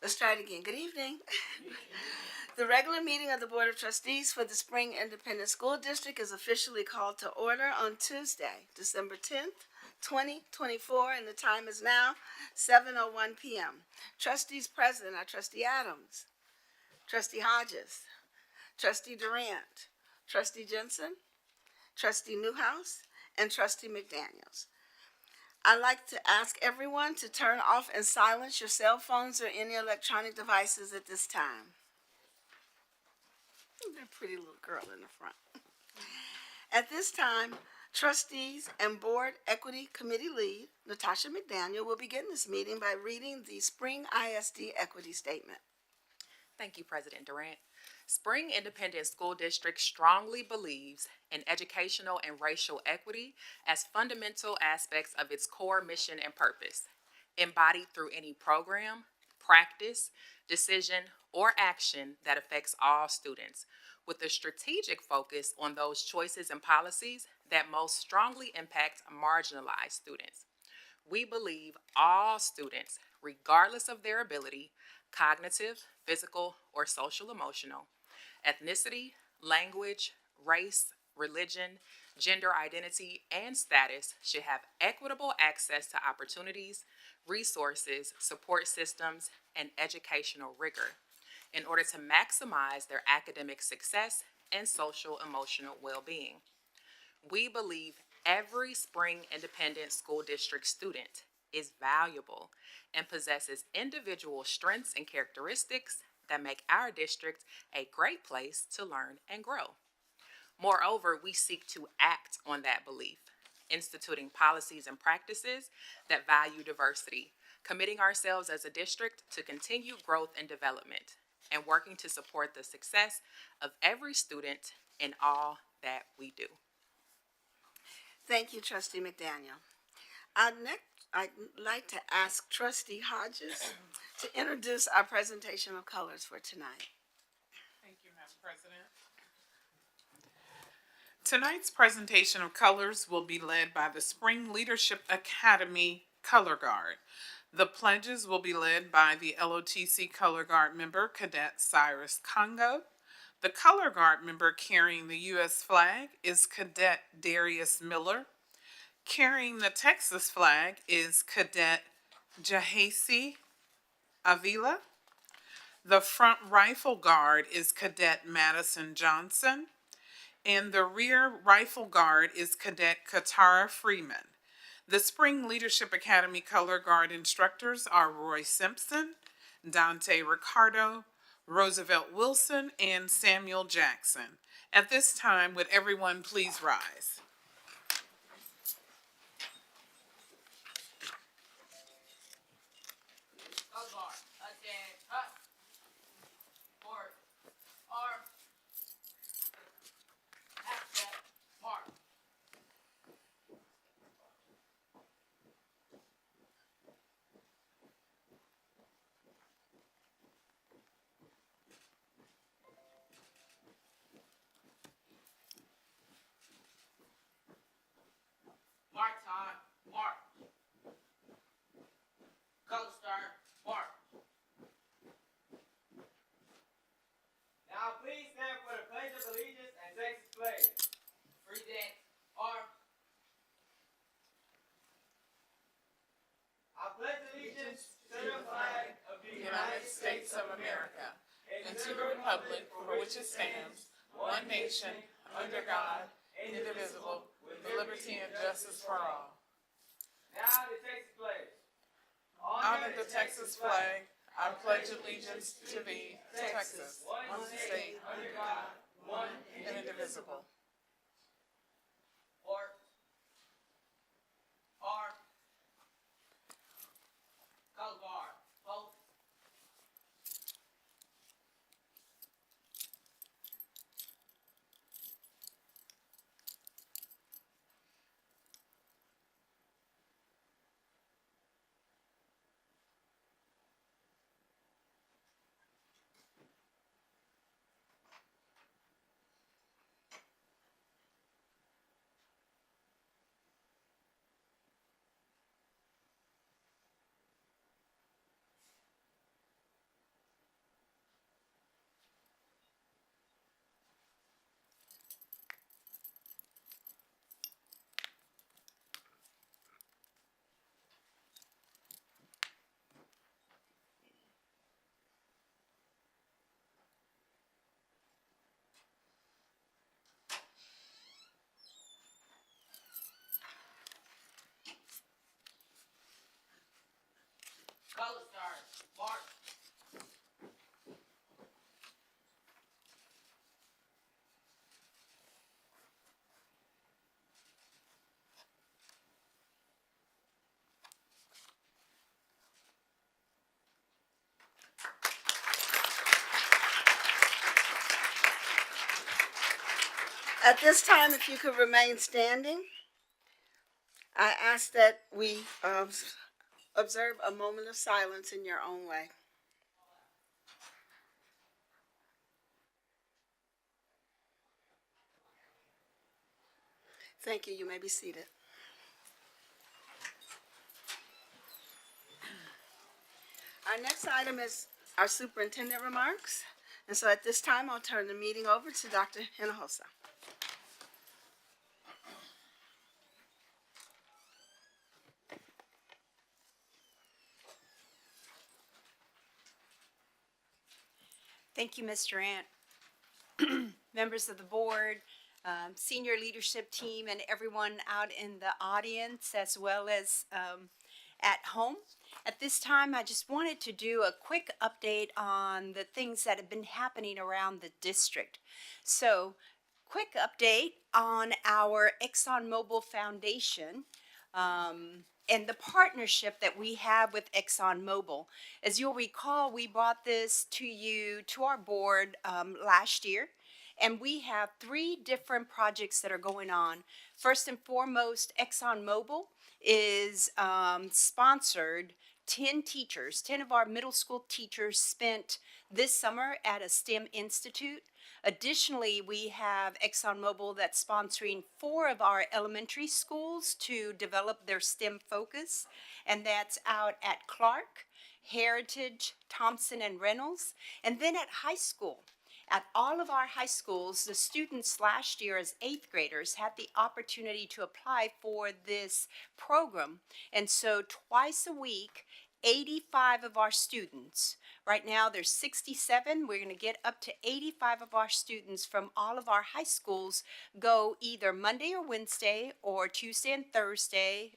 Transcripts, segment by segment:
Let's try it again. Good evening. The regular meeting of the Board of Trustees for the Spring Independent School District is officially called to order on Tuesday, December 10th, 2024, and the time is now 7:01 p.m. Trustees present are Trustee Adams, Trustee Hodges, Trustee Durant, Trustee Jensen, Trustee Newhouse, and Trustee McDaniels. I'd like to ask everyone to turn off and silence your cell phones or any electronic devices at this time. That pretty little girl in the front. At this time, trustees and board equity committee lead, Natasha McDaniel, will begin this meeting by reading the Spring ISD equity statement. Thank you, President Durant. Spring Independent School District strongly believes in educational and racial equity as fundamental aspects of its core mission and purpose, embodied through any program, practice, decision, or action that affects all students, with a strategic focus on those choices and policies that most strongly impact marginalized students. We believe all students, regardless of their ability, cognitive, physical, or social emotional, ethnicity, language, race, religion, gender identity, and status, should have equitable access to opportunities, resources, support systems, and educational rigor in order to maximize their academic success and social emotional well-being. We believe every Spring Independent School District student is valuable and possesses individual strengths and characteristics that make our district a great place to learn and grow. Moreover, we seek to act on that belief, instituting policies and practices that value diversity, committing ourselves as a district to continued growth and development, and working to support the success of every student in all that we do. Thank you, Trustee McDaniel. I'd like to ask Trustee Hodges to introduce our presentation of colors for tonight. Thank you, Madam President. Tonight's presentation of colors will be led by the Spring Leadership Academy Color Guard. The pledges will be led by the LOTC Color Guard member, Cadet Cyrus Congo. The Color Guard member carrying the U.S. flag is Cadet Darius Miller. Carrying the Texas flag is Cadet Jahasi Avila. The front rifle guard is Cadet Madison Johnson. And the rear rifle guard is Cadet Katara Freeman. The Spring Leadership Academy Color Guard instructors are Roy Simpson, Dante Ricardo, Roosevelt Wilson, and Samuel Jackson. At this time, would everyone please rise? States of America, and to the republic for which it stands, one nation, under God, indivisible, with liberty and justice for all. Now the Texas flag. Honor the Texas flag. I pledge allegiance to thee, Texas, one state, under God, one and indivisible. At this time, if you could remain standing, I ask that we observe a moment of silence in your own way. Thank you. You may be seated. Our next item is our superintendent remarks. And so at this time, I'll turn the meeting over to Dr. Hinojosa. Thank you, Ms. Durant. Members of the board, senior leadership team, and everyone out in the audience as well as at home. At this time, I just wanted to do a quick update on the things that have been happening around the district. So, quick update on our ExxonMobil Foundation. And the partnership that we have with ExxonMobil. As you'll recall, we brought this to our board last year, and we have 3 different projects that are going on. First and foremost, ExxonMobil is sponsored 10 teachers. 10 of our middle school teachers spent this summer at a STEM institute. Additionally, we have ExxonMobil that's sponsoring 4 of our elementary schools to develop their STEM focus, and that's out at Clark, Heritage, Thompson, and Reynolds. And then at high school, at all of our high schools, the students last year as 8th graders had the opportunity to apply for this program. And so twice a week, 85 of our students, right now there's 67, we're going to get up to 85 of our students from all of our high schools go either Monday or Wednesday or Tuesday and Thursday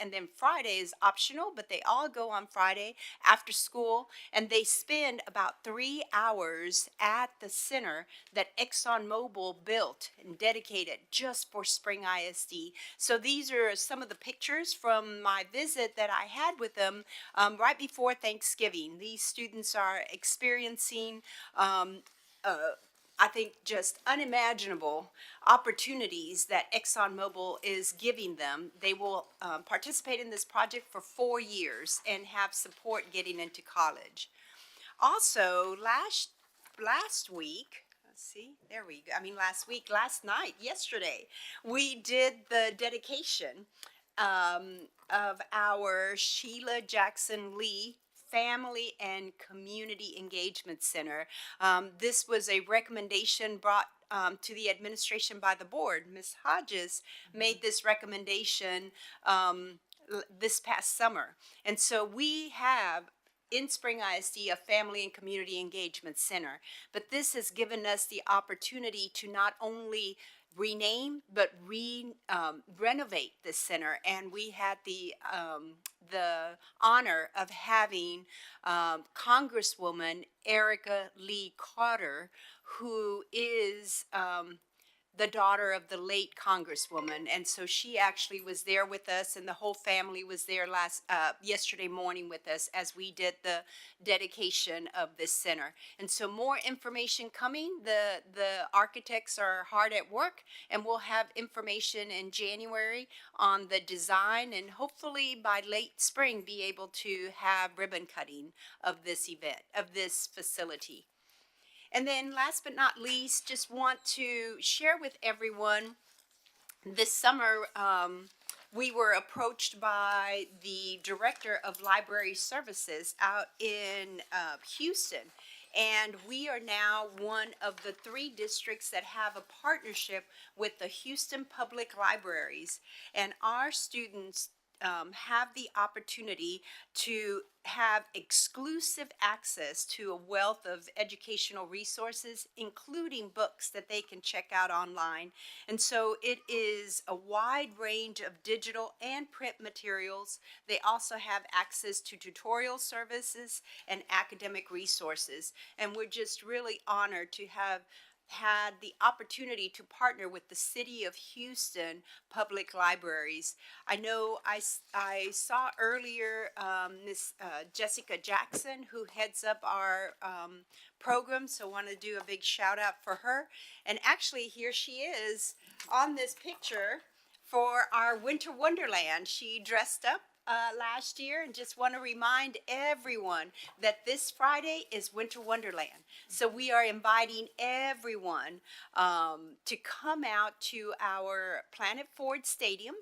and then Friday is optional, but they all go on Friday after school, and they spend about 3 hours at the center that ExxonMobil built and dedicated just for Spring ISD. So these are some of the pictures from my visit that I had with them right before Thanksgiving. These students are experiencing I think just unimaginable opportunities that ExxonMobil is giving them. They will participate in this project for 4 years and have support getting into college. Also, last week, last night, yesterday, we did the dedication of our Sheila Jackson Lee Family and Community Engagement Center. This was a recommendation brought to the administration by the board. Ms. Hodges made this recommendation this past summer. And so we have in Spring ISD a Family and Community Engagement Center. But this has given us the opportunity to not only rename but renovate this center, and we had the honor of having Congresswoman Erica Lee Carter, who is the daughter of the late Congresswoman, and so she actually was there with us, and the whole family was there yesterday morning with us as we did the dedication of this center. And so more information coming. The architects are hard at work, and we'll have information in January on the design, and hopefully by late spring be able to have ribbon cutting of this event, of this facility. And then last but not least, just want to share with everyone, this summer we were approached by the director of library services out in Houston. And we are now one of the 3 districts that have a partnership with the Houston Public Libraries. And our students have the opportunity to have exclusive access to a wealth of educational resources, including books that they can check out online. And so it is a wide range of digital and print materials. They also have access to tutorial services and academic resources. And we're just really honored to have had the opportunity to partner with the City of Houston Public Libraries. I know I saw earlier Miss Jessica Jackson, who heads up our program, so want to do a big shout out for her. And actually, here she is on this picture for our Winter Wonderland. She dressed up last year, and just want to remind everyone that this Friday is Winter Wonderland. So we are inviting everyone to come out to our Planet Ford Stadium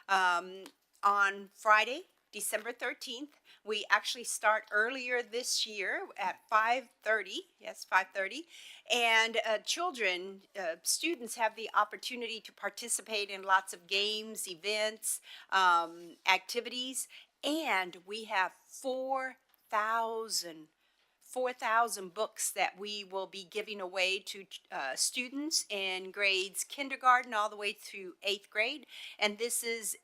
on Friday, December 13th. We actually start earlier this year at 5:30. Yes, 5:30. And children, students have the opportunity to participate in lots of games, events, activities. And we have 4,000 books that we will be giving away to students in grades kindergarten all the way through 8th grade. And this is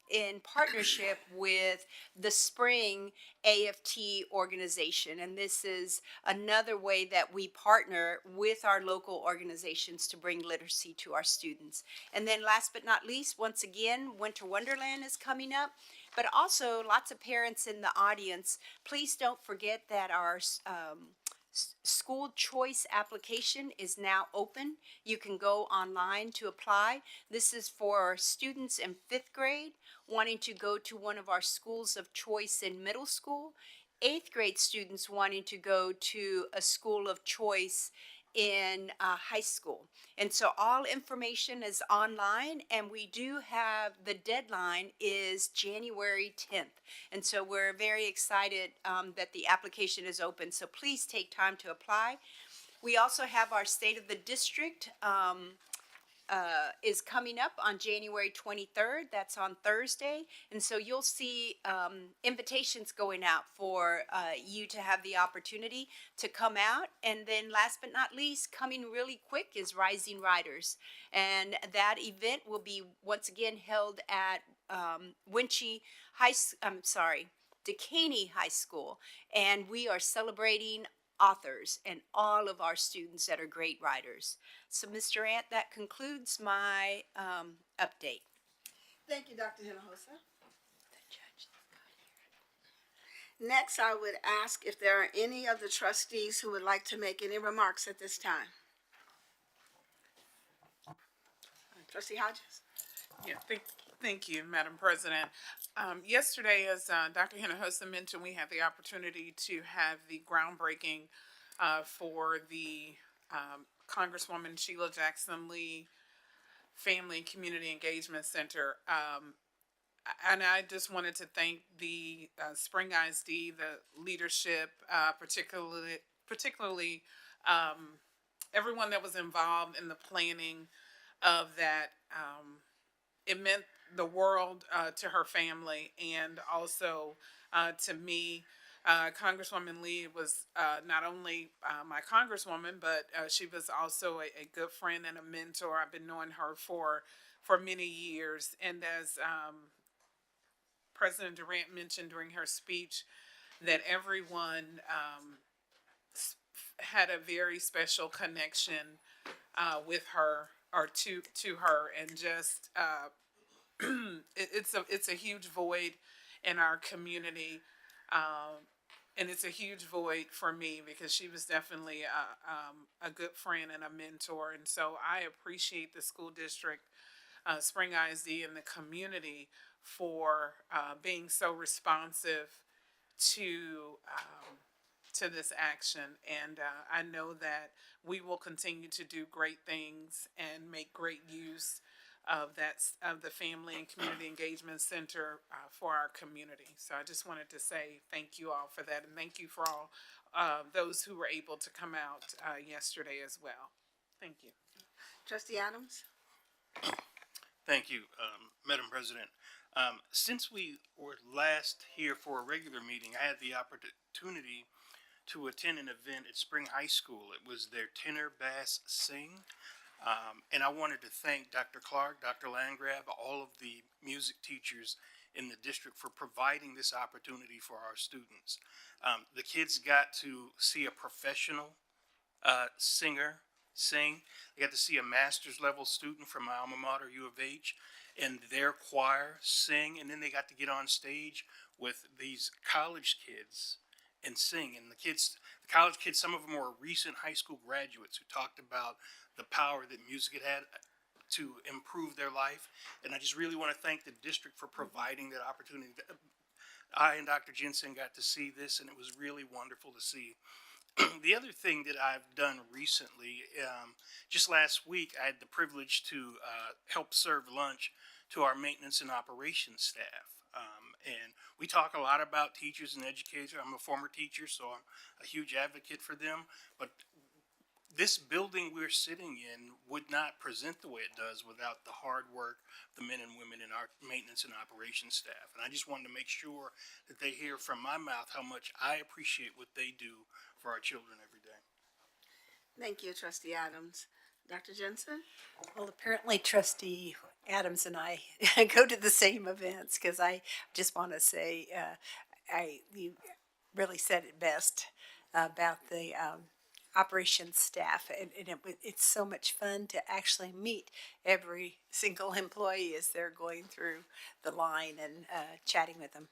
in partnership with the Spring AFT organization. And this is another way that we partner with our local organizations to bring literacy to our students. And then last but not least, once again, Winter Wonderland is coming up. But also, lots of parents in the audience, please don't forget that our school choice application is now open. You can go online to apply. This is for students in 5th grade wanting to go to one of our schools of choice in middle school, 8th grade students wanting to go to a school of choice in high school. And so all information is online, and we do have, the deadline is January 10th. And so we're very excited that the application is open. So please take time to apply. We also have our State of the District is coming up on January 23rd. That's on Thursday. And so you'll see invitations going out for you to have the opportunity to come out. And then last but not least, coming really quick is Rising Riders. And that event will be once again held at Dekaney High School. And we are celebrating authors and all of our students that are great writers. So, Mr. Ant, that concludes my update. Thank you, Dr. Hinojosa. Next, I would ask if there are any of the trustees who would like to make any remarks at this time. Trustee Hodges? Yeah, thank you, Madam President. Yesterday, as Dr. Hinojosa mentioned, we had the opportunity to have the groundbreaking for the Congresswoman Sheila Jackson Lee Family Community Engagement Center. And I just wanted to thank the Spring ISD, the leadership, particularly everyone that was involved in the planning of that. It meant the world to her family, and also to me. Congresswoman Lee was not only my congresswoman, but she was also a good friend and a mentor. I've been knowing her for many years. And as President Durant mentioned during her speech, that everyone had a very special connection with her, or to her, and just it's a huge void in our community. And it's a huge void for me, because she was definitely a good friend and a mentor. And so I appreciate the school district, Spring ISD, and the community for being so responsive to this action. And I know that we will continue to do great things and make great use of the Family and Community Engagement Center for our community. So I just wanted to say thank you all for that, and thank you for all those who were able to come out yesterday as well. Thank you. Trustee Adams? Thank you, Madam President. Since we were last here for a regular meeting, I had the opportunity to attend an event at Spring High School. It was their tenor bass sing. And I wanted to thank Dr. Clark, Dr. Landgraf, all of the music teachers in the district for providing this opportunity for our students. The kids got to see a professional singer sing. I got to see a master's level student from my alma mater, U of H, and their choir sing, and then they got to get on stage with these college kids and sing. And the college kids, some of them were recent high school graduates who talked about the power that music had to improve their life. And I just really want to thank the district for providing that opportunity. I and Dr. Jensen got to see this, and it was really wonderful to see. The other thing that I've done recently, just last week, I had the privilege to help serve lunch to our maintenance and operations staff. And we talk a lot about teachers and educators. I'm a former teacher, so I'm a huge advocate for them. But this building we're sitting in would not present the way it does without the hard work of the men and women in our maintenance and operations staff. And I just wanted to make sure that they hear from my mouth how much I appreciate what they do for our children every day. Thank you, Trustee Adams. Dr. Jensen? Well, apparently Trustee Adams and I go to the same events, because I just want to say, you really said it best about the operations staff, and it's so much fun to actually meet every single employee as they're going through the line and chatting with them.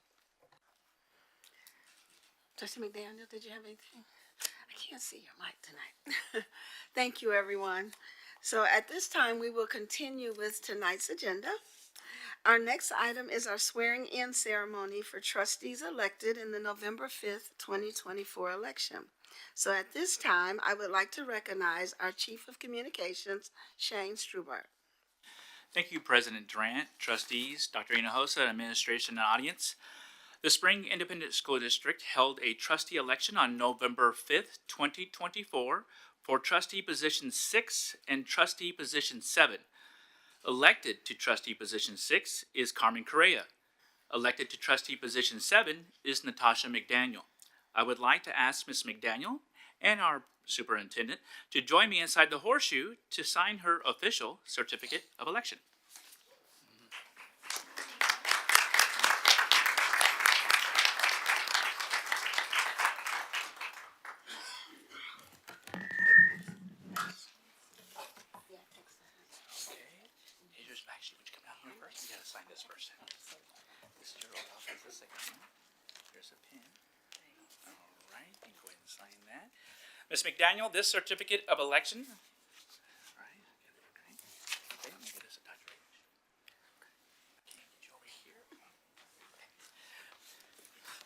Trustee McDaniel, did you have anything? I can't see your mic tonight. Thank you, everyone. So at this time, we will continue with tonight's agenda. Our next item is our swearing-in ceremony for trustees elected in the November 5th, 2024 election. So at this time, I would like to recognize our Chief of Communications, Shane Strubert. Thank you, President Durant, trustees, Dr. Hinojosa, and administration and audience. The Spring Independent School District held a trustee election on November 5th, 2024 for trustee position 6 and trustee position 7. Elected to trustee position 6 is Carmen Correa. Elected to trustee position 7 is Natasha McDaniel. I would like to ask Ms. McDaniel and our superintendent to join me inside the horseshoe to sign her official certificate of election. Actually, would you come down here first? You gotta sign this first. This is your oath. I'll take the second one. Here's a pen. All right, you can go ahead and sign that. Ms. McDaniel, this certificate of election. All right, okay, let me get this a touch right. Okay, get you over here.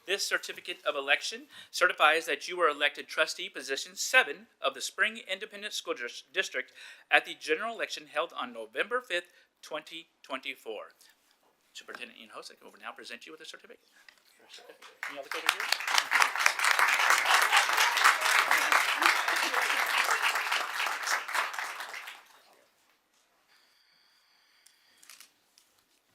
This certificate of election certifies that you were elected trustee position 7 of the Spring Independent School District at the general election held on November 5th, 2024. Superintendent Hinojosa will now present you with a certificate. Can you look over here?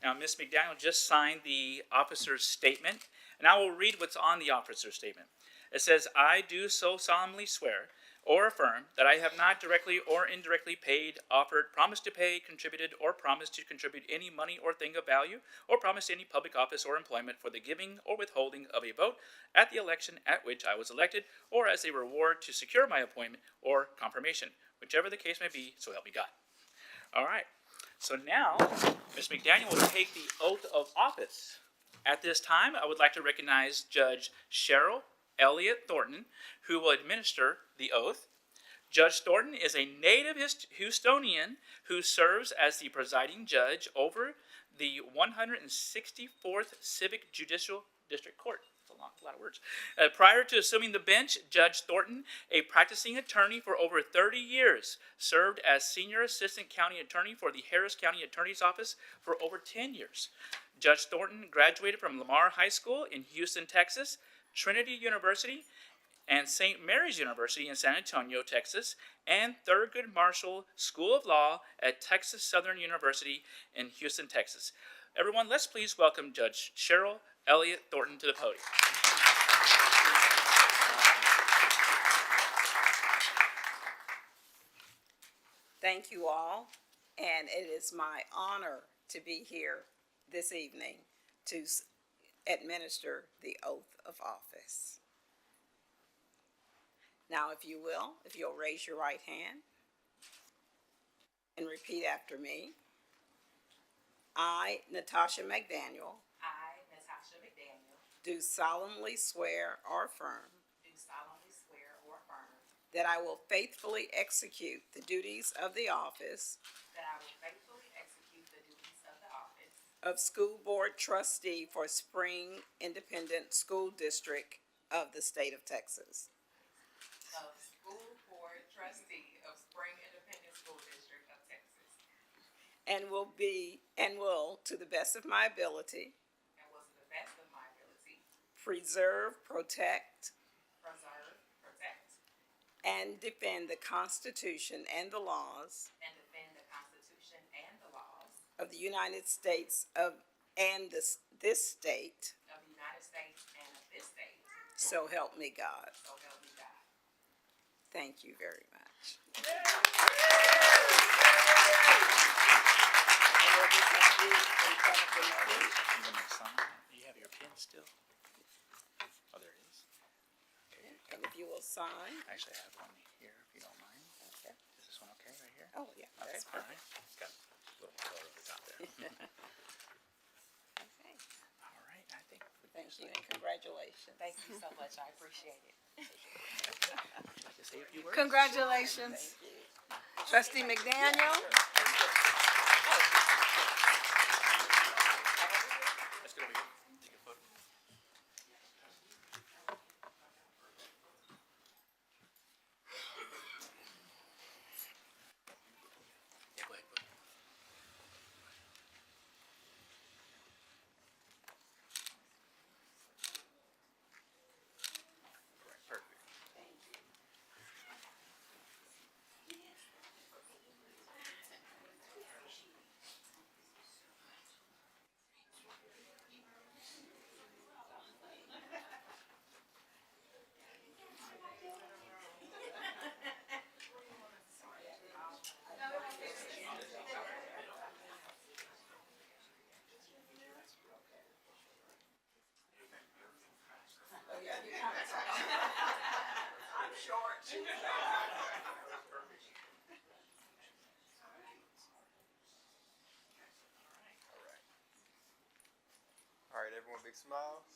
Now, Ms. McDaniel just signed the officer's statement, and I will read what's on the officer's statement. It says, "I do so solemnly swear or affirm that I have not directly or indirectly paid, offered, promised to pay, contributed, or promised to contribute any money or thing of value, or promised any public office or employment for the giving or withholding of a vote at the election at which I was elected, or as a reward to secure my appointment or confirmation, whichever the case may be, so help me God." All right. So now, Ms. McDaniel will take the oath of office. At this time, I would like to recognize Judge Cheryl Elliott Thornton, who will administer the oath. Judge Thornton is a native Houstonian who serves as the presiding judge over the 164th Civic Judicial District Court. That's a lot of words. Prior to assuming the bench, Judge Thornton, a practicing attorney for over 30 years, served as senior assistant county attorney for the Harris County Attorney's Office for over 10 years. Judge Thornton graduated from Lamar High School in Houston, Texas, Trinity University, and St. Mary's University in San Antonio, Texas, and Thurgood Marshall School of Law at Texas Southern University in Houston, Texas. Everyone, let's please welcome Judge Cheryl Elliott Thornton to the podium. Thank you all, and it is my honor to be here this evening to administer the oath of office. Now, if you'll raise your right hand and repeat after me. I, Natasha McDaniel, I, Natasha McDaniel, do solemnly swear or affirm do solemnly swear or affirm that I will faithfully execute the duties of the office that I will faithfully execute the duties of the office of School Board Trustee for Spring Independent School District of the state of Texas, of School Board Trustee of Spring Independent School District of Texas, and will, to the best of my ability, and will to the best of my ability preserve, protect, preserve, protect, and defend the Constitution and the laws and defend the Constitution and the laws of the United States and this state, of the United States and of this state, so help me God. so help me God. Thank you very much. And we'll just have you in front of the notary. You want me to sign? Do you have your pen still? Oh, there it is. And if you will sign. Actually, I have one here, if you don't mind. Okay. Is this one okay right here? Oh, yeah, Okay, that's all perfect. right. It's got a little color on the top there. Okay. All right, I think. Thank you and congratulations. Thank you so much, I appreciate it. Like to say a few words? Congratulations, Trustee McDaniel. Let's get over here. Take a photo. Yeah, go ahead, go ahead. All right, perfect. All right, everyone, big smiles.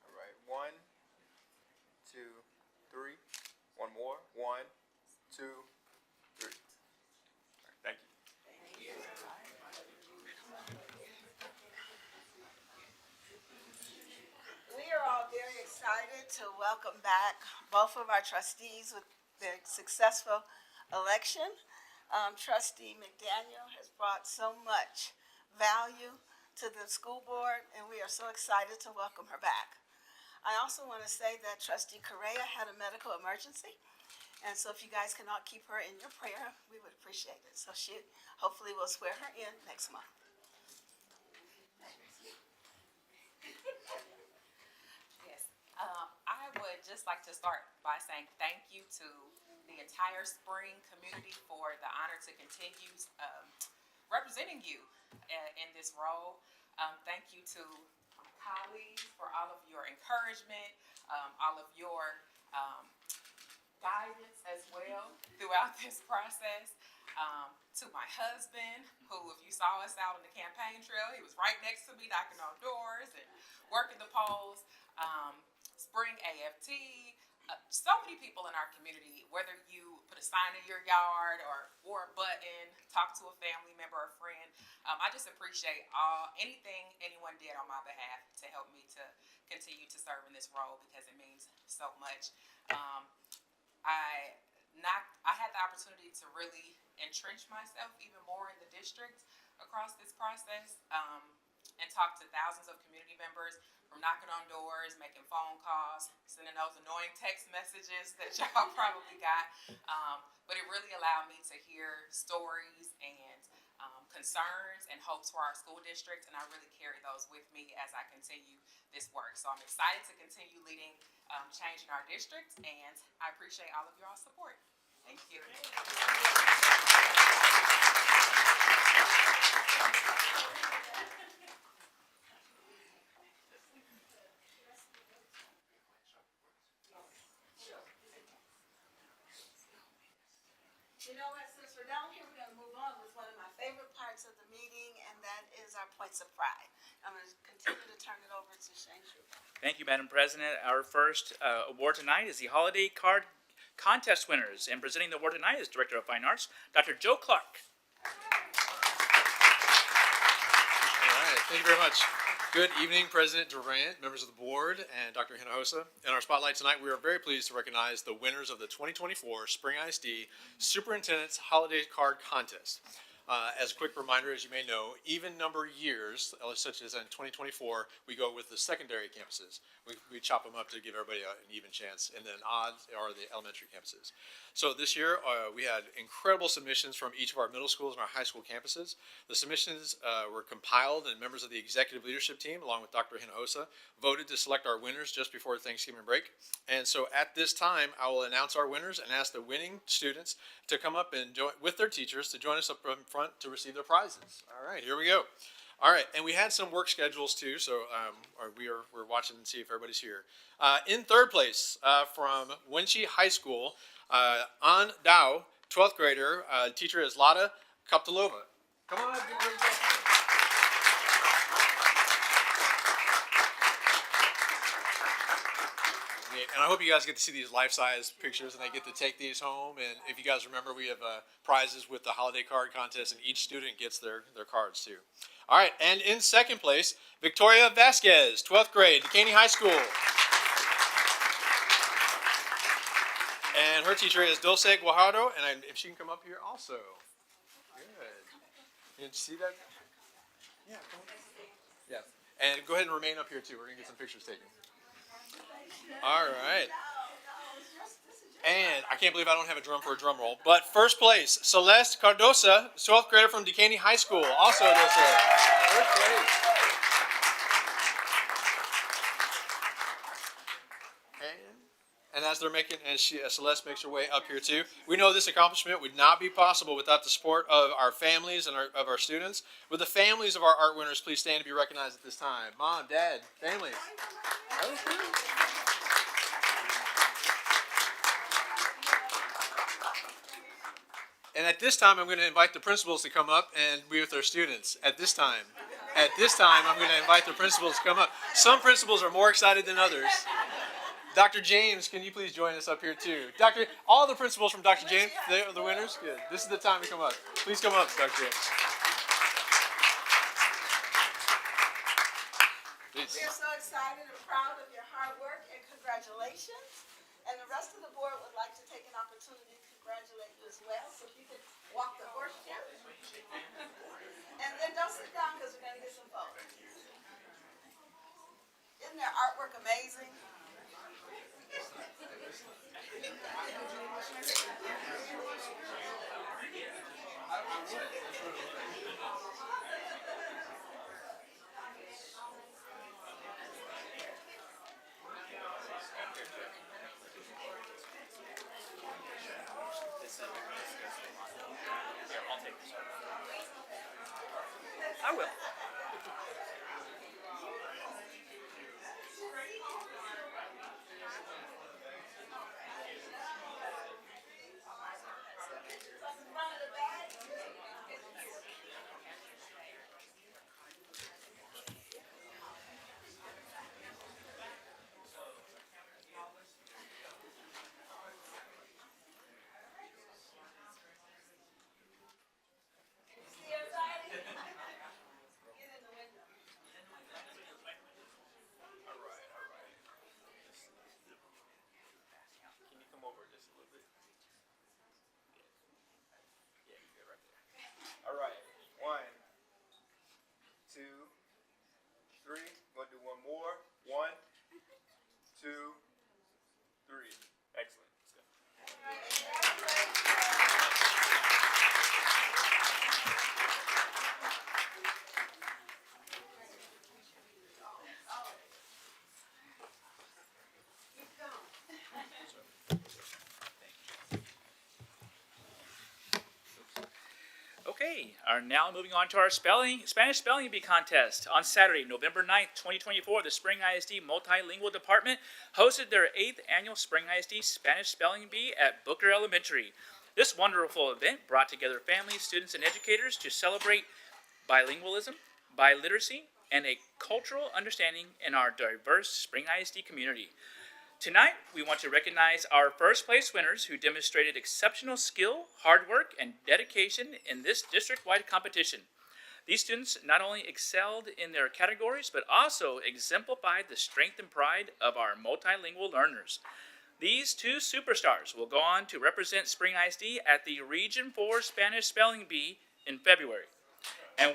All right, 1, 2, 3. One more. 1, 2, 3. All right, thank you. We are all very excited to welcome back both of our trustees with their successful election. Trustee McDaniel has brought so much value to the school board, and we are so excited to welcome her back. I also want to say that Trustee Correa had a medical emergency, and so if you guys cannot keep her in your prayer, we would appreciate it. So she hopefully will swear her in next month. Yes, I would just like to start by saying thank you to the entire Spring community for the honor to continue representing you in this role. Thank you to my colleagues for all of your encouragement, all of your guidance as well throughout this process. To my husband, who, if you saw us out on the campaign trail, he was right next to me knocking on doors and working the polls. Spring AFT, so many people in our community, whether you put a sign in your yard or wore a button, talked to a family member or friend, I just appreciate anything anyone did on my behalf to help me to continue to serve in this role because it means so much. I had the opportunity to really entrench myself even more in the district across this process, and talk to thousands of community members, from knocking on doors, making phone calls, sending those annoying text messages that y'all probably got. But it really allowed me to hear stories and concerns and hopes for our school district, and I really carry those with me as I continue this work. So I'm excited to continue leading change in our district, and I appreciate all of y'all's support. Thank you. further down here, we're gonna move on with one of my favorite parts of the meeting, and that is our points of pride. I'm gonna continue to turn it over to Shane Schuler. Thank you, Madam President. Our first award tonight is the Holiday Card Contest winners. And presenting the award tonight is Director of Fine Arts, Dr. Joe Clark. All right, thank you very much. Good evening, President Durant, members of the board, and Dr. Hinojosa. In our spotlight tonight, we are very pleased to recognize the winners of the 2024 Spring ISD Superintendent's Holiday Card Contest. As a quick reminder, as you may know, even number years, such as in 2024, we go with the secondary campuses. We chop them up to give everybody an even chance, and then odd are the elementary campuses. So this year, we had incredible submissions from each of our middle schools and our high school campuses. The submissions were compiled, and members of the executive leadership team, along with Dr. Hinojosa, voted to select our winners just before Thanksgiving break. And so at this time, I will announce our winners and ask the winning students to come up and join with their teachers to join us up in front to receive their prizes. All right, here we go. All right, and we had some work schedules too, so we're watching and see if everybody's here. In third place, from Wenchi High School, An Dao, 12th grader. Teacher is Lada Kaptalova. Come on, give her a clap. And I hope you guys get to see these life-size pictures and they get to take these home. And if you guys remember, we have prizes with the holiday card contest, and each student gets their cards too. All right, and in second place, Victoria Vasquez, 12th grade, Decaney High School. And her teacher is Dulce Guajardo, and if she can come up here also. Good. You see that? Yeah, come on. Yeah, and go ahead and remain up here too. We're gonna get some pictures taken. All right. And I can't believe I don't have a drum for a drum roll. But first place, Celeste Cardosa, 12th grader from Decaney High School. Also this first place. And as they're making, and Celeste makes her way up here too, we know this accomplishment would not be possible without the support of our families and of our students. Would the families of our art winners please stand to be recognized at this time? Mom, Dad, families. And at this time, I'm going to invite the principals to come up and be with their students. At this time, I'm going to invite the principals to come up. Some principals are more excited than others. Dr. James, can you please join us up here too? All the principals from Dr. James, they are the winners? Good. This is the time to come up. Please come up, Dr. James. Please. We are so excited and proud of your hard work, and congratulations. And the rest of the board would like to take an opportunity to congratulate you as well. So if you could walk the horse, Jim. And then don't sit down because we're going to get some photos. Isn't their artwork amazing? I will. Can you come over just a little bit? Yeah, good right there. All right, 1, 2, 3. We're gonna do one more. 1, 2, 3. Excellent. Let's go. Okay, are now moving on to our Spanish Spelling Bee contest. On Saturday, November 9th, 2024, the Spring ISD Multilingual Department hosted their 8th annual Spring ISD Spanish Spelling Bee at Booker Elementary. This wonderful event brought together families, students, and educators to celebrate bilingualism, biliteracy, and a cultural understanding in our diverse Spring ISD community. Tonight, we want to recognize our first place winners who demonstrated exceptional skill, hard work, and dedication in this district-wide competition. These students not only excelled in their categories, but also exemplified the strength and pride of our multilingual learners. These two superstars will go on to represent Spring ISD at the Region 4 Spanish Spelling Bee in February. And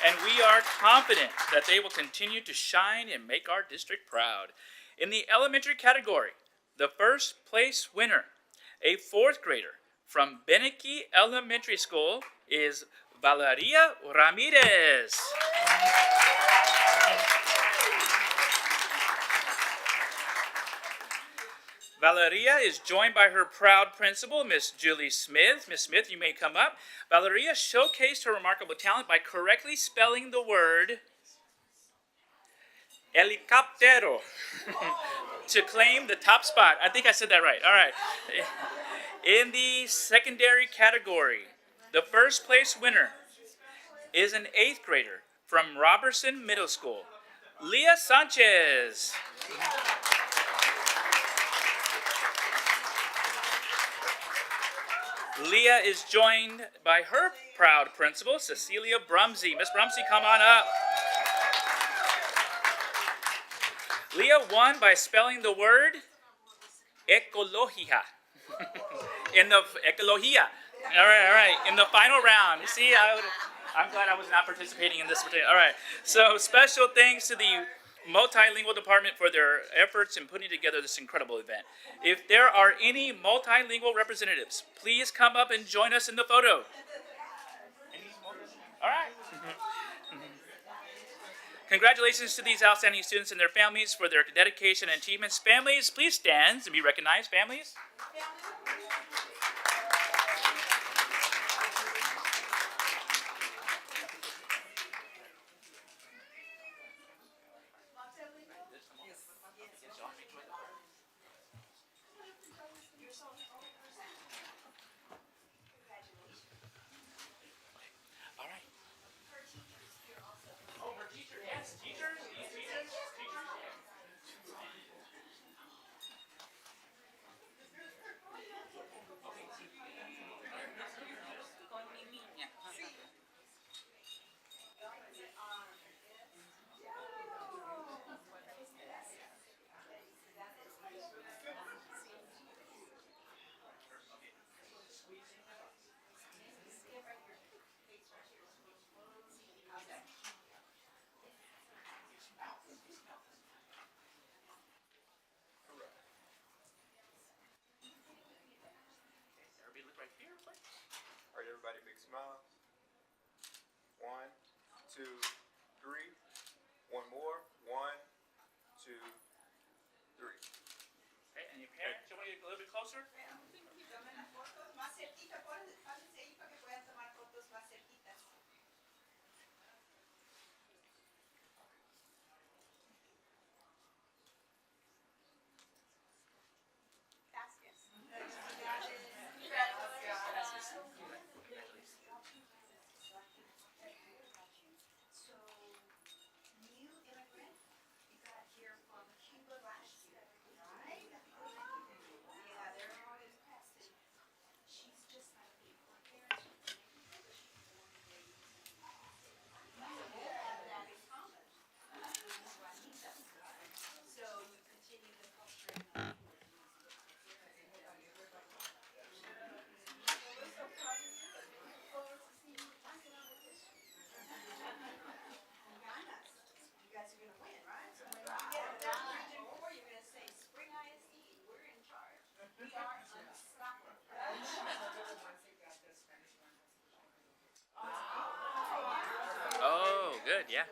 and we are confident that they will continue to shine and make our district proud. In the elementary category, the first place winner, a fourth grader from Beneki Elementary School, is Valeria Ramirez. Valeria is joined by her proud principal, Miss Julie Smith. Miss Smith, you may come up. Valeria showcased her remarkable talent by correctly spelling the word helicóptero to claim the top spot. I think I said that right. All right. In the secondary category, the first place winner is an 8th grader from Robertson Middle School, Leah Sanchez. Leah is joined by her proud principal, Cecilia Brumsey. Miss Brumsey, come on up. Leah won by spelling the word ecologia. Ecologia. All right. In the final round. You see, I'm glad I was not participating in this particular. All right. So special thanks to the multilingual department for their efforts in putting together this incredible event. If there are any multilingual representatives, please come up and join us in the photo. All right. Congratulations to these outstanding students and their families for their dedication and achievements. Families, please stand to be recognized. Families. All right. Oh, her teacher, yes, teachers. Everybody look right here, please. All right, everybody, big smiles. 1, 2, 3. One more. 1, 2, 3. Okay, and your parents, you want to get a little bit closer? Oh, good, yeah.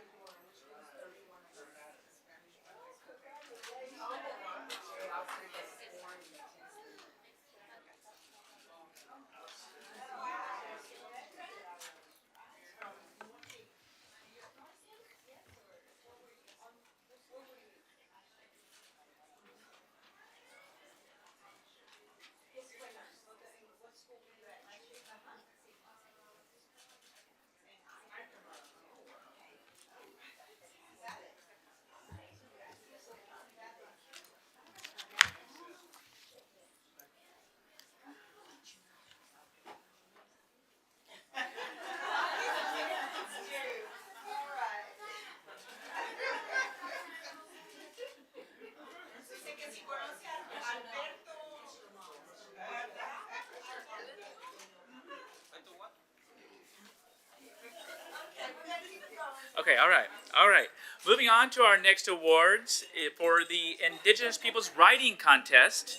Okay, all right, all right. Moving on to our next awards for the Indigenous Peoples Writing Contest.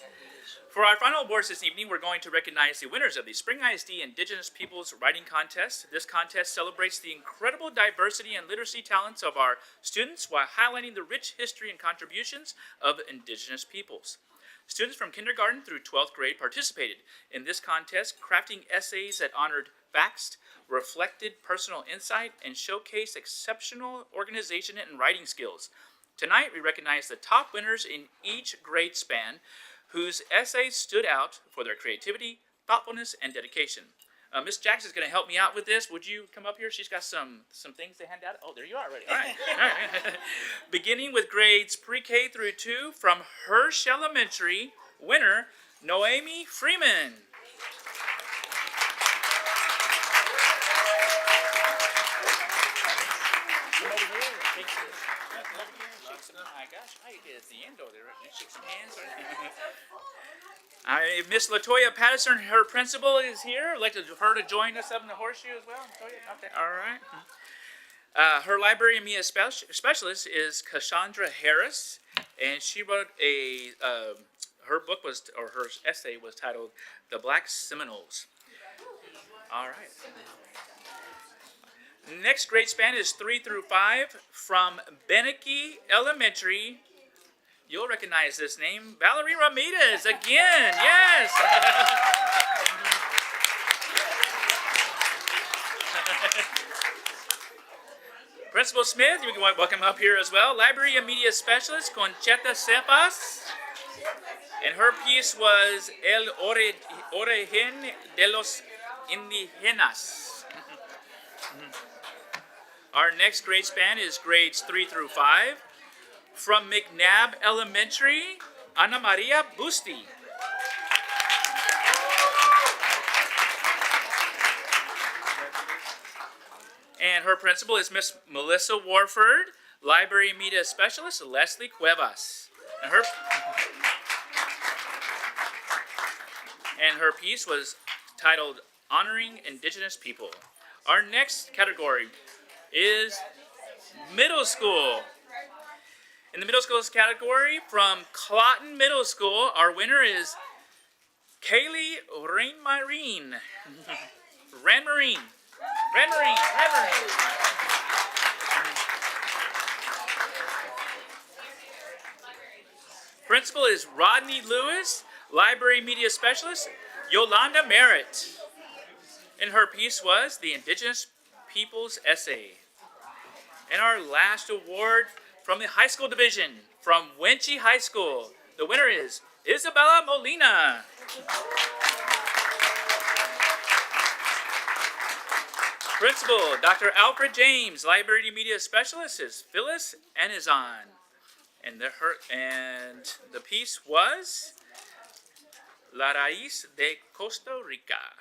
For our final awards this evening, we're going to recognize the winners of the Spring ISD Indigenous Peoples Writing Contest. This contest celebrates the incredible diversity and literacy talents of our students while highlighting the rich history and contributions of Indigenous peoples. Students from kindergarten through 12th grade participated in this contest, crafting essays that honored facts, reflected personal insight, and showcased exceptional organization and writing skills. Tonight, we recognize the top winners in each grade span, whose essays stood out for their creativity, thoughtfulness, and dedication. Miss Jackson is going to help me out with this. Would you come up here? She's got some things to hand out. Oh, there you are already. All right. All right. Beginning with grades pre-K through 2 from Hirsch Elementary, winner Noemi Freeman. Come over here. My gosh, I did at the end over there. Shake some hands. Miss Latoya Patterson, her principal, is here. I'd like her to join us up in the horseshoe as well. Okay, all right. Her library and media specialist is Cassandra Harris, and she wrote her book her essay was titled "The Black Seminoles." All right. Next grade span is 3 through 5 from Beneke Elementary. You'll recognize this name, Valerie Ramirez again. Yes. Principal Smith, you can welcome up here as well. Library and media specialist Concheta Cepas, and her piece was El Origen de los Indígenas. Our next grade span is grades 3 through 5. From McNabb Elementary, Ana Maria Busti. And her principal is Miss Melissa Warford, library media specialist Leslie Cuevas. And her piece was titled Honoring Indigenous People. Our next category is middle school. In the middle schools category, from Clotton Middle School, our winner is Kaylee Rainmarine. Ranmarine. Principal is Rodney Lewis, library media specialist Yolanda Merritt. And her piece was the Indigenous Peoples Essay. And our last award from the high school division, from Wenchie High School, the winner is Isabella Molina. Principal, Dr. Alfred James, library media specialist is Phyllis Anizan. And the piece was La Raíz de Costa Rica.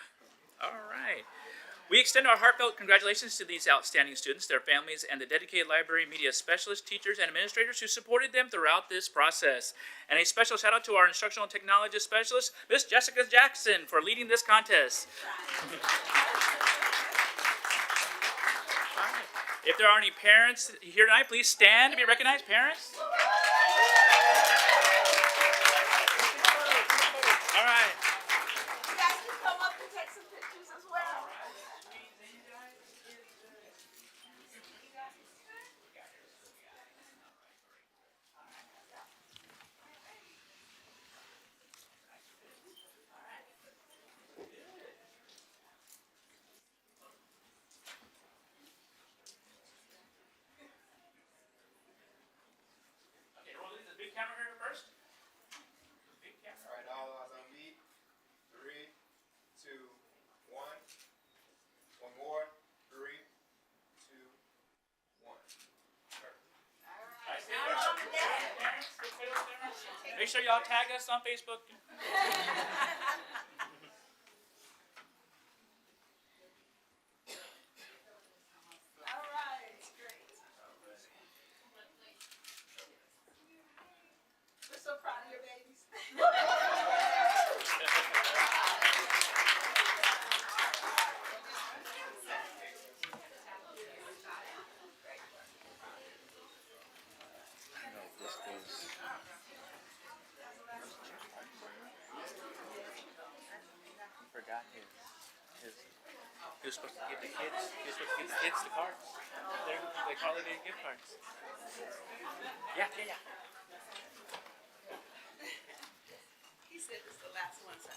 All right. We extend our heartfelt congratulations to these outstanding students, their families, and the dedicated library media specialists, teachers, and administrators who supported them throughout this process. And a special shout out to our instructional technologist specialist, Miss Jessica Jackson, for leading this contest. If there are any parents here tonight, please stand to be recognized. Parents? All right. You guys can come up and take some pictures as well. Okay, roll in the big camera here first. Big camera. All right, all eyes on me. 3, 2, 1. One more. 3, 2, 1. Make sure y'all tag us on Facebook. All right, great. We're so proud of your babies. He was supposed to give the kids. He was supposed to give the kids the cards. They're like holiday gift cards. Yeah, yeah, yeah. He said this is the last one, so.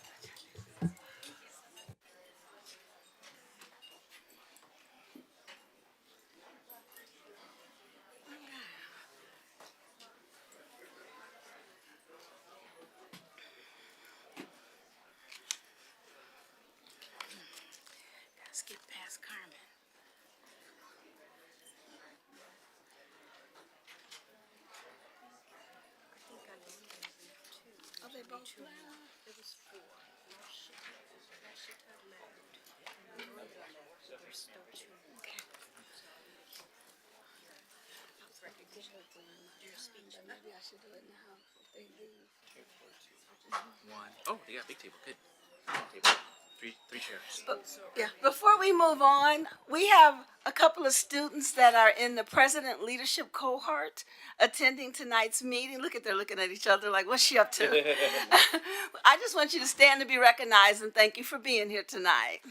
Gotta skip past Carmen. Oh, they both left? There was four. Rashida left. There's still two. Okay. Your speech. But maybe I should do it now if they leave. One. Oh, they got a big table. Good. Table. Three chairs. Yeah, before we move on, we have a couple of students that are in the President Leadership Cohort attending tonight's meeting. Look at, they're looking at each other like, what's she up to? I just want you to stand to be recognized and thank you for being here tonight.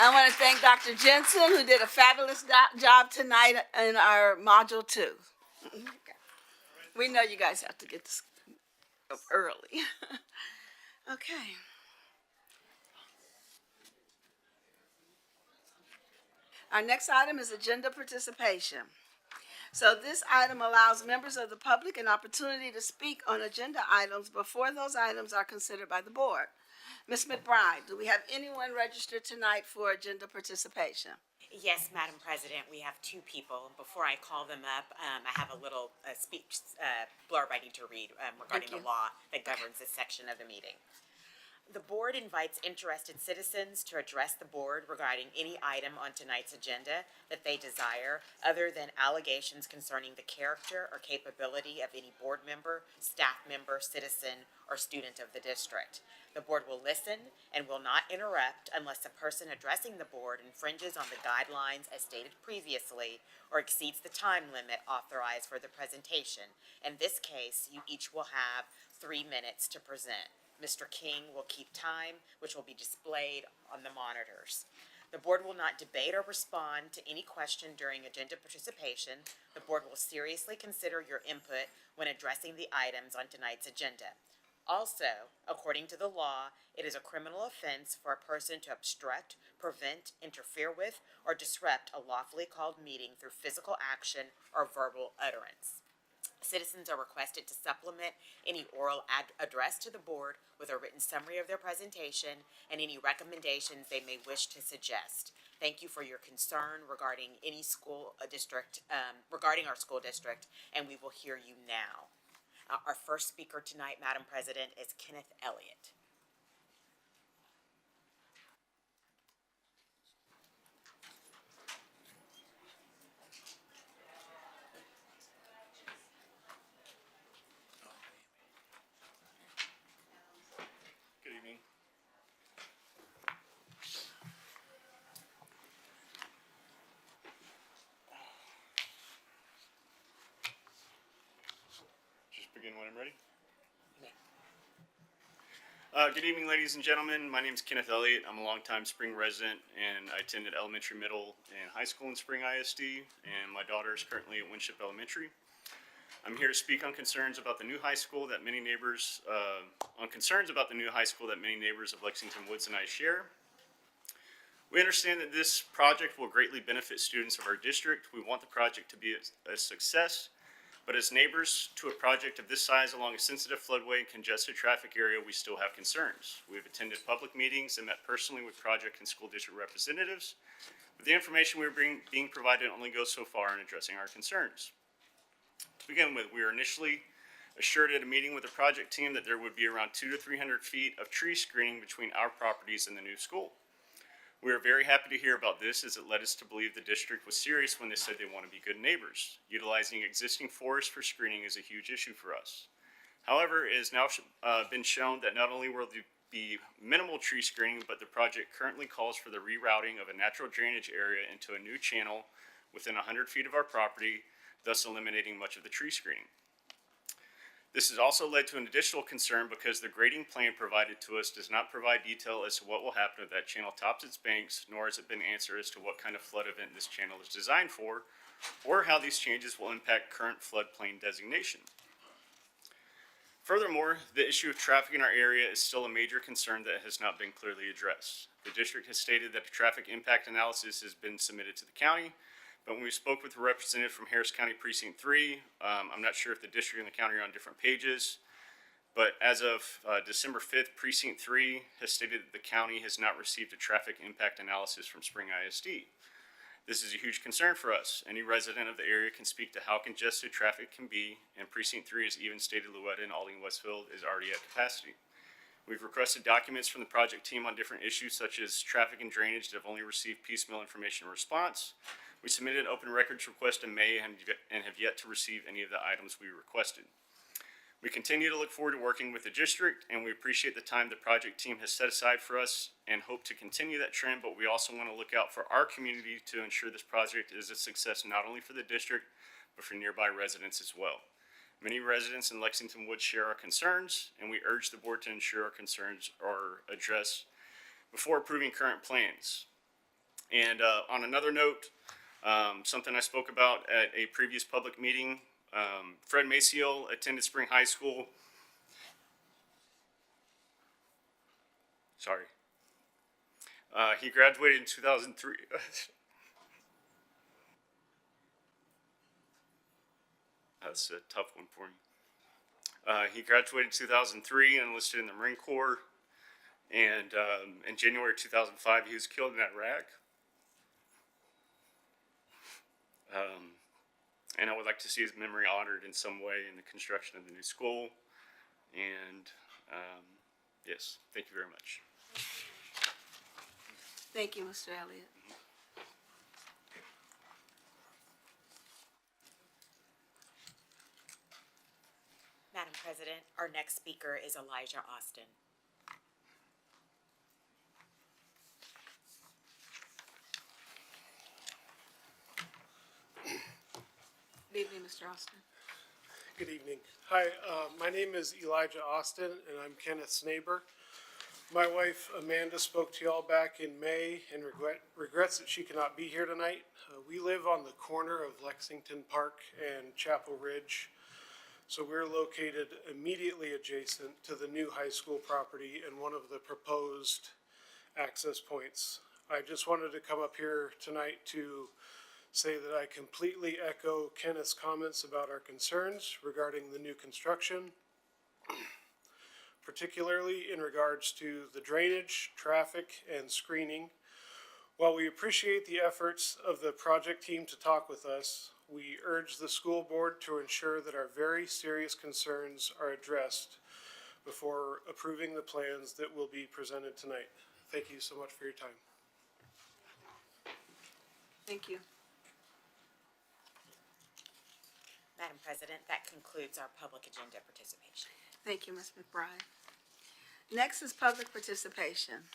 I want to thank Dr. Jensen, who did a fabulous job tonight in our Module 2. We know you guys have to get this early. Okay. Our next item is agenda participation. So this item allows members of the public an opportunity to speak on agenda items before those items are considered by the board. Ms. McBride, do we have anyone registered tonight for agenda participation? Yes, Madam President, we have two people. Before I call them up, I have a little speech blurb I need to read regarding the you. law that governs this section of the meeting. The board invites interested citizens to address the board regarding any item on tonight's agenda that they desire, other than allegations concerning the character or capability of any board member, staff member, citizen, or student of the district. The board will listen and will not interrupt unless the person addressing the board infringes on the guidelines as stated previously or exceeds the time limit authorized for the presentation. In this case, you each will have 3 minutes to present. Mr. King will keep time, which will be displayed on the monitors. The board will not debate or respond to any question during agenda participation. The board will seriously consider your input when addressing the items on tonight's agenda. Also, according to the law, it is a criminal offense for a person to obstruct, prevent, interfere with, or disrupt a lawfully called meeting through physical action or verbal utterance. Citizens are requested to supplement any oral address to the board with a written summary of their presentation and any recommendations they may wish to suggest. Thank you for your concern regarding any school district, regarding our school district, and we will hear you now. Our first speaker tonight, Madam President, is Kenneth Elliott. Good evening. Just begin when I'm ready. Good evening, ladies and gentlemen. My name is Kenneth Elliott. I'm a longtime Spring resident, and I attended elementary, middle, and high school in Spring ISD, and my daughter is currently at Winship Elementary. I'm here to speak on concerns about the new high school that many neighbors, of Lexington Woods and I share. We understand that this project will greatly benefit students of our district. We want the project to be a success, but as neighbors to a project of this size along a sensitive floodway and congested traffic area, we still have concerns. We have attended public meetings and met personally with project and school district representatives, but the information we are being provided only goes so far in addressing our concerns. To begin with, we were initially assured at a meeting with the project team that there would be around 200 to 300 feet of tree screening between our properties and the new school. We are very happy to hear about this, as it led us to believe the district was serious when they said they want to be good neighbors. Utilizing existing forests for screening is a huge issue for us. However, it has now been shown that not only will there be minimal tree screening, but the project currently calls for the rerouting of a natural drainage area into a new channel within 100 feet of our property, thus eliminating much of the tree screening. This has also led to an additional concern because the grading plan provided to us does not provide detail as to what will happen if that channel tops its banks, nor has it been answered as to what kind of flood event this channel is designed for, or how these changes will impact current floodplain designation. Furthermore, the issue of traffic in our area is still a major concern that has not been clearly addressed. The district has stated that a traffic impact analysis has been submitted to the county, but when we spoke with a representative from Harris County Precinct 3, I'm not sure if the district and the county are on different pages, but as of December 5th, Precinct 3 has stated that the county has not received a traffic impact analysis from Spring ISD. This is a huge concern for us. Any resident of the area can speak to how congested traffic can be, and Precinct 3 has even stated Louetta and Alding Westfield is already at capacity. We've requested documents from the project team on different issues such as traffic and drainage that have only received piecemeal information response. We submitted an open records request in May and have yet to receive any of the items we requested. We continue to look forward to working with the district, and we appreciate the time the project team has set aside for us and hope to continue that trend, but we also want to look out for our community to ensure this project is a success not only for the district, but for nearby residents as well. Many residents in Lexington Woods share our concerns, and we urge the board to ensure our concerns are addressed before approving current plans. And on another note, something I spoke about at a previous public meeting, Fred Maciel attended Spring High School. Sorry. He graduated in 2003. That's a tough one for me. He graduated in 2003 and enlisted in the Marine Corps. And in January 2005, he was killed in Iraq. And I would like to see his memory honored in some way in the construction of the new school. And yes, thank you very much. Thank you, Mr. Elliott. Madam President, our next speaker is Elijah Austin. Good evening, Mr. Austin. Good evening. Hi, my name is Elijah Austin, and I'm Kenneth's neighbor. My wife Amanda spoke to y'all back in May and regrets that she cannot be here tonight. We live on the corner of Lexington Park and Chapel Ridge, so we're located immediately adjacent to the new high school property and one of the proposed access points. I just wanted to come up here tonight to say that I completely echo Kenneth's comments about our concerns regarding the new construction, particularly in regards to the drainage, traffic, and screening. While we appreciate the efforts of the project team to talk with us, we urge the school board to ensure that our very serious concerns are addressed before approving the plans that will be presented tonight. Thank you so much for your time. Thank you. Madam President, that concludes our public agenda participation. Thank you, Ms. McBride. Next is public participation.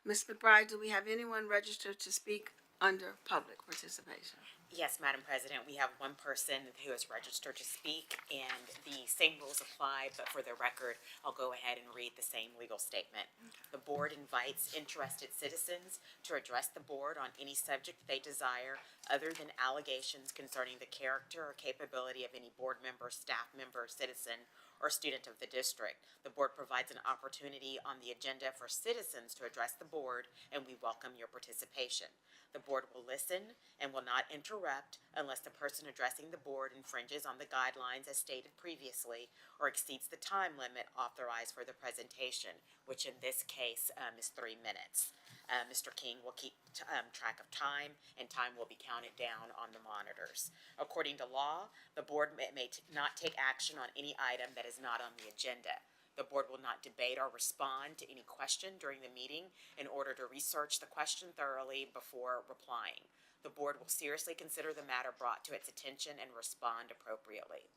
Ms. McBride, do we have anyone registered to speak under public participation? Yes, Madam President, we have one person who is registered to speak, and the same rules apply, but for the record, I'll go ahead and read the same legal statement. The board invites interested citizens to address the board on any subject they desire other than allegations concerning the character or capability of any board member, staff member, citizen, or student of the district. The board provides an opportunity on the agenda for citizens to address the board, and we welcome your participation. The board will listen and will not interrupt unless the person addressing the board infringes on the guidelines as stated previously or exceeds the time limit authorized for the presentation, which in this case is 3 minutes. Mr. King will keep track of time, and time will be counted down on the monitors. According to law, the board may not take action on any item that is not on the agenda. The board will not debate or respond to any question during the meeting in order to research the question thoroughly before replying. The board will seriously consider the matter brought to its attention and respond appropriately.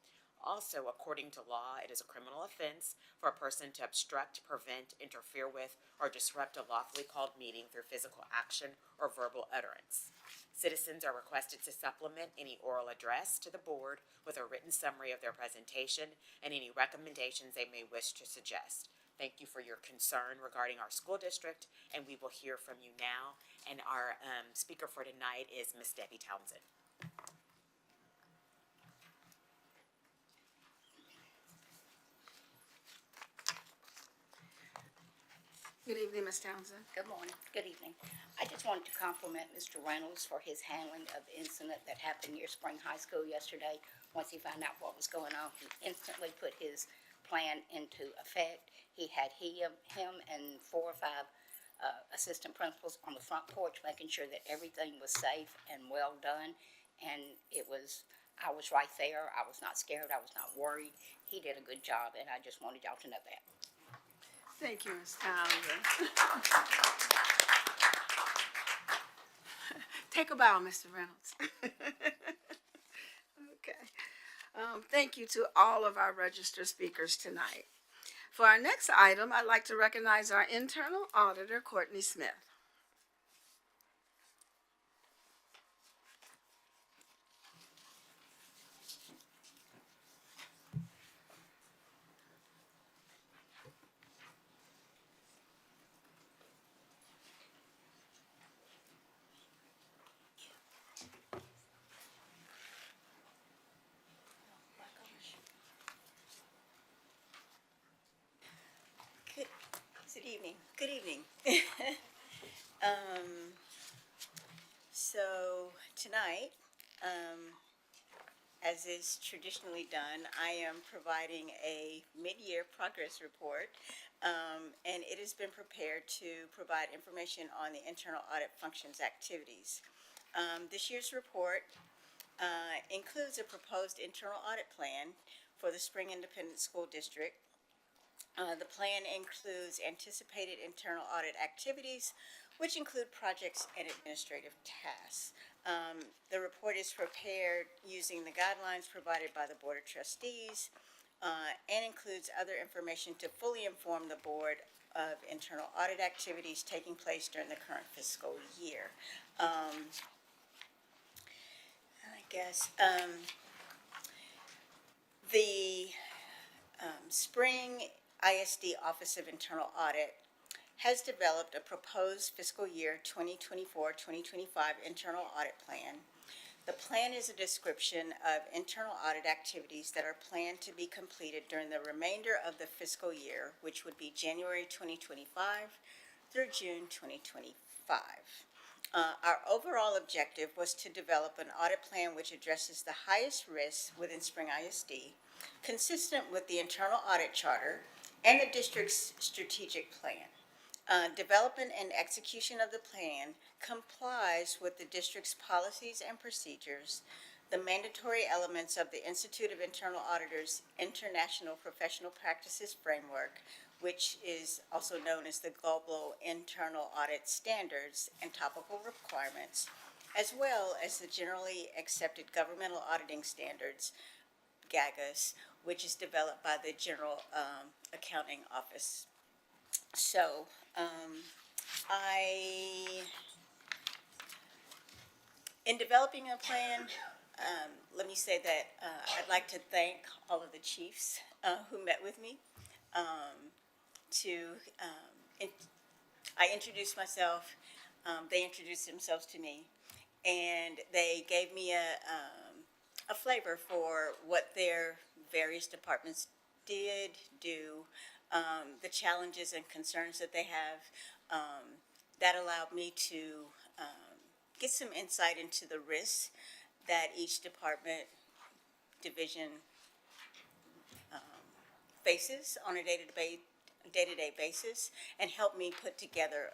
Also, according to law, it is a criminal offense for a person to obstruct, prevent, interfere with, or disrupt a lawfully called meeting through physical action or verbal utterance. Citizens are requested to supplement any oral address to the board with a written summary of their presentation and any recommendations they may wish to suggest. Thank you for your concern regarding our school district, and we will hear from you now. And our speaker for tonight is Miss Debbie Townsend. Good evening, Ms. Townsend. Good morning, good evening. I just wanted to compliment Mr. Reynolds for his handling of the incident that happened near Spring High School yesterday. Once he found out what was going on, he instantly put his plan into effect. He had him and 4 or 5 assistant principals on the front porch, making sure that everything was safe and well done. And I was right there. I was not scared. I was not worried. He did a good job, and I just wanted y'all to know that. Thank you, Ms. Townsend. Take a bow, Mr. Reynolds. Okay. Thank you to all of our registered speakers tonight. For our next item, I'd like to recognize our internal auditor, Courtney Smith. Good evening. Good evening. So tonight, as is traditionally done, I am providing a mid-year progress report, and it has been prepared to provide information on the internal audit functions activities. This year's report includes a proposed internal audit plan for the Spring Independent School District. The plan includes anticipated internal audit activities, which include projects and administrative tasks. The report is prepared using the guidelines provided by the Board of Trustees and includes other information to fully inform the Board of internal audit activities taking place during the current fiscal year. The Spring ISD Office of Internal Audit has developed a proposed fiscal year 2024-2025 internal audit plan. The plan is a description of internal audit activities that are planned to be completed during the remainder of the fiscal year, which would be January 2025 through June 2025. Our overall objective was to develop an audit plan which addresses the highest risks within Spring ISD, consistent with the internal audit charter and the district's strategic plan. Development and execution of the plan complies with the district's policies and procedures, the mandatory elements of the Institute of Internal Auditors International Professional Practices Framework, which is also known as the Global Internal Audit Standards and Topical Requirements, as well as the Generally Accepted Governmental Auditing Standards, GAGAS, which is developed by the General Accounting Office. So, in developing a plan, let me say that I'd like to thank all of the chiefs who met with me. I introduced myself, they introduced themselves to me, and they gave me a flavor for what their various departments do, the challenges and concerns that they have. That allowed me to get some insight into the risks that each department, division faces on a day-to-day basis, and help me put together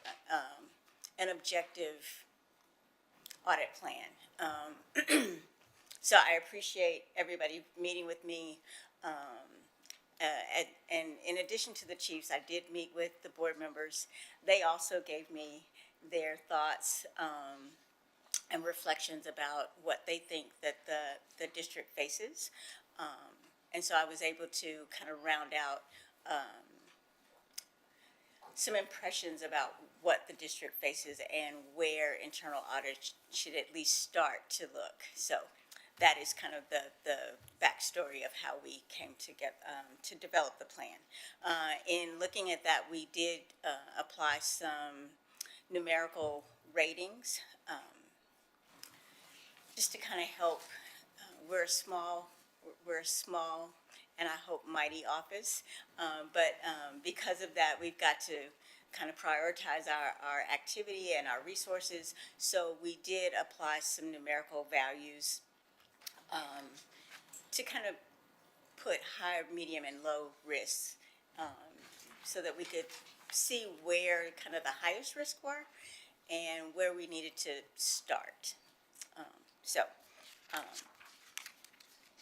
an objective audit plan. So I appreciate everybody meeting with me. And in addition to the chiefs, I did meet with the board members. They also gave me their thoughts and reflections about what they think that the district faces, And so I was able to kind of round out some impressions about what the district faces and where internal audit should at least start to look. So that is kind of the backstory of how we came to get to develop the plan. In looking at that, we did apply some numerical ratings just to kind of help. We're a small and I hope mighty office, but because of that, we've got to kind of prioritize our activity and our resources. So we did apply some numerical values to kind of put high, medium, and low risks so that we could see where kind of the highest risk were and where we needed to start.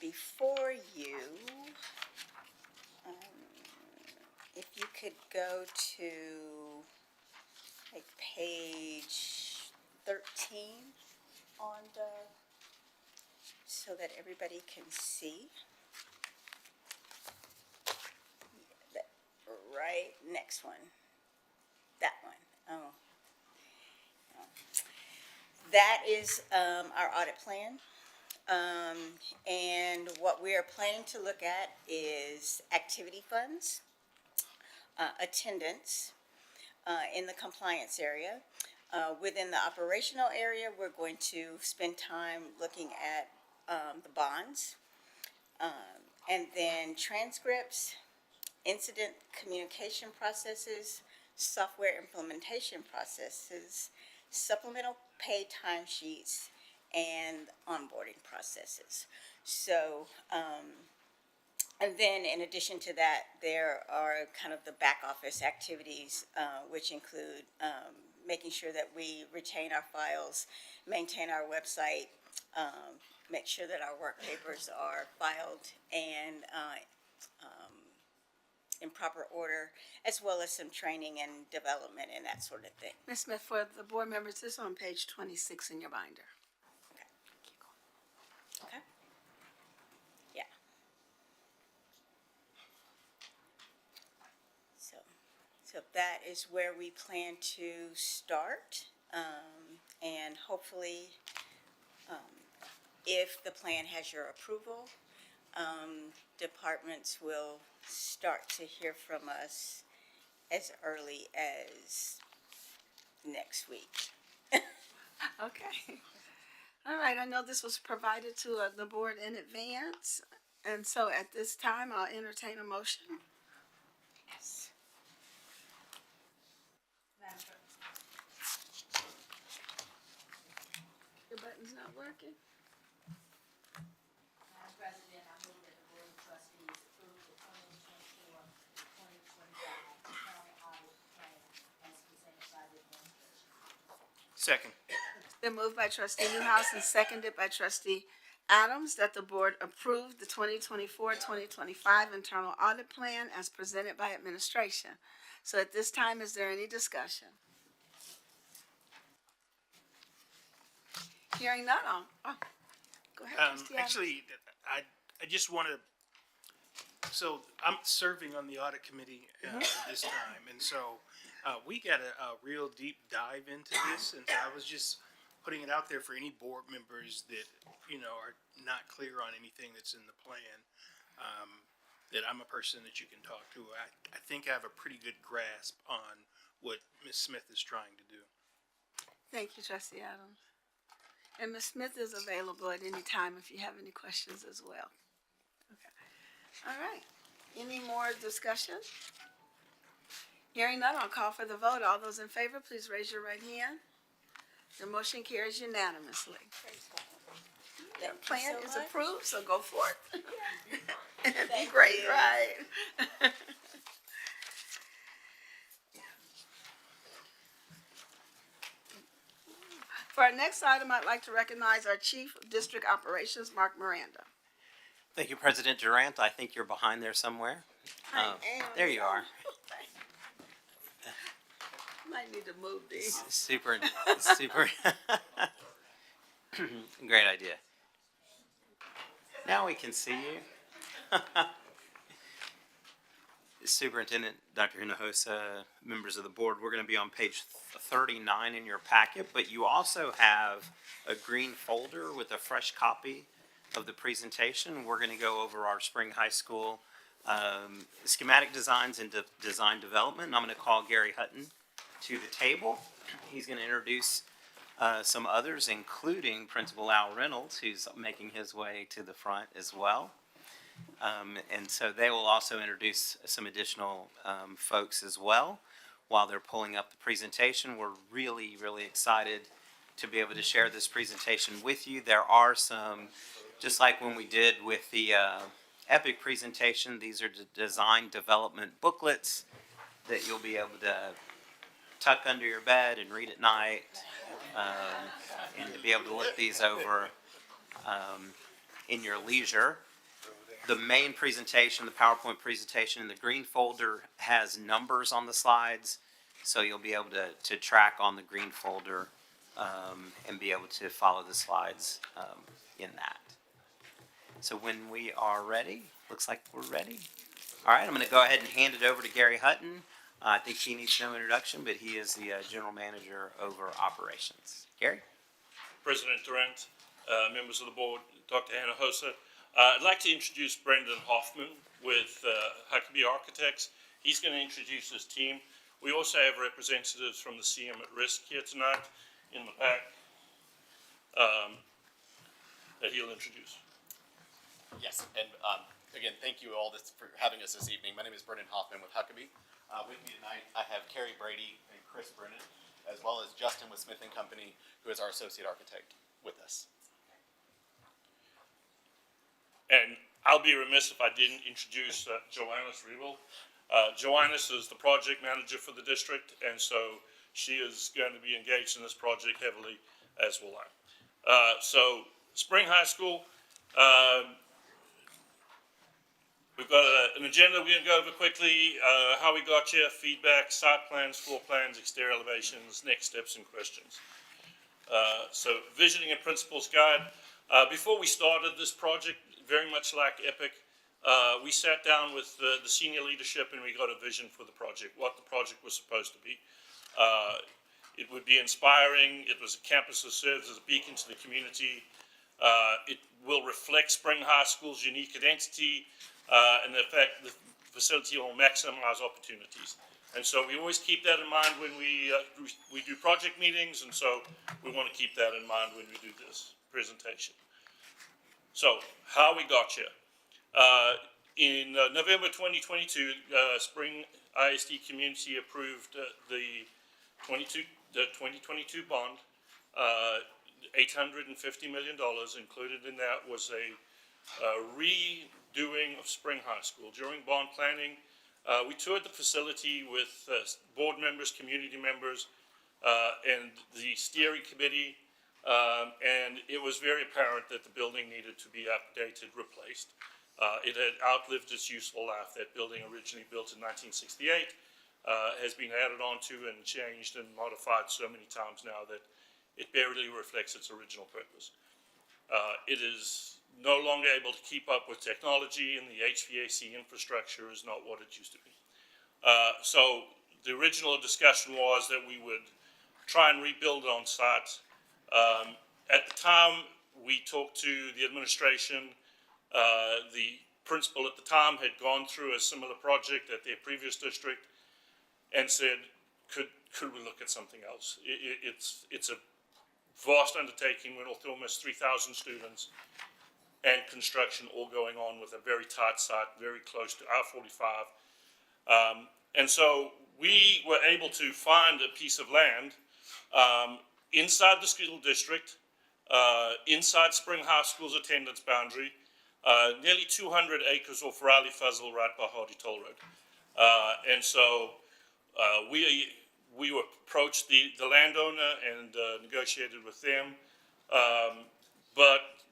Before you, if you could go to like page 13 on the, so that everybody can see. Right, next one. That one. Oh. That is our audit plan. And what we are planning to look at is activity funds, attendance in the compliance area. Within the operational area, we're going to spend time looking at the bonds, and then transcripts, incident communication processes, software implementation processes, supplemental pay timesheets, and onboarding processes. So, and then in addition to that, there are kind of the back office activities, which include making sure that we retain our files, maintain our website, make sure that our work papers are filed and in proper order, as well as some training and development and that sort of thing. Ms. Smith, for the board members, this is on page 26 in your binder. Okay? Yeah. So that is where we plan to start, and hopefully, if the plan has your approval, departments will start to hear from us as early as next week. Okay. All right, I know this was provided to the board in advance, and so at this time, I'll entertain a motion. Yes. Your button's not working? Madam President, I move that the Board of Trustees approve the 2024-2025 internal audit plan as presented by the administration. Second. Been moved by trustee Newhouse and seconded by trustee Adams that the board approve the 2024-2025 internal audit plan as presented by administration. So at this time, is there any discussion? Hearing none, go ahead, trustee Adams. Actually, I just want to, so I'm serving on the audit committee this time, and so we got a real deep dive into this, and so I was just putting it out there for any board members that, you know, are not clear on anything that's in the plan, that I'm a person that you can talk to. I think I have a pretty good grasp on what Ms. Smith is trying to do. Thank you, trustee Adams. And Ms. Smith is available at any time if you have any questions as well. Okay. All right. Any more discussion? Hearing none, I'll call for the vote. All those in favor, please raise your right hand. The motion carries unanimously. The plan is approved, so go forth. It'd be great, right? For our next item, I'd like to recognize our Chief of District Operations, Mark Miranda. Thank you, President Durant. I think you're behind there somewhere. I am. There you are. Might need to move these. Super. Great idea. Now we can see you. Superintendent Dr. Hinojosa, members of the board, we're going to be on page 39 in your packet, but you also have a green folder with a fresh copy of the presentation. We're going to go over our Spring High School schematic designs and design development. And I'm going to call Gary Hutton to the table. He's going to introduce some others, including Principal Al Reynolds, who's making his way to the front as well. And so they will also introduce some additional folks as well. While they're pulling up the presentation, we're really, really excited to be able to share this presentation with you. There are some, just like when we did with the EPIC presentation, these are the design development booklets that you'll be able to tuck under your bed and read at night, and to be able to look these over in your leisure. The main presentation, the PowerPoint presentation in the green folder has numbers on the slides, so you'll be able to track on the green folder and be able to follow the slides in that. So when we are ready, looks like we're ready. All right, I'm going to go ahead and hand it over to Gary Hutton. I think he needs no introduction, but he is the General Manager over operations. Gary? President Durant, members of the board, Dr. Hinojosa. I'd like to introduce Brendan Hoffman with Huckabee Architects. He's going to introduce his team. We also have representatives from the CM at Risk here tonight in the back that he'll introduce. Yes, and again, thank you all for having us this evening. My name is Brendan Hoffman with Huckabee. With me tonight, I have Carrie Brady and Chris Brennan, as well as Justin with Smith & Company, who is our associate architect with us. And I'll be remiss if I didn't introduce Joannis Riebel. Joannis is the project manager for the district, and so she is going to be engaged in this project heavily, as will I. So Spring High School, we've got an agenda we're going to go over quickly, how we got here, feedback, site plans, floor plans, exterior elevations, next steps and questions. So visioning and principals guide. Before we started this project, very much like EPIC, we sat down with the senior leadership and we got a vision for the project, what the project was supposed to be. It would be inspiring. It was a campus that serves as a beacon to the community. It will reflect Spring High School's unique identity and the fact the facility will maximize opportunities. And so we always keep that in mind when we do project meetings, and so we want to keep that in mind when we do this presentation. So, how we got here. In November 2022, Spring ISD Community approved the 2022 bond, $850 million. Included in that was a redoing of Spring High School. During bond planning, we toured the facility with board members, community members, and the steering committee. And it was very apparent that the building needed to be updated, replaced. It had outlived its useful life. That building, originally built in 1968, has been added onto and changed and modified so many times now that it barely reflects its original purpose. It is no longer able to keep up with technology, and the HVAC infrastructure is not what it used to be. So the original discussion was that we would try and rebuild it on site. At the time, we talked to the administration. The principal at the time had gone through a similar project at their previous district and said, could we look at something else? It's a vast undertaking with almost 3,000 students and construction all going on with a very tight site, very close to I-45. And so we were able to find a piece of land inside the school district, inside Spring High School's attendance boundary, nearly 200 acres off Riley Fuzzle right by Hardy Toll Road. And so we approached the landowner and negotiated with them, but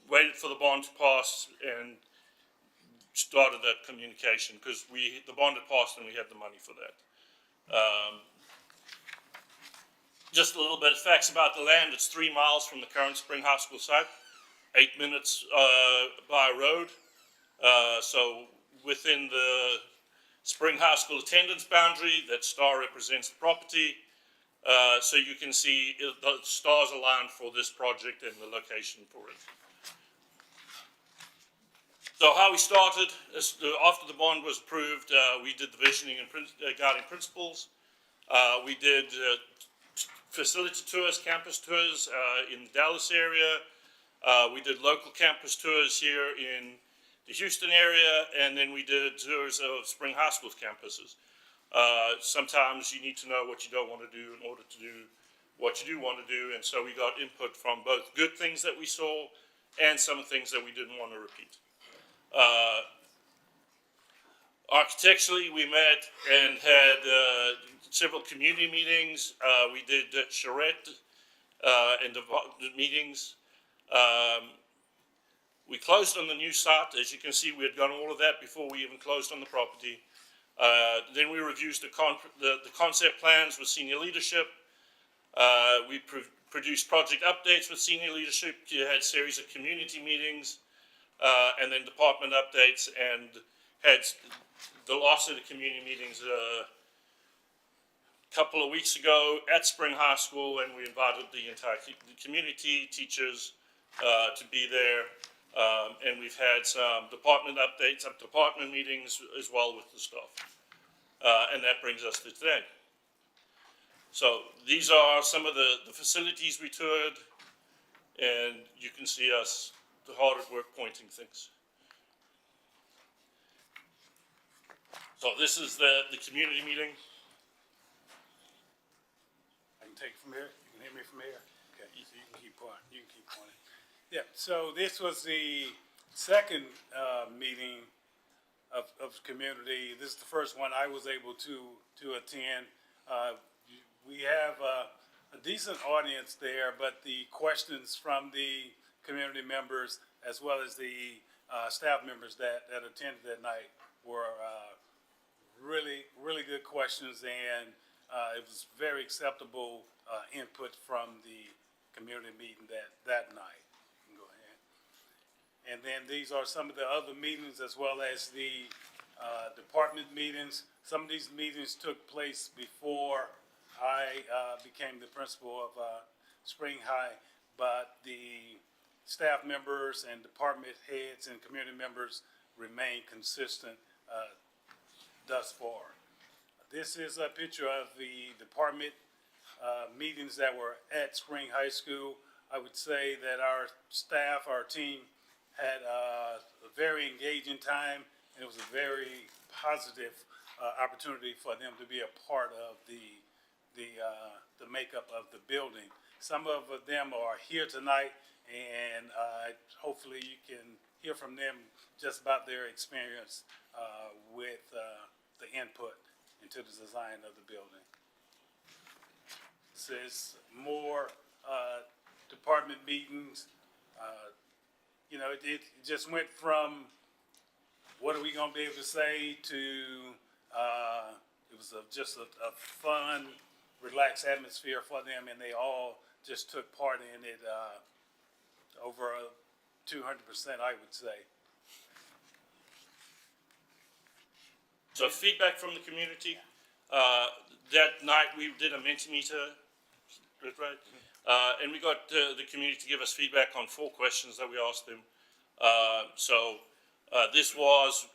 waited for the bond to pass and started that communication because the bond had passed and we had the money for that. Just a little bit of facts about the land. It's 3 miles from the current Spring High School site, 8 minutes by road. So within the Spring High School attendance boundary, that star represents the property. So you can see the stars aligned for this project and the location for it. So how we started, is after the bond was approved, we did the visioning and guiding principles. We did facility tours, campus tours in the Dallas area. We did local campus tours here in the Houston area, and then we did tours of Spring High School's campuses. Sometimes you need to know what you don't want to do in order to do what you do want to do, and so we got input from both good things that we saw and some things that we didn't want to repeat. Architecturally, we met and had several community meetings. We did charrette and meetings. We closed on the new site. As you can see, we had done all of that before we even closed on the property. Then we reviewed the concept plans with senior leadership. We produced project updates with senior leadership. We had a series of community meetings, and then department updates, and had the last of the community meetings a couple of weeks ago at Spring High School, and we invited the entire community, teachers, to be there. And we've had some department updates, some department meetings as well with the staff. And that brings us to today. So these are some of the facilities we toured, and you can see us hard at work pointing things. So this is the community meeting. I can take it from here? You can hear me from here? Okay, so you can keep pointing, you can keep pointing. Yeah, so this was the second meeting of community. This is the first one I was able to attend. We have a decent audience there, but the questions from the community members as well as the staff members that attended that night were really good questions, and it was very acceptable input from the community meeting that night. You can go ahead. And then these are some of the other meetings as well as the department meetings. Some of these meetings took place before I became the principal of Spring High, but the staff members and department heads and community members remain consistent thus far. This is a picture of the department meetings that were at Spring High School. I would say that our staff, our team, had a very engaging time, and it was a very positive opportunity for them to be a part of the makeup of the building. Some of them are here tonight, and hopefully you can hear from them just about their experience with the input into the design of the building. This is more department meetings. You know, it just went from what are we going to be able to say to it was just a fun, relaxed atmosphere for them, and they all just took part in it over 200%, I would say. So feedback from the community. That night we did a Mentimeter, right? And we got the community to give us feedback on 4 questions that we asked them. This was,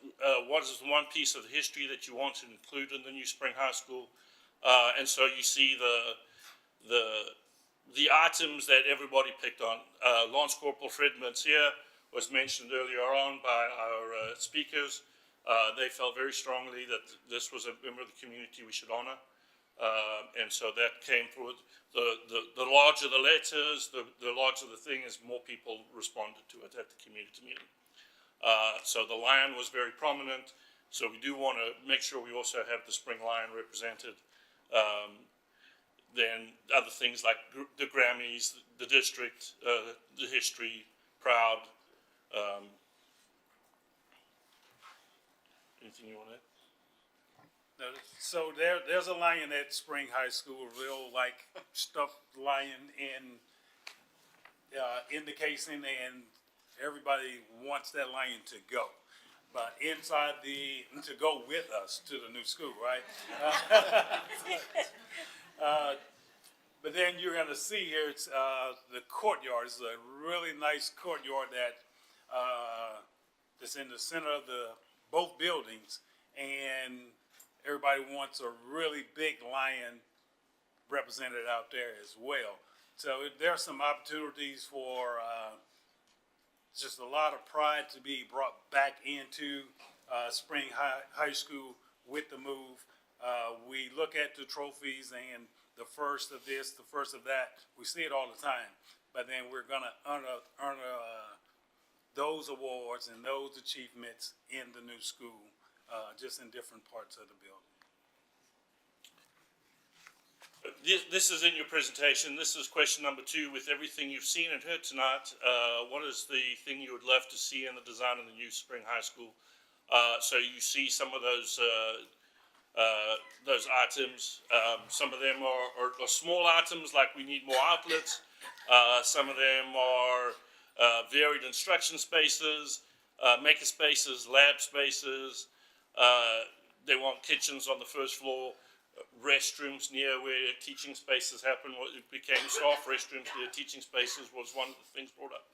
what is the one piece of history that you want to include in the new Spring High School? And so you see the items that everybody picked on. Lance Corporal Fred Mencia was mentioned earlier on by our speakers. They felt very strongly that this was a member of the community we should honor. And so that came through. The larger the letters, the larger the thing is, more people responded to it at the community meeting. So the lion was very prominent. So we do want to make sure we also have the spring lion represented. Then other things like the Grammys, the district, the history, proud. Anything you want to add? No, so there's a lion at Spring High School, real like stuffed lion in the casing, and everybody wants that lion to go. but inside to go with us to the new school, right? But then you're gonna see here, it's, the courtyard. It's a really nice courtyard that's in the center of both buildings. And everybody wants a really big lion represented out there as well. So there are some opportunities for, just a lot of pride to be brought back into, Spring High School with the move. We look at the trophies and the first of this, the first of that. We see it all the time, but then we're gonna honor those awards and those achievements in the new school, just in different parts of the building. This is in your presentation. This is question number 2. With everything you've seen and heard tonight, what is the thing you would love to see in the design of the new Spring High School? So you see some of those items. Some of them are small items, like we need more outlets. Some of them are varied instruction spaces, maker spaces, lab spaces. They want kitchens on the first floor, restrooms near where teaching spaces happen. What it became staff restrooms near teaching spaces was one of the things brought up.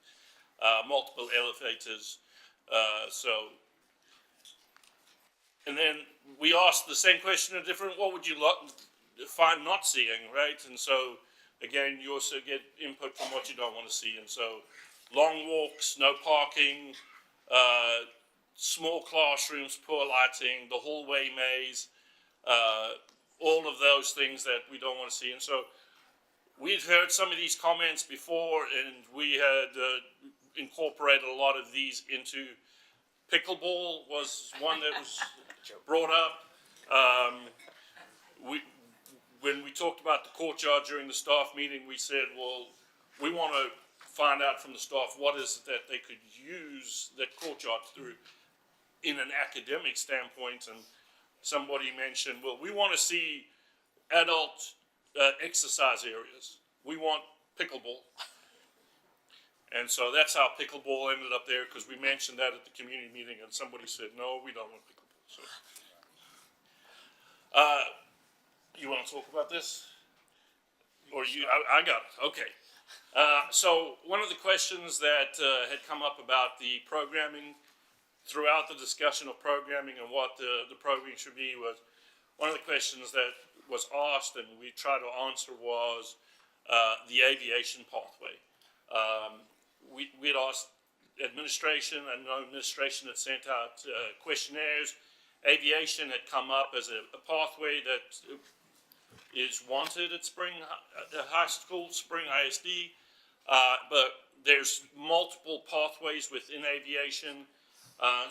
Multiple elevators. And then we asked the same question what would you find not seeing, right? And so, again, you also get input from what you don't want to see. And so, long walks, no parking, small classrooms, poor lighting, the hallway maze, all of those things that we don't want to see. And so, we'd heard some of these comments before, and we had incorporated a lot of these into pickleball was one that was brought up. When we talked about the courtyard during the staff meeting, we said, well, we want to find out from the staff what is it that they could use that courtyard through in an academic standpoint. And somebody mentioned, well, we want to see adult exercise areas. We want pickleball. And so that's how pickleball ended up there, because we mentioned that at the community meeting, and somebody said, no, we don't want pickleball. So, you want to talk about this? Or you? I got it. Okay. So one of the questions that had come up about the programming throughout the discussion of programming and what the programming should be was, one of the questions that was asked and we tried to answer was the aviation pathway. We had asked administration, and administration had sent out questionnaires. Aviation had come up as a pathway that is wanted at Spring High School, Spring ISD, but there's multiple pathways within aviation.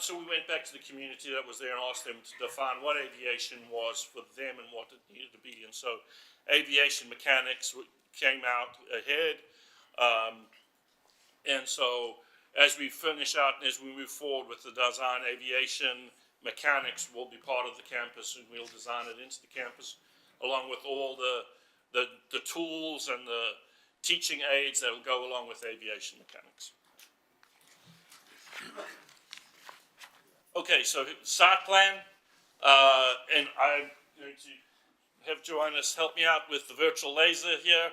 So we went back to the community that was there and asked them to define what aviation was for them and what it needed to be. And so aviation mechanics came out ahead. And so as we finish out and as we move forward with the design, aviation mechanics will be part of the campus, and we'll design it into the campus along with all the tools and the teaching aids that will go along with aviation mechanics. Okay, so site plan, and I'm going to have Joannis help me out with the virtual laser here.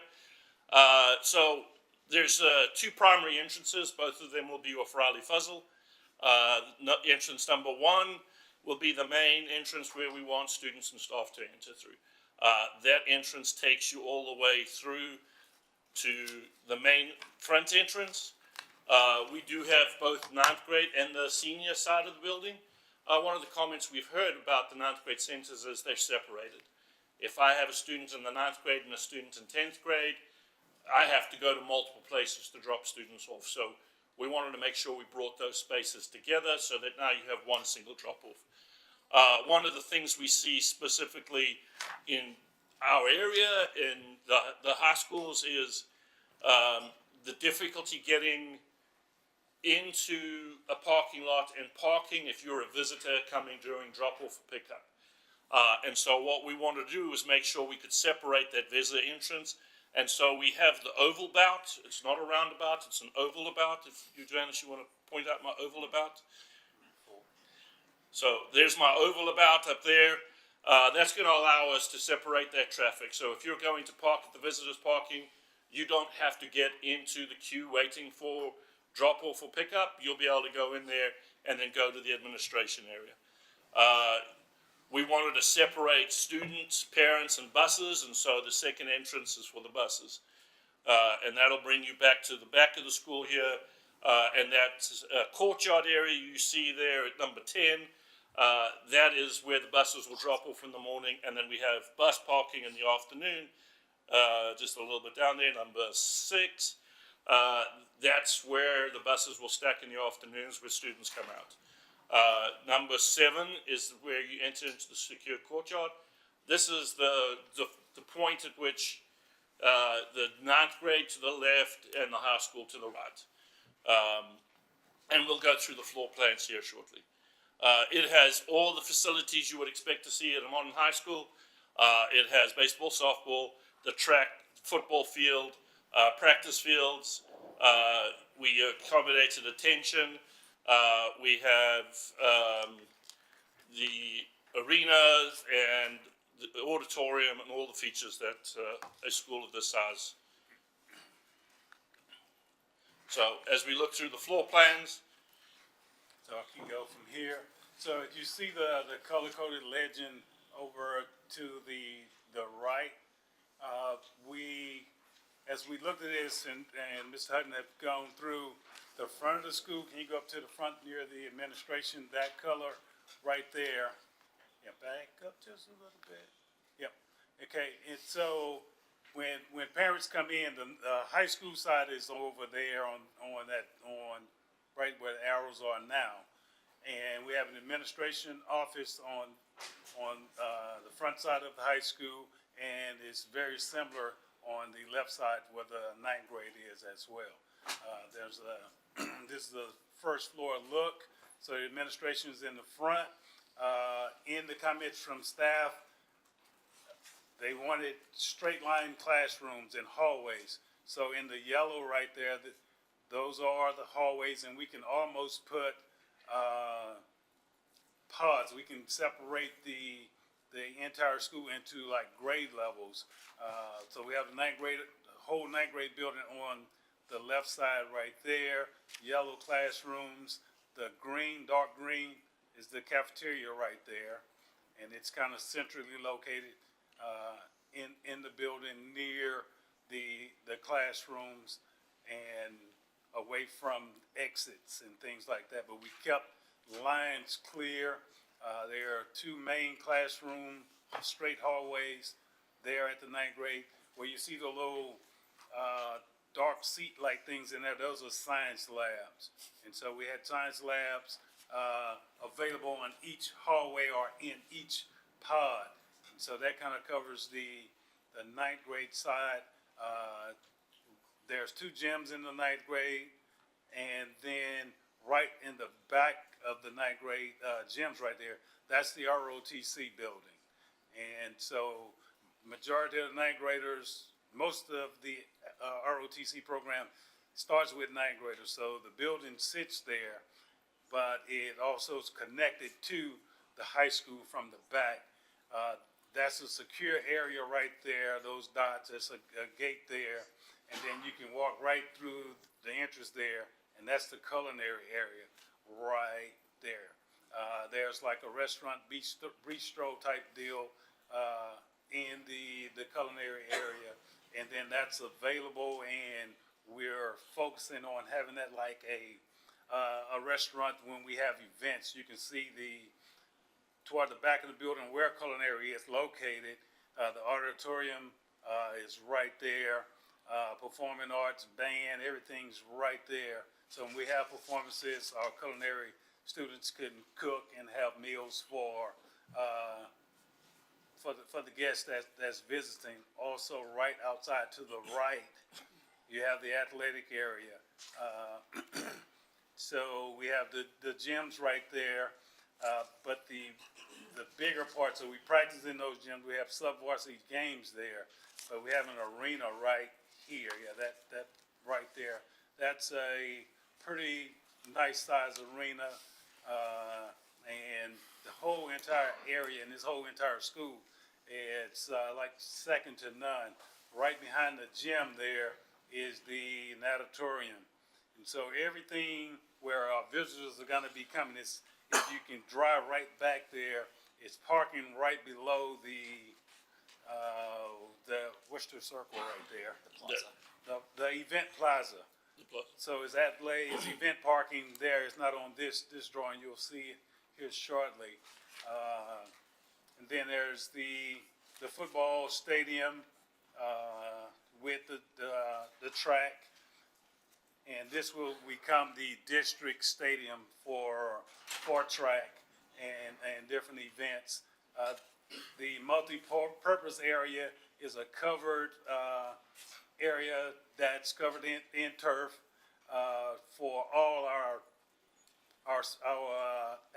So there's 2 primary entrances. Both of them will be off Riley Fuzzle. Entrance number 1 will be the main entrance where we want students and staff to enter through. That entrance takes you all the way through to the main front entrance. We do have both 9th grade and the senior side of the building. One of the comments we've heard about the 9th grade centers is they're separated. If I have a student in the 9th grade and a student in 10th grade, I have to go to multiple places to drop students off. So we wanted to make sure we brought those spaces together so that now you have one single drop-off. One of the things we see specifically in our area, in the high schools, is the difficulty getting into a parking lot and parking if you're a visitor coming during drop-off or pickup. And so what we wanted to do was make sure we could separate that visitor entrance. And so we have the oval bout. It's not a roundabout, it's an oval about. If you, Janice, you want to point out my oval about. So there's my oval about up there. That's going to allow us to separate that traffic. So if you're going to park at the visitors parking, you don't have to get into the queue waiting for drop off or pickup. You'll be able to go in there and then go to the administration area. We wanted to separate students, parents, and buses, and so the second entrance is for the buses. And that'll bring you back to the back of the school here. And that courtyard area you see there at number 10, that is where the buses will drop off in the morning, and then we have bus parking in the afternoon, just a little bit down there, number 6. That's where the buses will stack in the afternoons where students come out. Number 7 is where you enter into the secure courtyard. This is the point at which the 9th grade to the left and the high school to the right. And we'll go through the floor plans here shortly. It has all the facilities you would expect to see at a modern high school. It has baseball, softball, the track, football field, practice fields. We accommodated attention. We have the arenas and the auditorium and all the features that a school of this size. So as we look through the floor plans, So I can go from here. So you see the color-coded legend over to the right. As we looked at this and Mr. Hutton had gone through the front of the school, can you go up to the front near the administration, that color right there? Yeah, back up just a little bit. Yep. Okay, and so when parents come in, the high school side is over there on right where the arrows are now. And we have an administration office on the front side of the high school, and it's very similar on the left side where the 9th grade is as well. This is the first floor look. So the administration is in the front. In the comments from staff, they wanted straight line classrooms and hallways. So in the yellow right there, those are the hallways, and we can almost put pods. We can separate the entire school into like grade levels. So we have the whole 9th grade building on the left side right there. Yellow classrooms. The green, dark green, is the cafeteria right there, and it's kind of centrally located in the building near the classrooms and away from exits and things like that. But we kept lines clear. There are 2 main classroom, straight hallways there at the 9th grade. Where you see the little dark seat-like things in there, those are science labs. And so we had science labs available on each hallway or in each pod. And so that kind of covers the 9th grade side. There's 2 gyms in the 9th grade, and then right in the back of the 9th grade gyms right there, that's the ROTC building. And so majority of the 9th graders, most of the ROTC program starts with 9th graders. So the building sits there, but it also is connected to the high school from the back. That's a secure area right there, those dots, there's a gate there, and then you can walk right through the entrance there, and that's the culinary area right there. There's like a restaurant, bistro type deal in the culinary area, and then that's available, and we're focusing on having that like a restaurant when we have events. You can see toward the back of the building where culinary is located. The auditorium is right there. Performing arts, band, everything's right there. So when we have performances, our culinary students can cook and have meals for the guests that's visiting. Also, right outside to the right, you have the athletic area. So we have the gyms right there, but the bigger part, so we practice in those gyms. We have sub-varsity games there, but we have an arena right here. Yeah, that right there. That's a pretty nice size arena. and the whole entire area and this whole entire school, it's like second to none. Right behind the gym there is the natatorium. And so everything where our visitors are gonna be coming is, if you can drive right back there, it's parking right below the what's the circle right there? The event plaza. So is that is event parking there? It's not on this drawing. You'll see it here shortly. And then there's the football stadium with the track, and this will become the district stadium for track and different events. The multi-purpose area is a covered area that's covered in turf for all our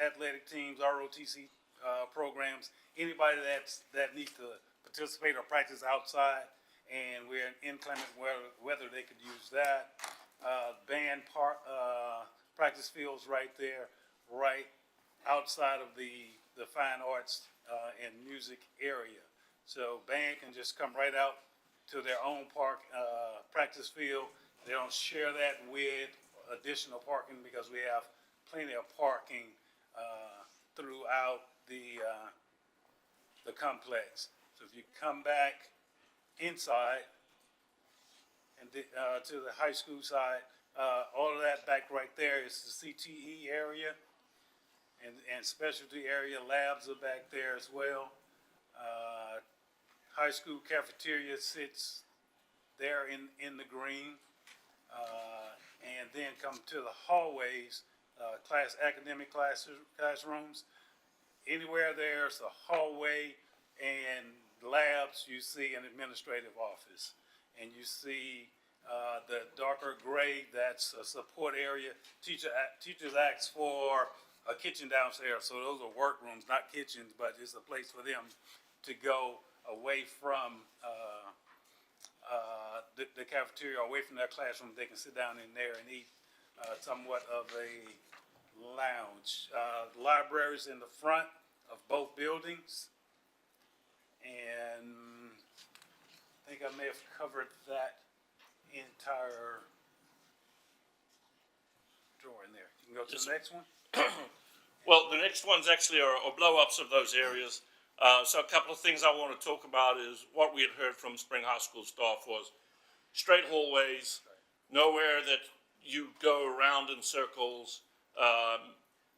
athletic teams, ROTC programs, anybody that needs to participate or practice outside, and we're in inclement weather, they could use that. Band practice fields right there, right outside of the fine arts and music area. So band can just come right out to their own practice field. They don't share that with additional parking because we have plenty of parking throughout the complex. So if you come back inside and to the high school side, all of that back right there is the CTE area and specialty area. Labs are back there as well. High school cafeteria sits there in the green. And then come to the hallways, academic classrooms. Anywhere there's a hallway and labs, you see an administrative office. And you see the darker gray, that's a support area. Teachers ask for a kitchen downstairs, so those are workrooms, not kitchens, but it's a place for them to go away from the cafeteria, away from their classroom. They can sit down in there and eat somewhat of a lounge. Libraries in the front of both buildings, and I think I may have covered that entire drawer in there. You can go to the next one. Well, the next ones actually are blow-ups of those areas. So a couple of things I want to talk about is what we had heard from Spring High School staff was straight hallways, nowhere that you go around in circles.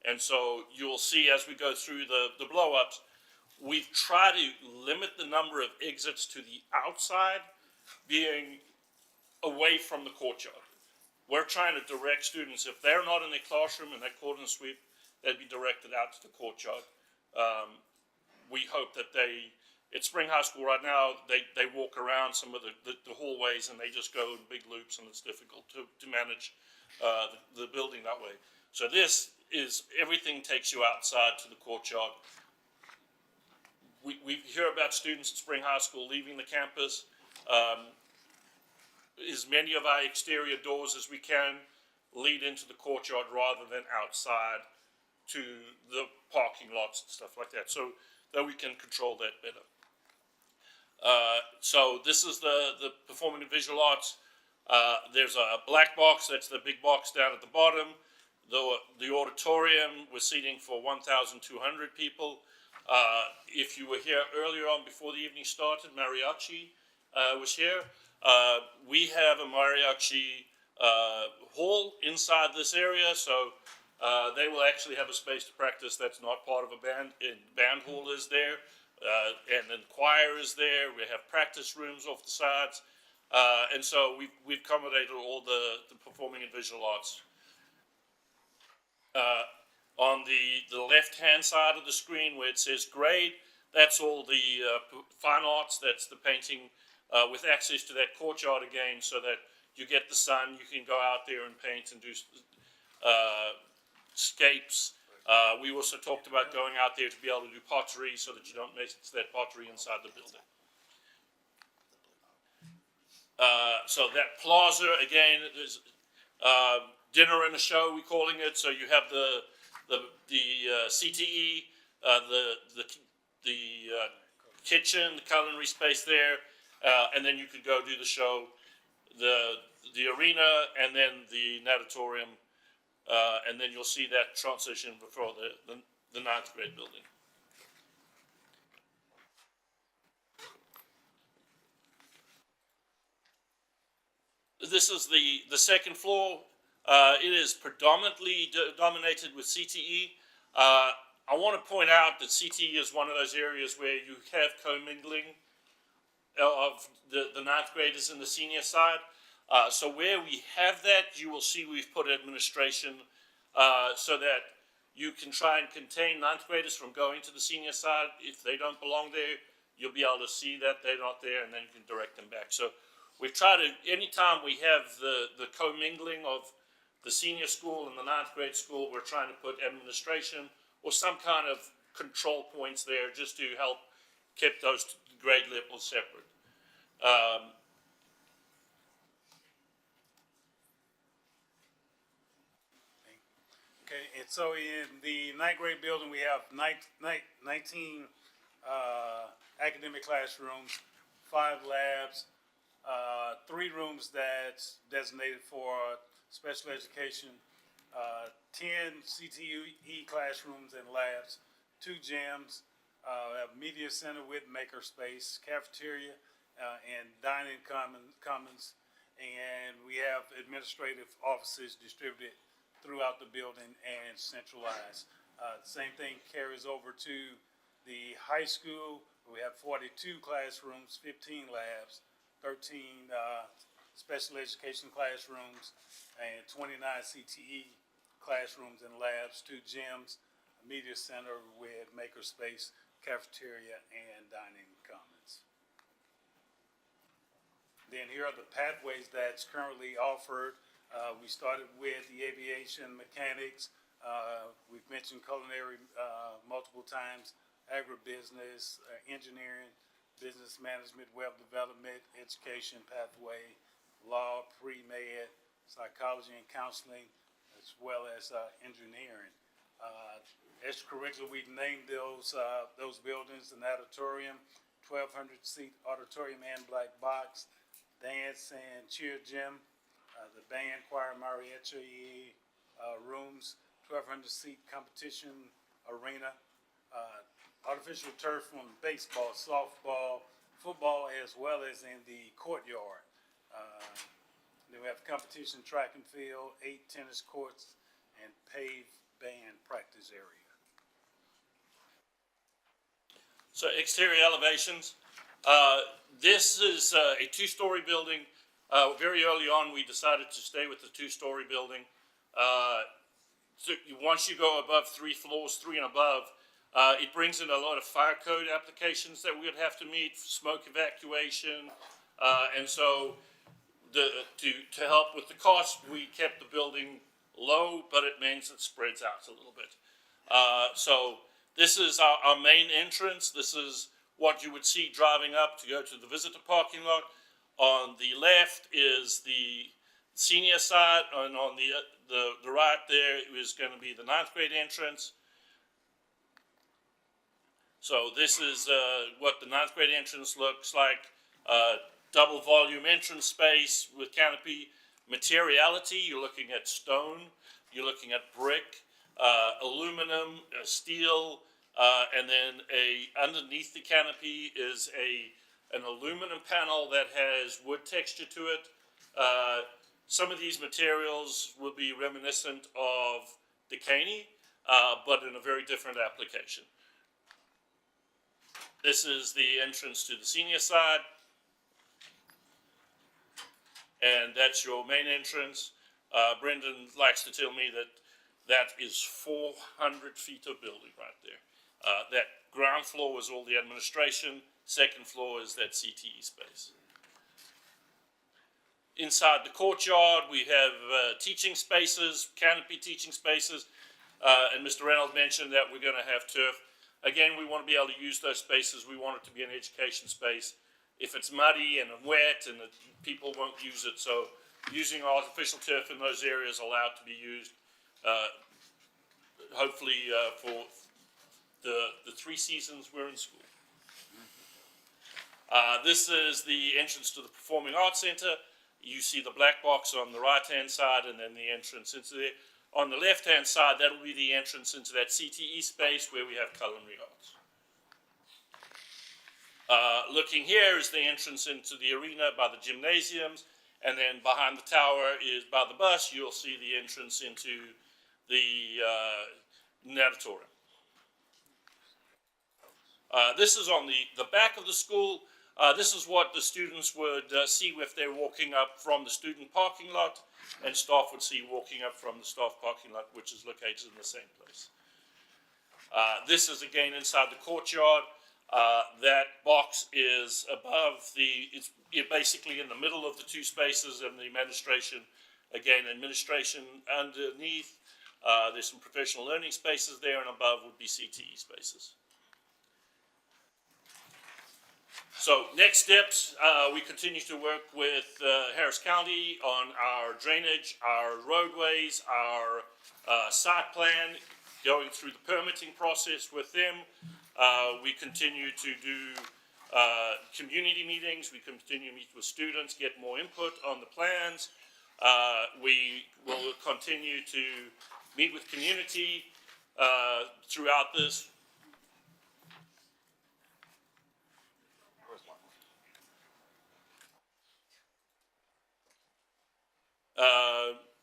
And so you'll see as we go through the blow-ups, we've tried to limit the number of exits to the outside being away from the courtyard. We're trying to direct students, if they're not in their classroom and that cordon sweep, they'd be directed out to the courtyard. We hope that at Spring High School right now, they walk around some of the hallways and they just go in big loops, and it's difficult to manage the building that way. So this is, everything takes you outside to the courtyard. We hear about students at Spring High School leaving the campus. As many of our exterior doors as we can lead into the courtyard rather than outside to the parking lots and stuff like that, so that we can control that better. So this is the Performing and Visual Arts. There's a black box, that's the big box down at the bottom. The auditorium, we're seating for 1,200 people. If you were here earlier on before the evening started, mariachi was here. We have a mariachi hall inside this area, so they will actually have a space to practice that's not part of a band. And band hall is there, and then choir is there. We have practice rooms off the sides, and so we've accommodated all the performing and visual arts. On the left-hand side of the screen where it says grade, that's all the fine arts, that's the painting with access to that courtyard again, so that you get the sun, you can go out there and paint and do scapes. We also talked about going out there to be able to do pottery so that you don't mix that pottery inside the building. So that plaza, again, is dinner and a show, we're calling it. So you have the CTE, the kitchen, the culinary space there, and then you could go do the show, the arena, and then the natatorium, and then you'll see that transition before the ninth grade building. This is the second floor. It is predominantly dominated with CTE. I want to point out that CTE is one of those areas where you have commingling of the ninth graders and the senior side. So where we have that, you will see we've put administration so that you can try and contain ninth graders from going to the senior side. If they don't belong there, you'll be able to see that they're not there, and then you can direct them back. So we've tried to, anytime we have the commingling of the senior school and the ninth grade school, we're trying to put administration or some kind of control points there just to help keep those grade levels separate. Okay, and so in the ninth grade building, we have 19 academic classrooms, 5 labs, 3 rooms that's designated for special education, 10 CTE classrooms and labs, 2 gyms, a media center with makerspace, cafeteria, and dining commons, and we have administrative offices distributed throughout the building and centralized. Same thing carries over to the high school. We have 42 classrooms, 15 labs, 13 special education classrooms, and 29 CTE classrooms and labs, 2 gyms, a media center with makerspace, cafeteria, and dining commons. Then here are the pathways that's currently offered. We started with the aviation mechanics. We've mentioned culinary multiple times, agribusiness, engineering, business management, web development, education pathway, law, pre-med, psychology and counseling, as well as engineering. Extracurricular, we've named those buildings: the natatorium, 1,200-seat auditorium and black box, dance and cheer gym, the band, choir, mariachi rooms, 1,200-seat competition arena, artificial turf on baseball, softball, football, as well as in the courtyard. Then we have competition track and field, 8 tennis courts, and paved band practice area. So exterior elevations. This is a 2-story building. Very early on, we decided to stay with the 2-story building. So once you go above 3 floors, 3 and above, it brings in a lot of fire code applications that we would have to meet, smoke evacuation, and so to help with the cost, we kept the building low, but it means it spreads out a little bit. So this is our main entrance. This is what you would see driving up to go to the visitor parking lot. On the left is the senior side, and on the right there is going to be the ninth grade entrance. So this is what the ninth grade entrance looks like. Double volume entrance space with canopy. Materiality, you're looking at stone, you're looking at brick, aluminum, steel, and then underneath the canopy is an aluminum panel that has wood texture to it. Some of these materials will be reminiscent of Decani, but in a very different application. This is the entrance to the senior side. And that's your main entrance. Brendan likes to tell me that is 400 feet of building right there. That ground floor is all the administration. Second floor is that CTE space. Inside the courtyard, we have teaching spaces, canopy teaching spaces. And Mr. Reynolds mentioned that we're going to have turf. Again, we want to be able to use those spaces. We want it to be an education space. If it's muddy and wet and people won't use it, so using artificial turf in those areas allowed to be used hopefully, for the 3 seasons we're in school. This is the entrance to the Performing Arts Center. You see the black box on the right-hand side and then the entrance into there. On the left-hand side, that'll be the entrance into that CTE space where we have culinary arts. Looking here is the entrance into the arena by the gymnasiums, and then behind the tower is by the bus, you'll see the entrance into the natatorium. This is on the back of the school. This is what the students would see if they're walking up from the student parking lot, and staff would see walking up from the staff parking lot, which is located in the same place. This is again inside the courtyard. That box is above it's basically in the middle of the 2 spaces, and the administration, again, administration underneath. There's some professional learning spaces there, and above would be CTE spaces. So next steps, we continue to work with Harris County on our drainage, our roadways, our site plan, going through the permitting process with them. We continue to do community meetings. We continue to meet with students, get more input on the plans. We will continue to meet with community throughout this.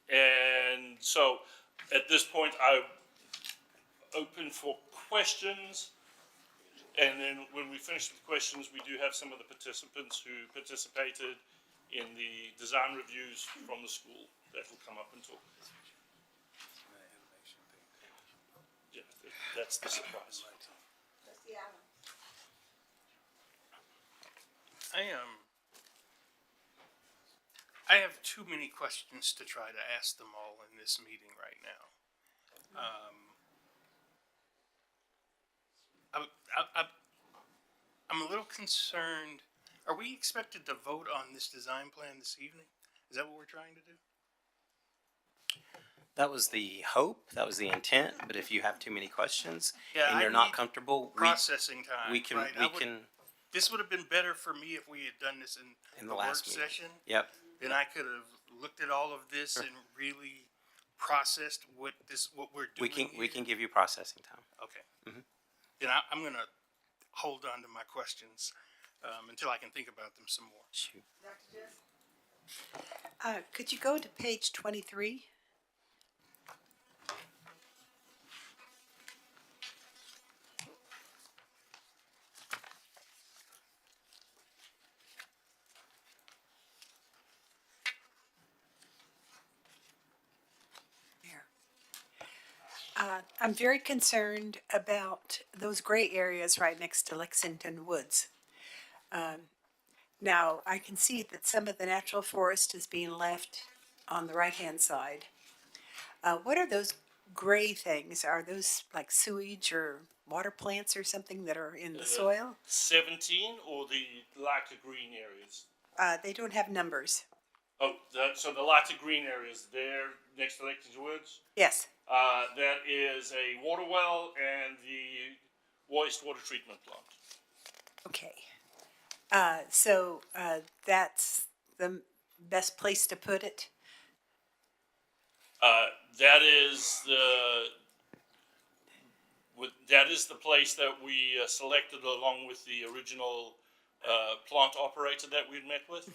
And so at this point, I'm open for questions. And then when we finish with questions, we do have some of the participants who participated in the design reviews from the school that will come up and talk. Yeah, that's the surprise. I have too many questions to try to ask them all in this meeting right now. I'm a little concerned. Are we expected to vote on this design plan this evening? Is that what we're trying to do? That was the hope, that was the intent, but if you have too many questions Yeah, and I you're not need comfortable, processing time. we can, right? This would have been better for me if we had done this in the work last meeting. session. Yep, Then I could have looked at all of this and really processed what we're we doing can, we here. can give you processing time. Okay. Mhm. Then I'm gonna hold on to my questions until I can think about them some more. Shoot. Could you go to page 23? I'm very concerned about those gray areas right next to Lexington Woods. Now, I can see that some of the natural forest is being left on the right-hand side. What are those gray things? Are those like sewage or water plants or something that are in the soil? 17 or the lighter green areas? They don't have numbers. Oh, so the lighter green areas there next to Lexington Woods? Yes. That is a water well and the wastewater treatment plant. Okay. So that's the best place to put it? That is the place that we selected along with the original plant operator that we'd met with.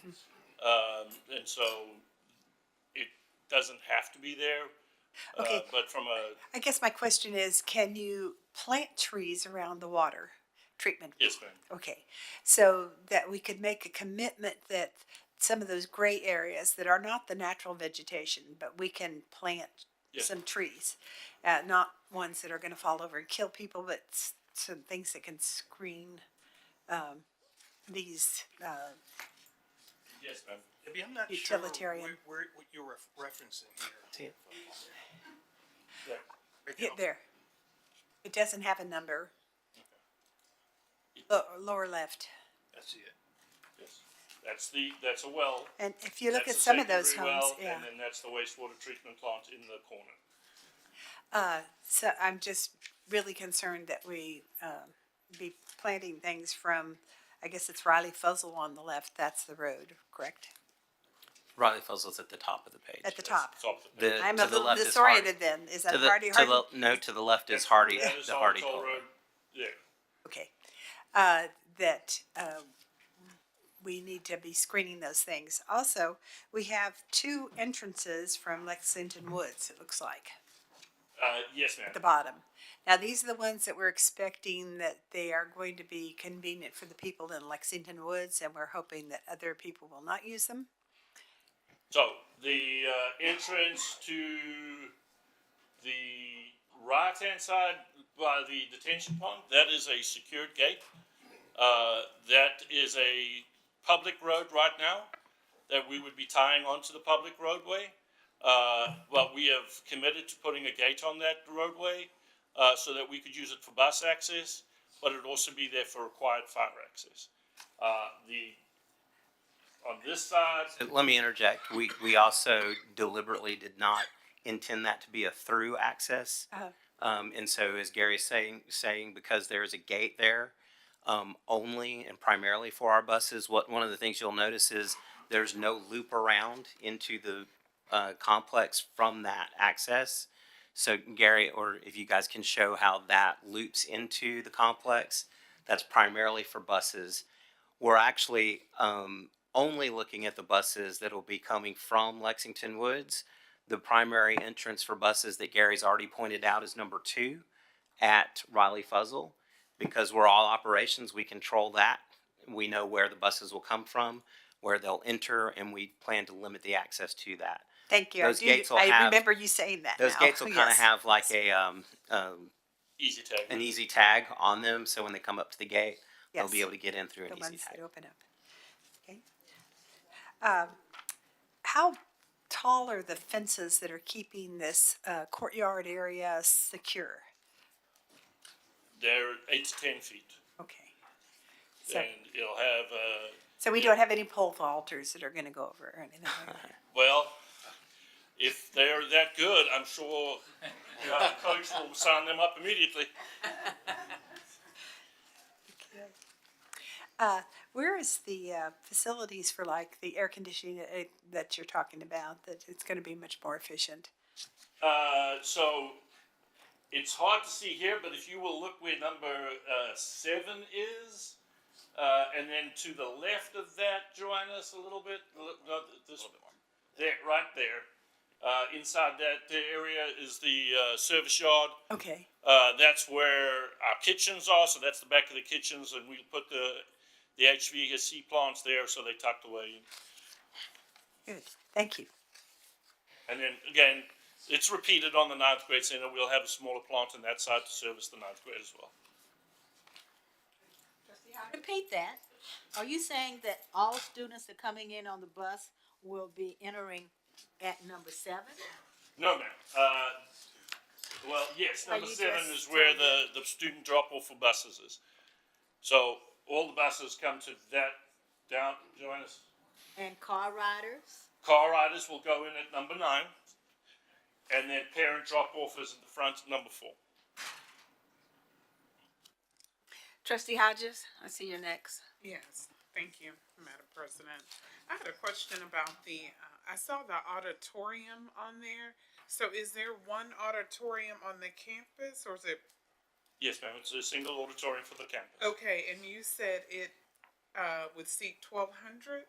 And so it doesn't have to be there. Okay. But from a... I guess my question is, can you plant trees around the water treatment? Yes, ma'am. Okay, so that we could make a commitment that some of those gray areas that are not the natural vegetation, but we can plant Yes. some trees. Not ones that are gonna fall over and kill people, but some things that can screen, these, Yes, ma'am. Maybe I'm not Utilitarian. sure what you're referencing here. See it? hit there. It doesn't have a number. Lower left. That's it. Yes. That's a well. And if you look at That's a some of those secondary homes, well, yeah. And then that's the wastewater treatment plant in the corner. So I'm just really concerned that we be planting things from, I guess it's Riley Fuzzle on the left, that's the road, correct? Riley Fuzzle's at the top of the page. At the top. I'm To a the little left is Hardy. disoriented then, is that To the, Hardy? to the, no, to the left is Hardy, That is the on Hardy Toll Toll Road. Road. Yeah. Okay. We need to be screening those things. Also, we have two entrances from Lexington Woods, it looks like, Yes, ma'am. at the bottom. Now, these are the ones that we're expecting that they are going to be convenient for the people in Lexington Woods, and we're hoping that other people will not use them. So the entrance to the right-hand side by the detention pond, that is a secured gate. That is a public road right now that we would be tying onto the public roadway. But we have committed to putting a gate on that roadway so that we could use it for bus access, but it would also be there for required fire access. On this side, Let me interject. We also deliberately did not intend that to be a through access. And so as Gary's saying, because there is a gate there, only and primarily for our buses, one of the things you'll notice is there's no loop around into the complex from that access. So Gary, or if you guys can show how that loops into the complex, that's primarily for buses. We're actually only looking at the buses that will be coming from Lexington Woods. The primary entrance for buses that Gary's already pointed out is number 2 at Riley Fuzzle. Because we're all operations, we control that. We know where the buses will come from, where they'll enter, and we plan to limit the access to that. Thank you. Those gates will I have- remember you saying that Those now. gates will kind of Yes. have like a easy tag. an easy tag on them, so when they come up to the gate, they'll Yes. be able to get in through an The easy ones tag. that open up. Okay. How tall are the fences that are keeping this courtyard area secure? they're 8 to 10 feet. Okay. So, And it'll have, so we don't have any pole vaulters that are gonna go over or anything like that? well, if they're that good, I'm sure the coach will sign them up immediately. Where is the facilities for like the air conditioning that you're talking about, that it's gonna be much more efficient? So it's hard to see here, but if you will look where number 7 is, and then to the left of that, join us a little bit. There, right there. Inside that area is the service yard. Okay. That's where our kitchens are. So that's the back of the kitchens, and we put the HVAC plants there, so they tucked away. Good, thank you. And then again, it's repeated on the 9th grade center. We'll have a smaller plant on that side to service the 9th grade as well. Repeat that. Are you saying that all students that are coming in on the bus will be entering at number 7? No, ma'am. Well, yes, Are number you 7 just is where telling the student drop-off for buses is. So all the buses come to that down, Joannis. And car riders? Car riders will go in at number 9. And then parent drop-off is at the front at number 4. Trustee Hodges, I see you're next. Yes, thank you, Madam President. I had a question about I saw the auditorium on there. So is there one auditorium on the campus, or is it? Yes, ma'am. It's a single auditorium for the campus. Okay, and you said it would seat 1,200?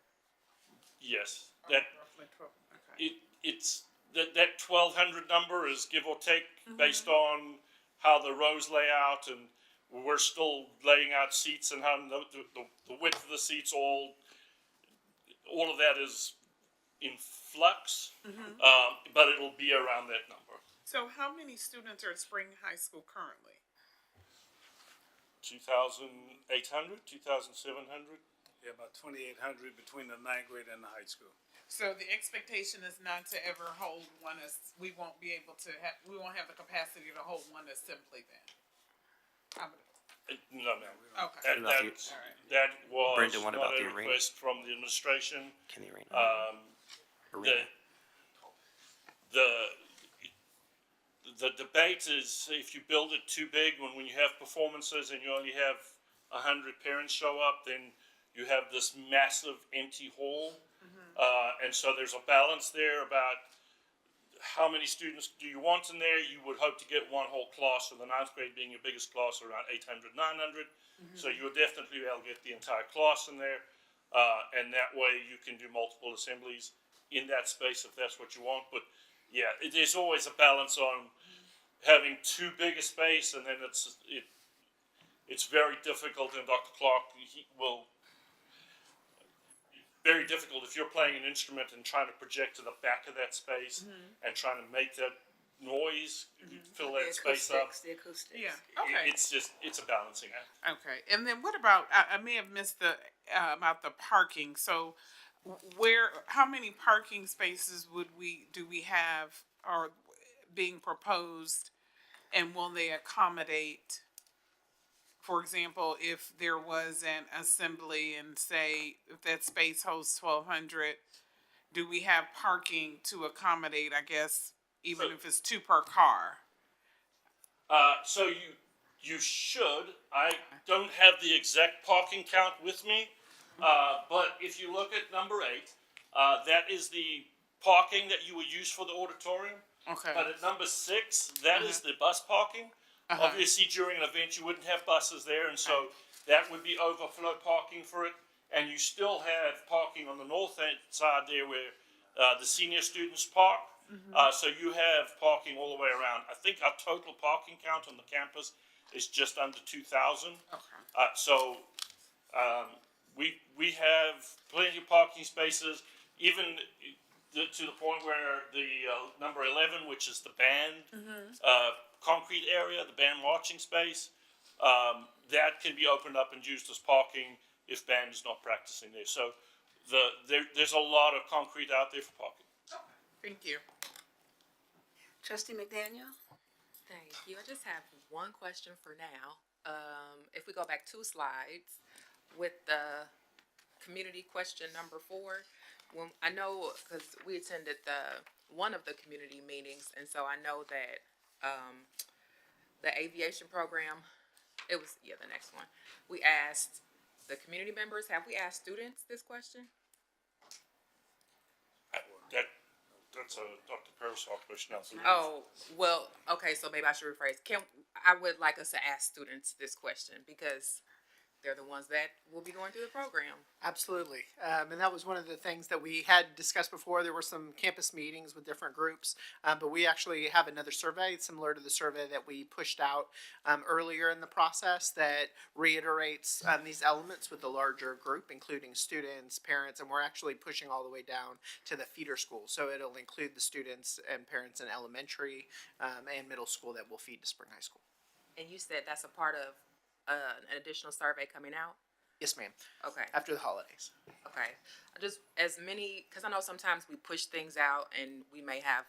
Yes. That Roughly 12, okay. it's that 1,200 number is give or take based on how the rows lay out, and we're still laying out seats and how the width of the seats, all of that is in flux, but it'll be around that number. So how many students are at Spring High School currently? 2,800, 2,700. Yeah, about 2,800 between the 9th grade and the high school. So the expectation is not to ever hold one we won't be able to have, we won't have the capacity to hold one assembly then? No, ma'am. Okay. That was Brenda, what about not a the arena? request from the administration. Can the arena? The debate debate is if you build it too big, when you have performances and you only have 100 parents show up, then you have this massive empty hall. And so there's a balance there about how many students do you want in there. You would hope to get one whole class, so the ninth grade being your biggest class, around 800, 900. So you would definitely be able to get the entire class in there. And that way you can do multiple assemblies in that space if that's what you want. But yeah, there's always a balance on having too big a space, and then it's very difficult. And Dr. Clark very difficult if you're playing an instrument and trying to project to the back of that space and trying to make that noise, fill that space up. The acoustics. Yeah, okay. It's a balancing act. Okay, and then what about, I may have missed about the parking, so how many parking spaces do we have or being proposed, and will they accommodate, for example, if there was an assembly and say if that space hosts 1,200, do we have parking to accommodate, I guess, even if it's 2 per car? So you should. I don't have the exact parking count with me, but if you look at number 8, that is the parking that you would use for the auditorium. Okay. But at number 6, that is the bus parking. Obviously, during an event, you wouldn't have buses there, and so that would be overflow parking for it. And you still have parking on the north side there where the senior students park. So you have parking all the way around. I think our total parking count on the campus is just under 2,000. So we have plenty of parking spaces, even to the point where the number 11, which is the band concrete area, the band watching space, that can be opened up and used as parking if band is not practicing there. So there's a lot of concrete out there for parking. Thank you. Trustee McDaniel? Thank you. I just have one question for now. If we go back 2 slides with the community question number 4, when I know, because we attended one of the community meetings, and so I know that the aviation program, it was, the next one. We asked the community members, have we asked students this question? That's a Dr. Parasol question. Oh, well, okay, so maybe I should rephrase. I would like us to ask students this question because they're the ones that will be going through the program. Absolutely. And that was one of the things that we had discussed before. There were some campus meetings with different groups, but we actually have another survey similar to the survey that we pushed out earlier in the process that reiterates these elements with the larger group, including students, parents, and we're actually pushing all the way down to the feeder school. So it'll include the students and parents in elementary and middle school that will feed to Spring High School. And you said that's a part of an additional survey coming out? Yes, ma'am. Okay. After the holidays. Okay. Just as many, because I know sometimes we push things out and we may have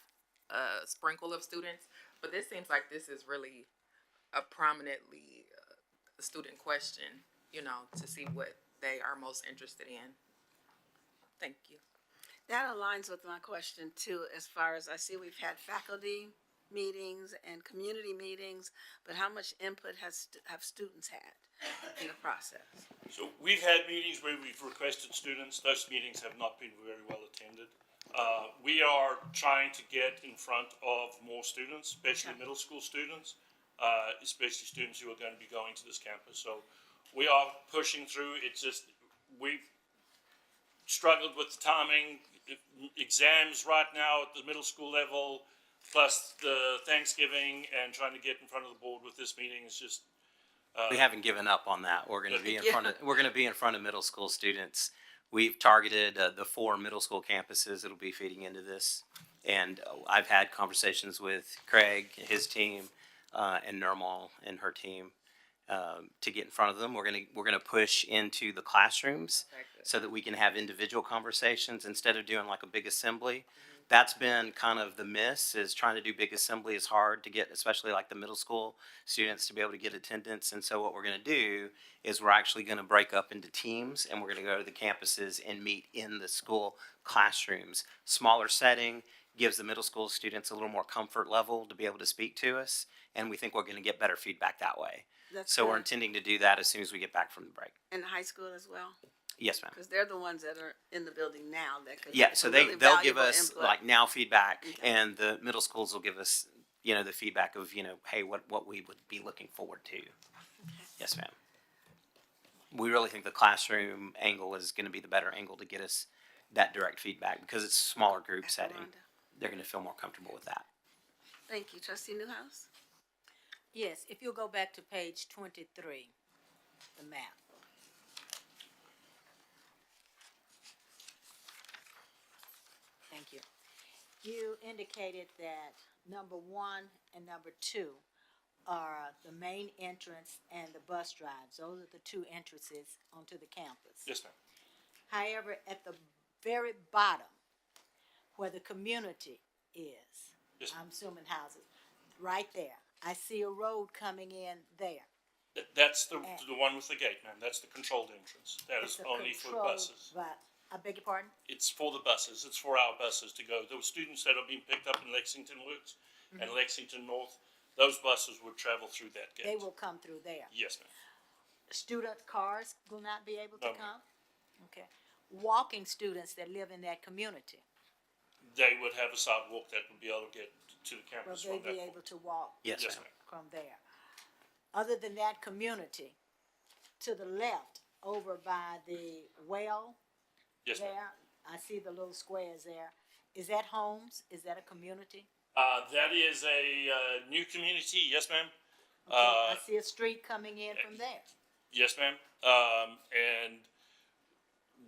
a sprinkle of students, but this seems like this is really a prominently student question, to see what they are most interested in. Thank you. That aligns with my question too, as far as I see we've had faculty meetings and community meetings, but how much input have students had in the process? So we've had meetings where we've requested students. Those meetings have not been very well attended. We are trying to get in front of more students, especially middle school students, especially students who are going to be going to this campus. So we are pushing through. It's just we've struggled with the timing. Exams right now at the middle school level, plus the Thanksgiving, and trying to get in front of the board with this meeting is just. We haven't given up on that. We're going to be in front of middle school students. We've targeted the 4 middle school campuses that'll be feeding into this, and I've had conversations with Craig, his team, and Nirmal and her team to get in front of them. We're gonna push into the classrooms so that we can have individual conversations instead of doing like a big assembly. That's been kind of the miss, is trying to do big assembly is hard to get, especially like the middle school students to be able to get attendance. And so what we're going to do is we're actually going to break up into teams, and we're going to go to the campuses and meet in the school classrooms. Smaller setting, gives the middle school students a little more comfort level to be able to speak to us, and we think we're going to get better feedback that way. That's So we're good. intending to do that as soon as we get back from the break. In the high school as well? Yes, ma'am. Because they're the ones that are in the building now that could. Yeah, have so some they'll really give valuable us input. like now feedback, and the middle schools will give us, the feedback of, hey, what we would be looking forward to. Yes, ma'am. We really think the classroom angle is going to be the better angle to get us that direct feedback because it's a smaller group setting. They're going to feel more comfortable with that. Thank you, trustee Newhouse. Yes, if you'll go back to page 23, the map. Thank you. You indicated that number 1 and number 2 are the main entrance and the bus drives. Those are the two entrances onto the campus. Yes, ma'am. However, at the very bottom, where the community is, Yes, ma'am. I'm assuming houses, right there, I see a road coming in there. That's the one with the gate, ma'am. That's the controlled entrance. That It's is a only for controlled buses. But, I beg your pardon? It's for the buses. It's for our buses to go. Those students that are being picked up in Lexington Woods and Lexington North, those buses would travel through that gate. They will come through there. Yes, ma'am. Student cars will not be able to No, ma'am. come? Okay. Walking students that live in that community, They would have a sidewalk that would be able to get to the will campus they from that be point. able to walk Yes, Yes, ma'am. ma'am. from there? Other than that community, to the left, over by the well Yes, ma'am. there, I see the little squares there. Is that homes? Is that a community? That is a new community. Yes, ma'am. Okay, I see a street coming in from there. Yes, ma'am. And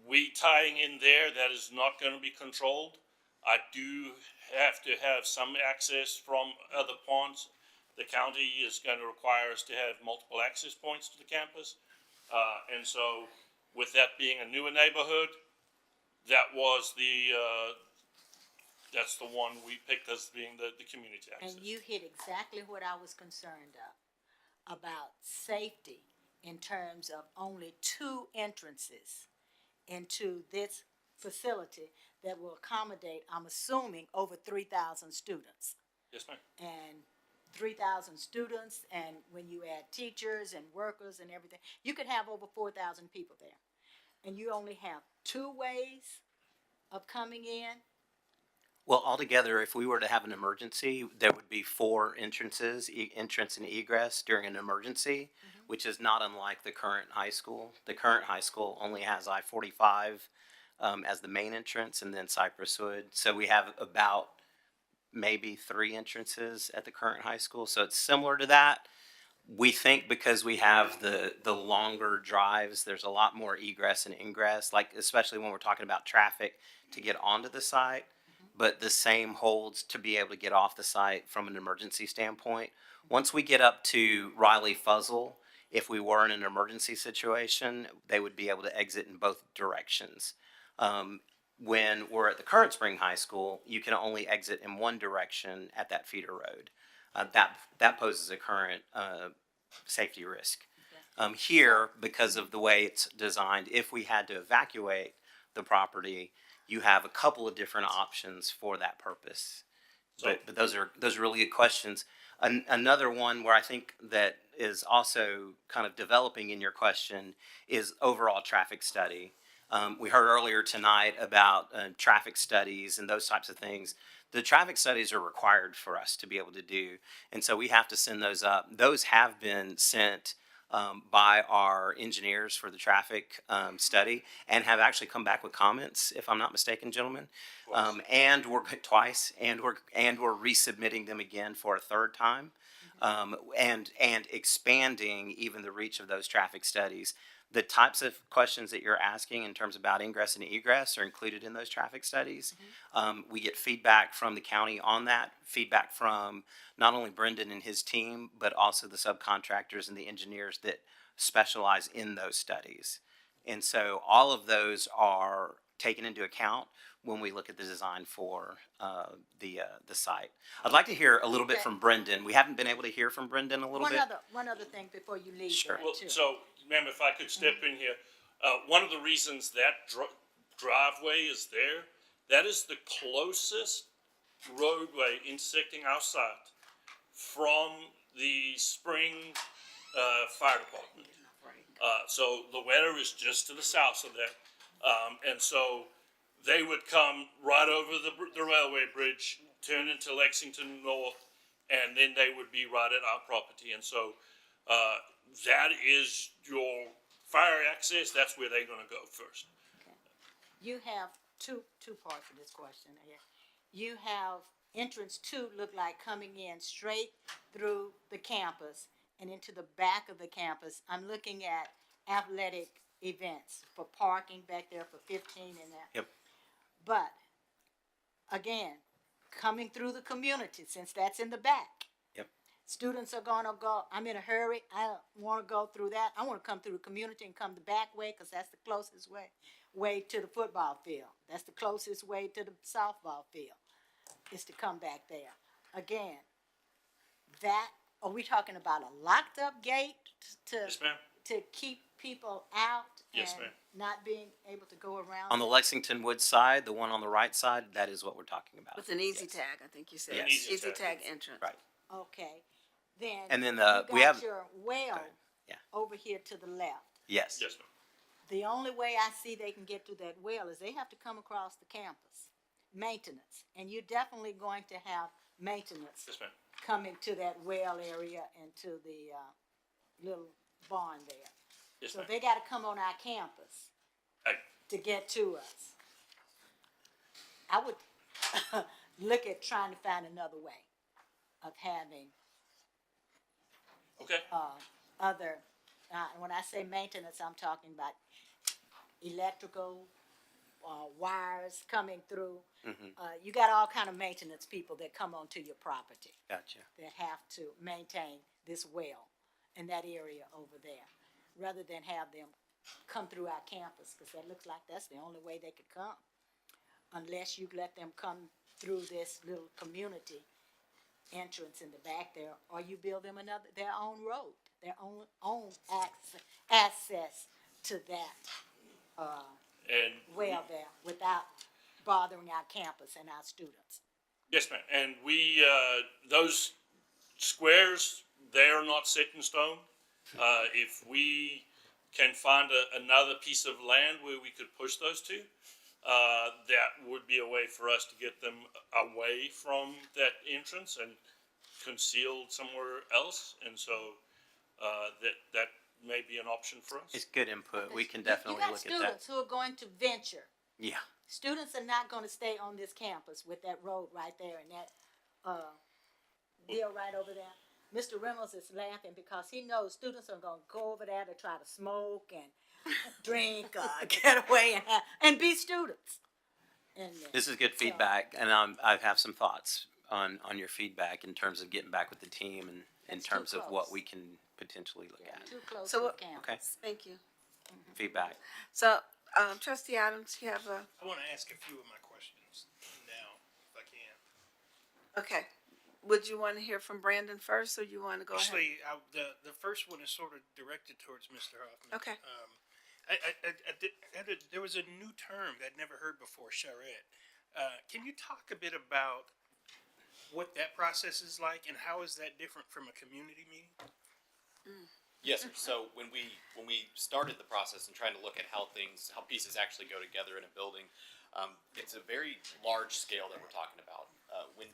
we tying in there, that is not going to be controlled. I do have to have some access from other ponds. The county is going to require us to have multiple access points to the campus. And so with that being a newer neighborhood, that was that's the one we picked as being the community access. And you hit exactly what I was concerned of, about safety in terms of only 2 entrances into this facility that will accommodate, I'm assuming, over 3,000 students. Yes, ma'am. And 3,000 students, and when you add teachers and workers and everything, you could have over 4,000 people there. And you only have 2 ways of coming in. Well, altogether, if we were to have an emergency, there would be 4 entrances, entrance and egress during an emergency, which is not unlike the current high school. The current high school only has I-45 as the main entrance, and then Cypress Wood. So we have about maybe 3 entrances at the current high school. So it's similar to that. We think because we have the longer drives, there's a lot more egress and ingress, like especially when we're talking about traffic to get onto the site. But the same holds to be able to get off the site from an emergency standpoint. Once we get up to Riley Fuzzle, if we were in an emergency situation, they would be able to exit in both directions. When we're at the current Spring High School, you can only exit in one direction at that feeder road. That poses a current safety risk. Here, because of the way it's designed, if we had to evacuate the property, you have a couple of different options for that purpose. But those are really good questions. Another one where I think that is also kind of developing in your question is overall traffic study. We heard earlier tonight about traffic studies and those types of things. The traffic studies are required for us to be able to do, and so we have to send those up. Those have been sent by our engineers for the traffic study and have actually come back with comments, if I'm not mistaken, gentlemen. And we're twice, and we're resubmitting them again for a 3rd time, and expanding even the reach of those traffic studies. The types of questions that you're asking in terms about ingress and egress are included in those traffic studies. We get feedback from the county on that, feedback from not only Brendan and his team, but also the subcontractors and the engineers that specialize in those studies. And so all of those are taken into account when we look at the design for the site. I'd like to hear a little bit from Brendan. We haven't been able to hear from Brendan a little bit. One other thing before you leave Sure. that Well, too. so, ma'am, if I could step in here, one of the reasons that driveway is there, that is the closest roadway intersecting our site from the Spring Fire Department. So Loetta is just to the south of that. And so they would come right over the railway bridge, turn into Lexington North, and then they would be right at our property. And so that is your fire access. That's where they're going to go first. You have two parts of this question here. You have entrance two look like coming in straight through the campus and into the back of the campus. I'm looking at athletic events for parking back there for 15 and that. Yep. But again, coming through the community, since that's in the back. Yep. Students are gonna go, I'm in a hurry, I don't wanna go through that. I wanna come through the community and come the back way, cause that's the closest way to the football field. That's the closest way to the softball field, is to come back there. Again, are we talking about a locked up gate Yes, ma'am. to keep people out? Yes, and ma'am. not being able to go around? On the Lexington Woods side, the one on the right side, that is what we're talking about. With an easy tag, I think you said. Yes. An easy Easy tag entrance. Right. Okay, then. And then you we got have- your well Yeah. over here to the left. Yes. Yes, ma'am. The only way I see they can get to that well is they have to come across the campus. Maintenance, and you're definitely going to have maintenance Yes, ma'am. coming to that well area and to the, little barn there. Yes, So ma'am. they gotta come on our campus Hey. to get to us. I would look at trying to find another way of having, Okay. other, when I say maintenance, I'm talking about electrical, wires coming through. You got all kind of maintenance people that come onto your property Gotcha. that have to maintain this well in that area over there, rather than have them come through our campus, because that looks like that's the only way they could come, unless you let them come through this little community entrance in the back there, or you build them their own road, their own access to that And well there, without bothering our campus and our students. yes, ma'am. And we those squares, they are not set in stone. If we can find another piece of land where we could push those to, that would be a way for us to get them away from that entrance and concealed somewhere else. And so that may be an option for us. It's good input. We can You definitely got look at that. students who are going to venture. Yeah. Students are not gonna stay on this campus with that road right there and that, deal right over there. Mr. Reynolds is laughing because he knows students are gonna go over there to try to smoke and drink, get away and be students. And, This is good feedback, and I have some thoughts on your feedback in terms of getting back with the team and in That's too terms of what close. we can potentially look at. too close So to the what- campus. Okay. Thank you. Feedback. So, trustee Adams, you have I want to ask a few of my questions now, if I can. okay. Would you want to hear from Brandon first, or you want to go ahead? Actually, the first one is sort of directed towards Mr. Hoffman. Okay. There was a new term that I'd never heard before, charrette. Can you talk a bit about what that process is like, and how is that different from a community meeting? Yes, sir. So when we started the process and trying to look at how pieces actually go together in a building, it's a very large scale that we're talking about.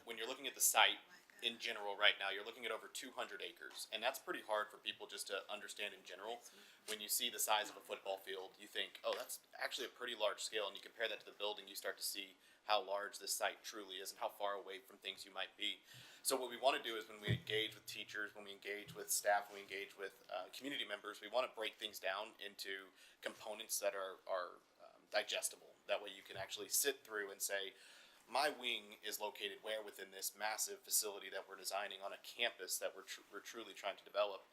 When you're looking at the site in general right now, you're looking at over 200 acres, and that's pretty hard for people just to understand in general. When you see the size of a football field, you think, oh, that's actually a pretty large scale, and you compare that to the building, you start to see how large this site truly is and how far away from things you might be. So what we want to do is when we engage with teachers, when we engage with staff, when we engage with community members, we want to break things down into components that are digestible. That way you can actually sit through and say, my wing is located where within this massive facility that we're designing on a campus that we're truly trying to develop.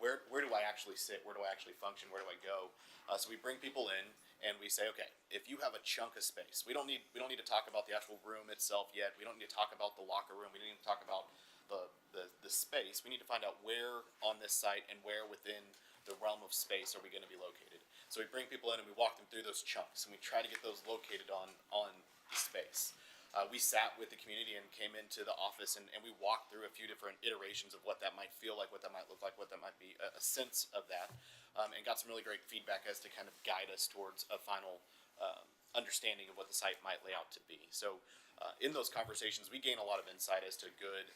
Where do I actually sit? Where do I actually function? Where do I go? So we bring people in and we say, okay, if you have a chunk of space, we don't need to talk about the actual room itself yet. We don't need to talk about the locker room. We don't need to talk about the space. We need to find out where on this site and where within the realm of space are we going to be located. So we bring people in and we walk them through those chunks and we try to get those located on the space. we sat with the community and came into the office and we walked through a few different iterations of what that might feel like, what that might look like, what that might be, a sense of that, and got some really great feedback as to kind of guide us towards a final understanding of what the site might lay out to be. So in those conversations, we gain a lot of insight as to good,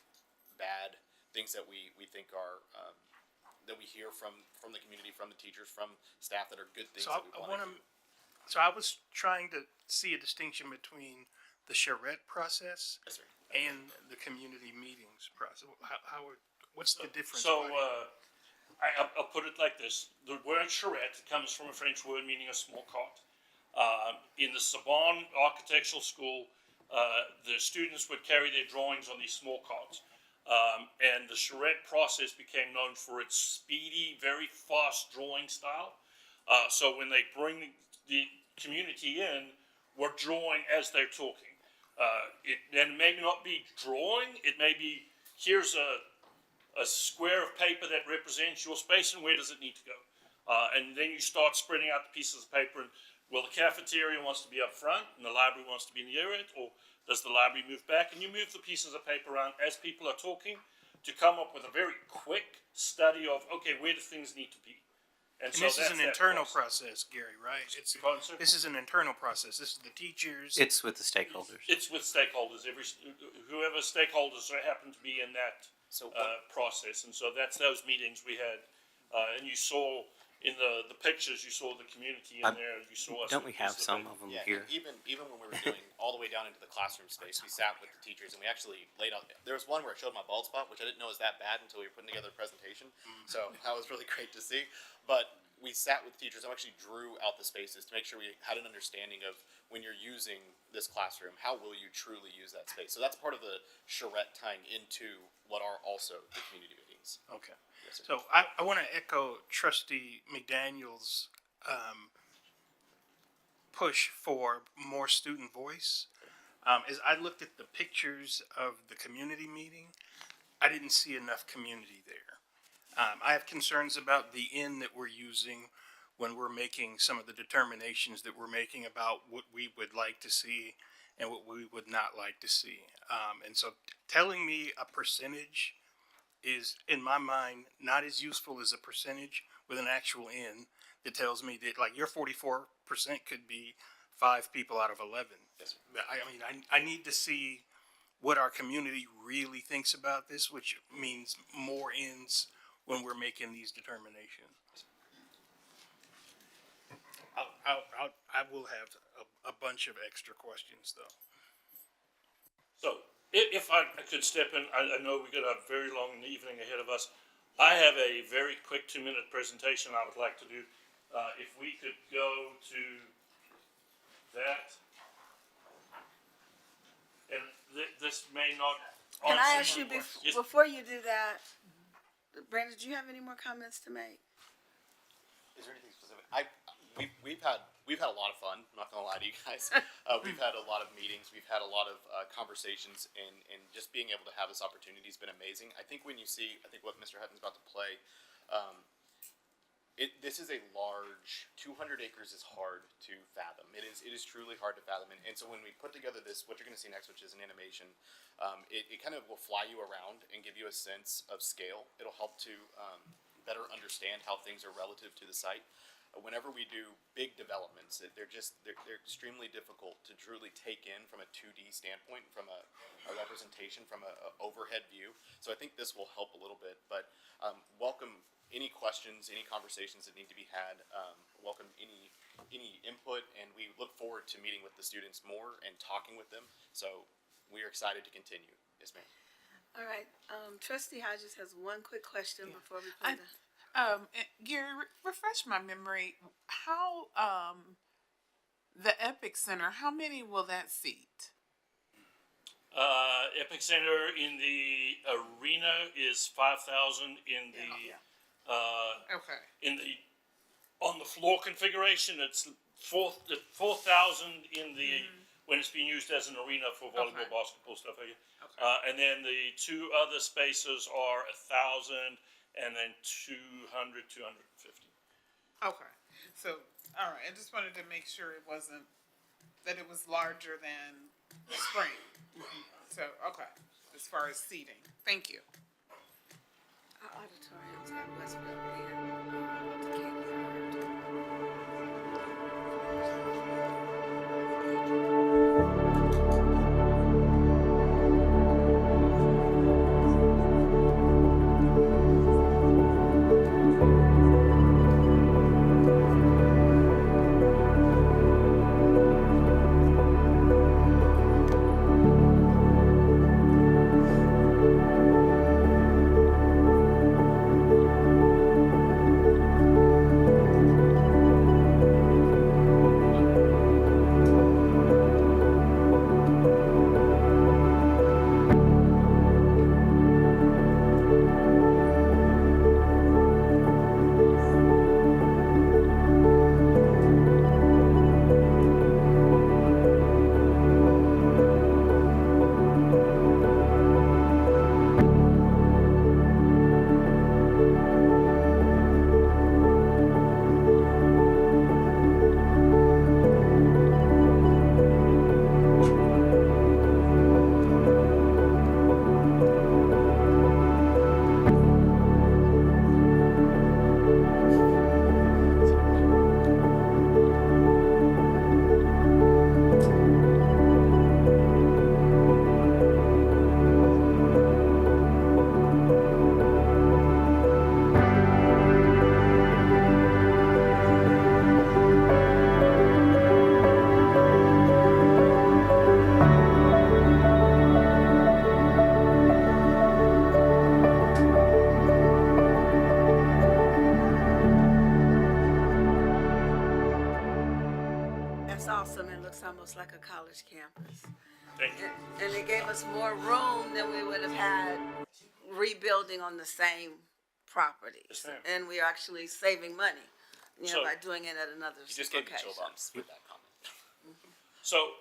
bad, things that we think are that we hear from the community, from the teachers, from staff that are good things So that we want to do. So I was trying to see a distinction between the charrette process Yes, sir. and the community meetings process. What's the difference? So, I'll put it like this. The word charrette comes from a French word meaning a small cart. In the Sorbonne Architectural School, the students would carry their drawings on these small carts. And the charrette process became known for its speedy, very fast drawing style. So when they bring the community in, we're drawing as they're talking. And it may not be drawing, it may be, here's a square of paper that represents your space and where does it need to go. And then you start spreading out the pieces of paper and, well, the cafeteria wants to be up front and the library wants to be near it, or does the library move back? And you move the pieces of paper around as people are talking to come up with a very quick study of, okay, where do things need to be? And so this is an that's that internal process, Gary, right? Pardon, sir? This is an internal process. This is the teachers. It's with the stakeholders. It's with stakeholders. Whoever stakeholders happen to be in that process, and so that's those meetings we had. And you saw in the pictures, you saw the community in there. You saw us. Don't we have some of them Yeah, here? even when we were doing all the way down into the classroom space, we sat with the teachers and we actually laid out. There was one where I showed my bald spot, which I didn't know was that bad until we were putting together a presentation. So that was really great to see. But we sat with teachers and actually drew out the spaces to make sure we had an understanding of when you're using this classroom, how will you truly use that space? So that's part of the charrette tying into what are also the community meetings. Okay. Yes, sir. So I want to echo Trustee McDaniel's push for more student voice. As I looked at the pictures of the community meeting, I didn't see enough community there. I have concerns about the N that we're using when we're making some of the determinations that we're making about what we would like to see and what we would not like to see. And so telling me a percentage is, in my mind, not as useful as a percentage with an actual N that tells me that, like, your 44% could be 5 people out of 11. Yes, sir. I mean, I need to see what our community really thinks about this, which means more N's when we're making these determinations. I will have a bunch of extra questions, though. So, if I could step in, I know we've got a very long evening ahead of us. I have a very quick 2-minute presentation I would like to do. If we could go to that. And this may not. Can I answer ask you your question. Yes. before you do that, Brandon, do you have any more comments to make? Is there anything specific? We've had a lot of fun. I'm not gonna lie to you guys. We've had a lot of meetings. We've had a lot of conversations, and just being able to have this opportunity has been amazing. I think when you see, what Mr. Hutton's about to play, this is a large. 200 acres is hard to fathom. It is truly hard to fathom. And so when we put together this, what you're gonna see next, which is an animation, it kind of will fly you around and give you a sense of scale. It'll help to better understand how things are relative to the site. Whenever we do big developments, they're extremely difficult to truly take in from a 2D standpoint, from a representation, from a overhead view. So I think this will help a little bit. But welcome any questions, any conversations that need to be had. Welcome any input, and we look forward to meeting with the students more and talking with them. So we are excited to continue. Yes, ma'am. All right, Trustee Hodges has one quick question before we play the. Gary, refresh my memory. How the Epic Center? How many will that seat? Epic Center in the arena is 5,000 in the on the floor configuration. It's 4,000 in the when it's being used as an arena for volleyball, basketball stuff. And then the 2 other spaces are 1,000 and then 200, 250. Okay, so all right. I just wanted to make sure it wasn't that it was larger than Spring. So, okay, as far as seating, thank you. Our auditorium's got Westfield and Decatur. That's awesome. It looks almost like a college campus. Thank you. And it gave us more room than we would have had rebuilding on the same properties. Yes, ma'am. And we're actually saving money, So- by doing it at another You just gave me chill location. bumps with that comment. So,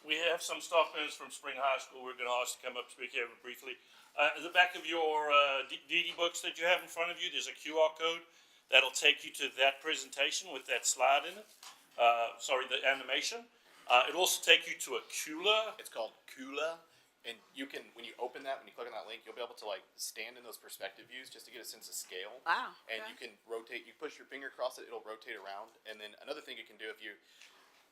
we have some staff members from Spring High School. We're gonna ask to come up, speak here briefly. At the back of your, DD books that you have in front of you, there's a QR code that'll take you to that presentation with that slide in it. The animation. It'll also take you to a Kula. It's called Kula, and you can, when you open that, when you click on that link, you'll be able to like stand in those perspective views just to get a sense of scale. Wow. And okay. you can rotate, you push your finger across it, it'll rotate around. And then another thing you can do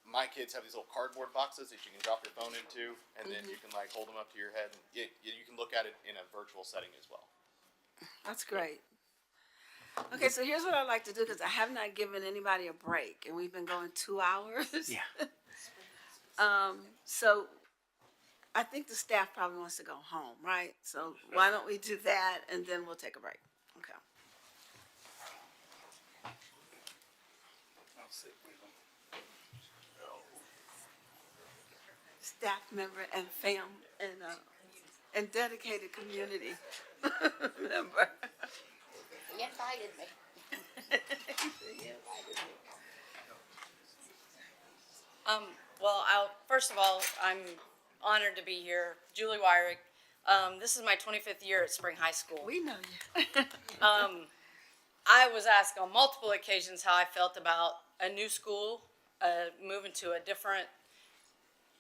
my kids have these little cardboard boxes that you can drop your phone into, and then you can like hold them up to your head. And you can look at it in a virtual setting as well. That's great. Okay, so here's what I'd like to do, because I have not given anybody a break, and we've been going 2 hours. Yeah. So I think the staff probably wants to go home, right? So why don't we do that, and then we'll take a break. Okay. Staff member and and dedicated community member. He invited me. Well, first of all, I'm honored to be here. Julie Wyrick. This is my 25th year at Spring High School. We know you. I was asked on multiple occasions how I felt about a new school, moving to a different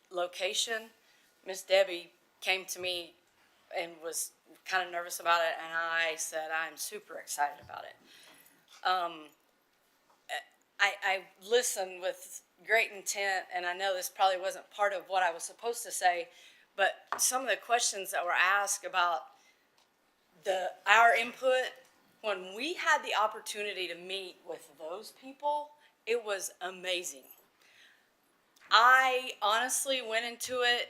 location. Miss Debbie came to me and was kind of nervous about it, and I said I'm super excited about it. I listened with great intent, and I know this probably wasn't part of what I was supposed to say, but some of the questions that were asked about our input, when we had the opportunity to meet with those people, it was amazing. I honestly went into it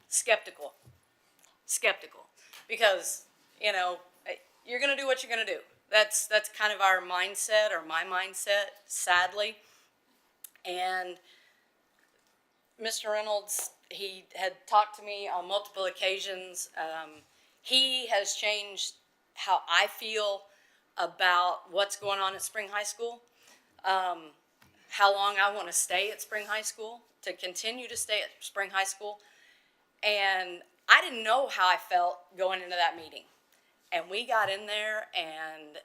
skeptical, because, you're gonna do what you're gonna do. That's kind of our mindset, or my mindset, sadly. And Mr. Reynolds, he had talked to me on multiple occasions. He has changed how I feel about what's going on at Spring High School, how long I want to stay at Spring High School, to continue to stay at Spring High School. And I didn't know how I felt going into that meeting. And we got in there, and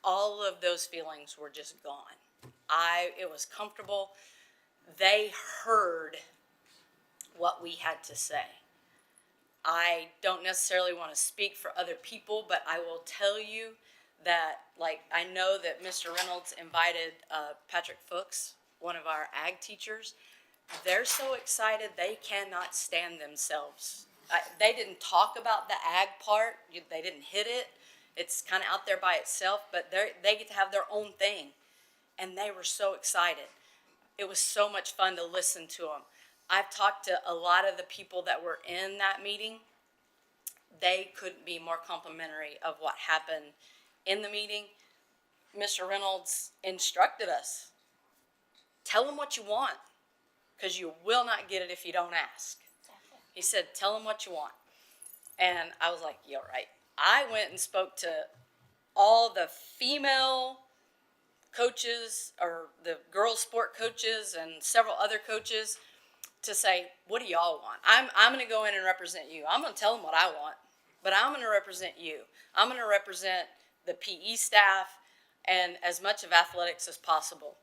all of those feelings were just gone. It was comfortable. they heard what we had to say. I don't necessarily want to speak for other people, but I will tell you that, like, I know that Mr. Reynolds invited Patrick Fuchs, one of our ag teachers. They're so excited they cannot stand themselves. They didn't talk about the ag part. They didn't hit it. It's kind of out there by itself, but they get to have their own thing. And they were so excited. It was so much fun to listen to them. I've talked to a lot of the people that were in that meeting. They couldn't be more complimentary of what happened in the meeting. Mr. Reynolds instructed us, tell them what you want, because you will not get it if you don't ask. He said, tell them what you want. And I was like, you're right. I went and spoke to all the female coaches, or the girls sport coaches, and several other coaches to say, what do y'all want? I'm going to go in and represent you. I'm going to tell them what I want, but I'm going to represent you. I'm going to represent the PE staff and as much of athletics as possible.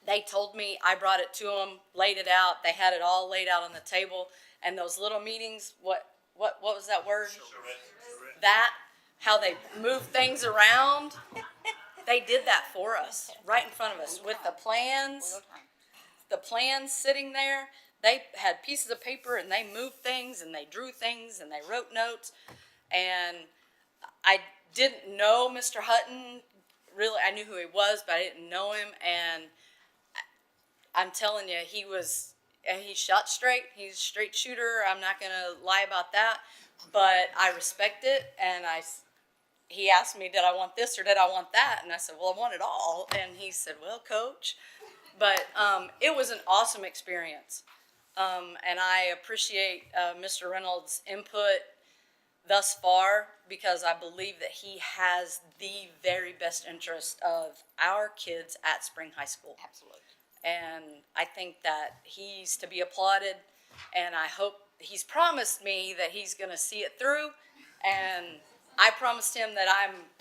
They told me, I brought it to them, laid it out. They had it all laid out on the table. And those little meetings, what was that word? That, how they move things around. They did that for us, right in front of us, with the plans. The plans sitting there. They had pieces of paper and they moved things and they drew things and they wrote notes. And I didn't know Mr. Hutton. Really, I knew who he was, but I didn't know him. And I'm telling you, he shot straight. He's a straight shooter. I'm not going to lie about that. But I respect it. And he asked me, did I want this or did I want that? And I said, well, I want it all. And he said, well, coach. But it was an awesome experience. And I appreciate Mr. Reynolds' input thus far, because I believe that he has the very best interest of our kids at Spring High School. Absolutely. And I think that he's to be applauded, and I hope he's promised me that he's going to see it through, and I promised him that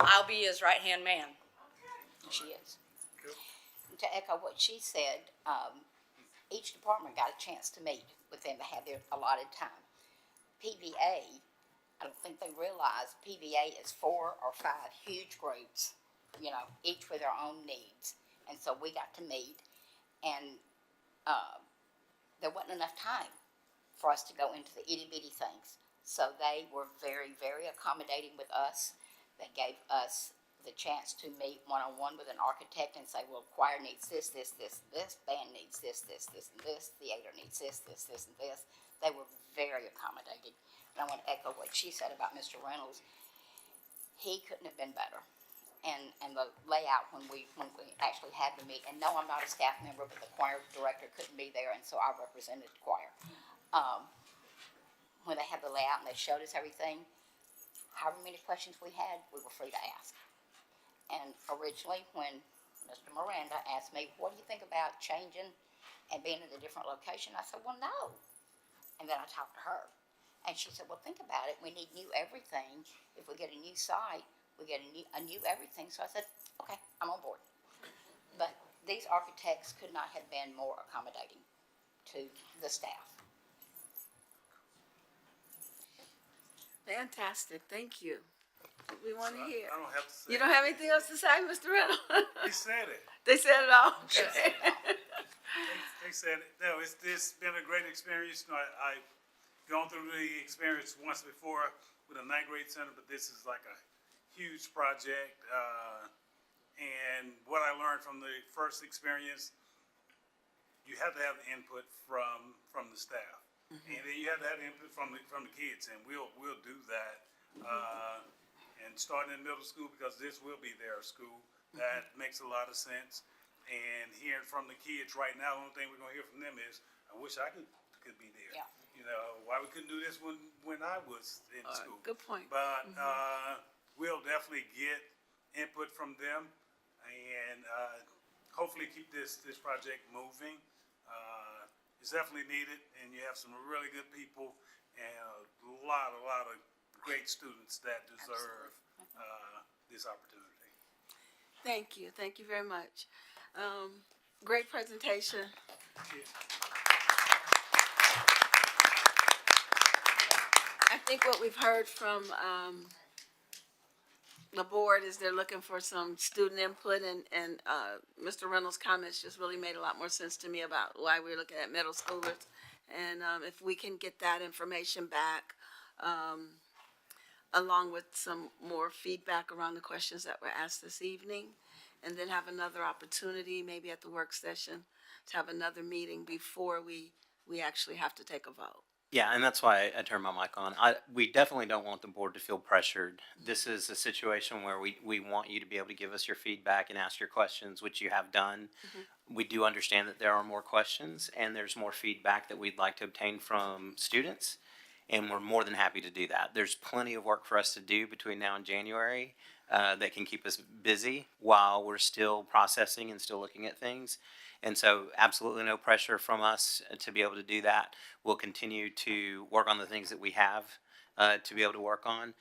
I'll be his right-hand man. She is. To echo what she said, each department got a chance to meet with them to have their allotted time. PVA, I don't think they realize PVA is 4 or 5 huge groups, each with their own needs. And so we got to meet, and there wasn't enough time for us to go into the itty-bitty things. So they were very, very accommodating with us. They gave us the chance to meet one-on-one with an architect and say, well, choir needs this, this, this, and this, band needs this, this, this, and this, theater needs this, this, this, and this. They were very accommodating. And I want to echo what she said about Mr. Reynolds. He couldn't have been better. And the layout when we actually had the meet, and no, I'm not a staff member, but the choir director couldn't be there, and so I represented the choir. When they had the layout and they showed us everything, however many questions we had, we were free to ask. And originally, when Mr. Miranda asked me, what do you think about changing and being in a different location? I said, well, no. And then I talked to her. And she said, well, think about it. We need new everything. If we get a new site, we get a new everything. So I said, okay, I'm on board. But these architects could not have been more accommodating to the staff. Fantastic. Thank you. We want to hear. I don't have to say. You don't have anything else to say, Mr. Reynolds? He said it. They said it all. They said it. No, it's been a great experience. I've gone through the experience once before with a 9th grade center, but this is like a huge project. And what I learned from the first experience, you have to have the input from the staff, and then you have to have the input from the kids, and we'll do that. And starting in middle school, because this will be their school, that makes a lot of sense. And hearing from the kids right now, the only thing we're gonna hear from them is, I wish I could be there. Yeah. Why we couldn't do this when I was in school. Good point. But we'll definitely get input from them, and hopefully keep this project moving. It's definitely needed, and you have some really good people and a lot of great students that deserve this opportunity. Thank you. Thank you very much. Great presentation. I think what we've heard from, the board is they're looking for some student input and Mr. Reynolds' comments just really made a lot more sense to me about why we're looking at middle schoolers. And, if we can get that information back, along with some more feedback around the questions that were asked this evening, and then have another opportunity, maybe at the work session, to have another meeting before we actually have to take a vote. Yeah, and that's why I turned my mic on. We definitely don't want the board to feel pressured. This is a situation where we want you to be able to give us your feedback and ask your questions, which you have done. We do understand that there are more questions and there's more feedback that we'd like to obtain from students, and we're more than happy to do that. There's plenty of work for us to do between now and January that can keep us busy while we're still processing and still looking at things. And so absolutely no pressure from us to be able to do that. We'll continue to work on the things that we have to be able to work on.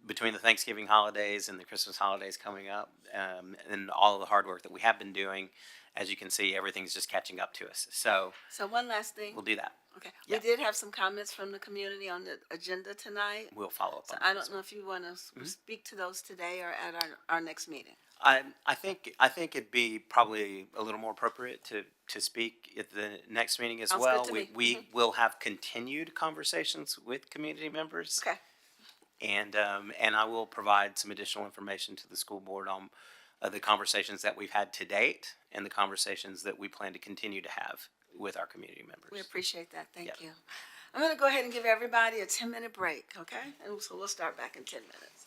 Between the Thanksgiving holidays and the Christmas holidays coming up, and all of the hard work that we have been doing, as you can see, everything's just catching up to us. So one last thing. we'll do that. Okay, Yeah. we did have some comments from the community on the agenda tonight. We'll follow up So on I that. don't know if you want to speak to those today or at our next meeting. I think it'd be probably a little more appropriate to speak at the next meeting as Sounds well. good to me. We will have continued conversations with community members. Okay. And I will provide some additional information to the school board on the conversations that we've had to date and the conversations that we plan to continue to have with our community members. We appreciate that. Thank Yep. you. I'm going to go ahead and give everybody a 10-minute break, okay? And so we'll start back in 10 minutes.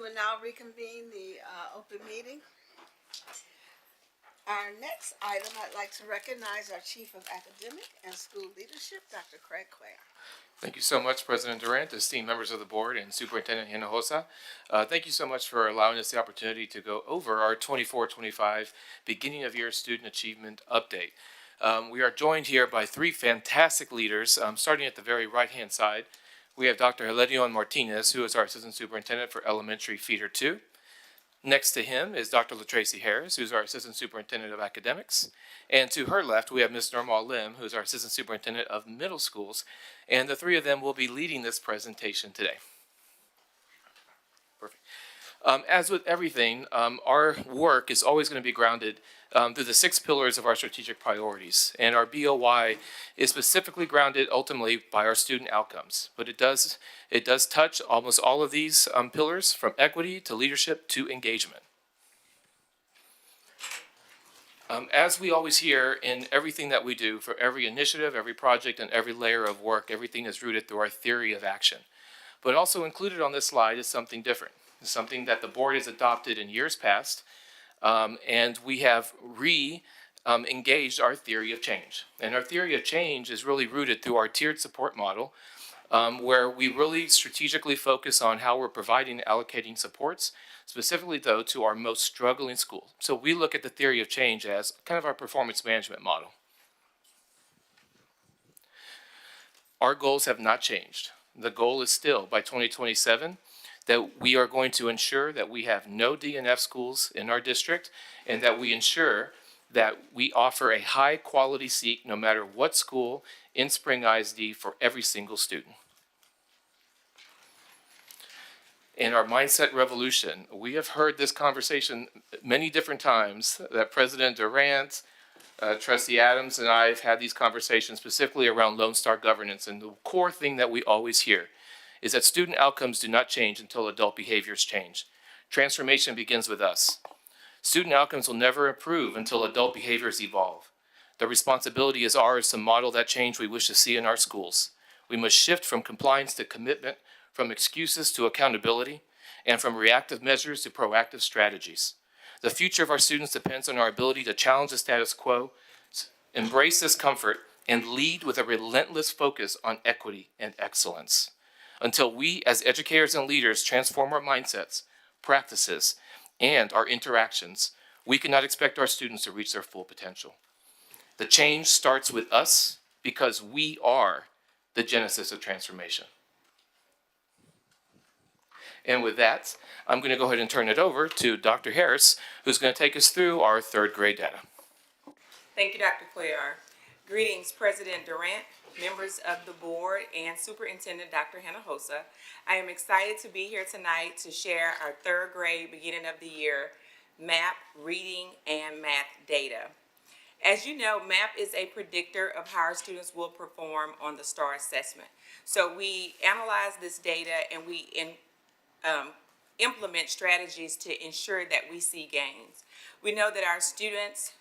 will now reconvene the open meeting. Our next item, I'd like to recognize our Chief of Academic and School Leadership, Dr. Craig Clare. Thank you so much, President Durant, esteemed members of the board, and Superintendent Hinojosa. Thank you so much for allowing us the opportunity to go over our 24-25 beginning of year student achievement update. We are joined here by three fantastic leaders, starting at the very right-hand side. We have Dr. Hilarion Martinez, who is our Assistant Superintendent for Elementary Feeder 2. Next to him is Dr. LaTracy Harris, who's our Assistant Superintendent of Academics. And to her left, we have Ms. Nirmal Lim, who's our Assistant Superintendent of Middle Schools. And the three of them will be leading this presentation today. Perfect. As with everything, our work is always going to be grounded through the 6 pillars of our strategic priorities. And our BOY is specifically grounded ultimately by our student outcomes. But it does touch almost all of these pillars, from equity to leadership to engagement. As we always hear in everything that we do, for every initiative, every project, and every layer of work, everything is rooted through our theory of action. But also included on this slide is something different. It's something that the board has adopted in years past, and we have engaged our theory of change. And our theory of change is really rooted through our tiered support model, where we really strategically focus on how we're providing and allocating supports, specifically though to our most struggling schools. So we look at the theory of change as kind of our performance management model. Our goals have not changed. The goal is still, by 2027, that we are going to ensure that we have no DNF schools in our district, and that we ensure that we offer a high quality seat no matter what school in Spring ISD for every single student. In our mindset revolution, we have heard this conversation many different times that President Durant, Trustee Adams, and I have had these conversations specifically around Lone Star governance. And the core thing that we always hear is that student outcomes do not change until adult behaviors change. Transformation begins with us. Student outcomes will never improve until adult behaviors evolve. The responsibility is ours to model that change we wish to see in our schools. We must shift from compliance to commitment, from excuses to accountability, and from reactive measures to proactive strategies. The future of our students depends on our ability to challenge the status quo, embrace discomfort, and lead with a relentless focus on equity and excellence. Until we, as educators and leaders, transform our mindsets, practices, and our interactions, we cannot expect our students to reach their full potential. The change starts with us because we are the genesis of transformation. And with that, I'm going to go ahead and turn it over to Dr. Harris, who's going to take us through our 3rd grade data. Thank you, Dr. Clare. Greetings, President Durant, members of the board, and Superintendent Dr. Hinojosa. I am excited to be here tonight to share our 3rd grade beginning of the year MAP reading and math data. As you know, MAP is a predictor of how our students will perform on the STAR assessment. So we analyze this data and we implement strategies to ensure that we see gains. We know that our students,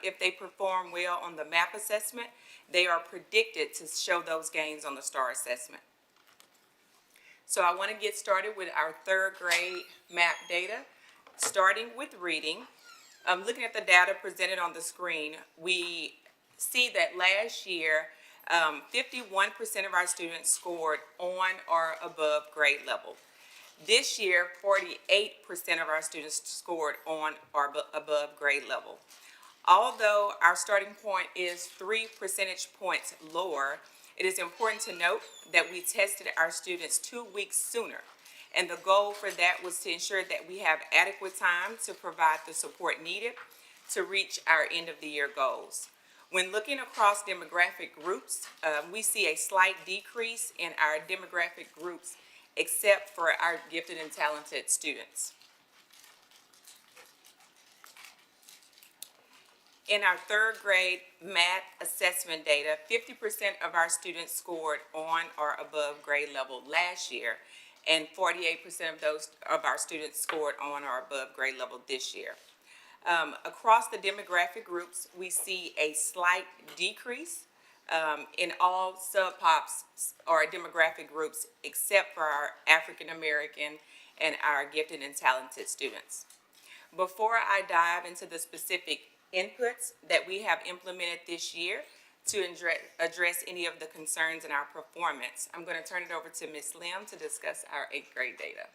if they perform well on the MAP assessment, they are predicted to show those gains on the STAR assessment. So I want to get started with our 3rd grade MAP data, starting with reading. Looking at the data presented on the screen, we see that last year, 51% of our students scored on or above grade level. This year, 48% of our students scored on or above grade level. Although our starting point is 3 percentage points lower, it is important to note that we tested our students 2 weeks sooner. And the goal for that was to ensure that we have adequate time to provide the support needed to reach our end of the year goals. When looking across demographic groups, we see a slight decrease in our demographic groups except for our gifted and talented students. In our 3rd grade math assessment data, 50% of our students scored on or above grade level last year, and 48% of our students scored on or above grade level this year. Across the demographic groups, we see a slight decrease in all subpops or demographic groups except for our African American and our gifted and talented students. Before I dive into the specific inputs that we have implemented this year to address any of the concerns in our performance, I'm going to turn it over to Ms. Lim to discuss our 8th grade data.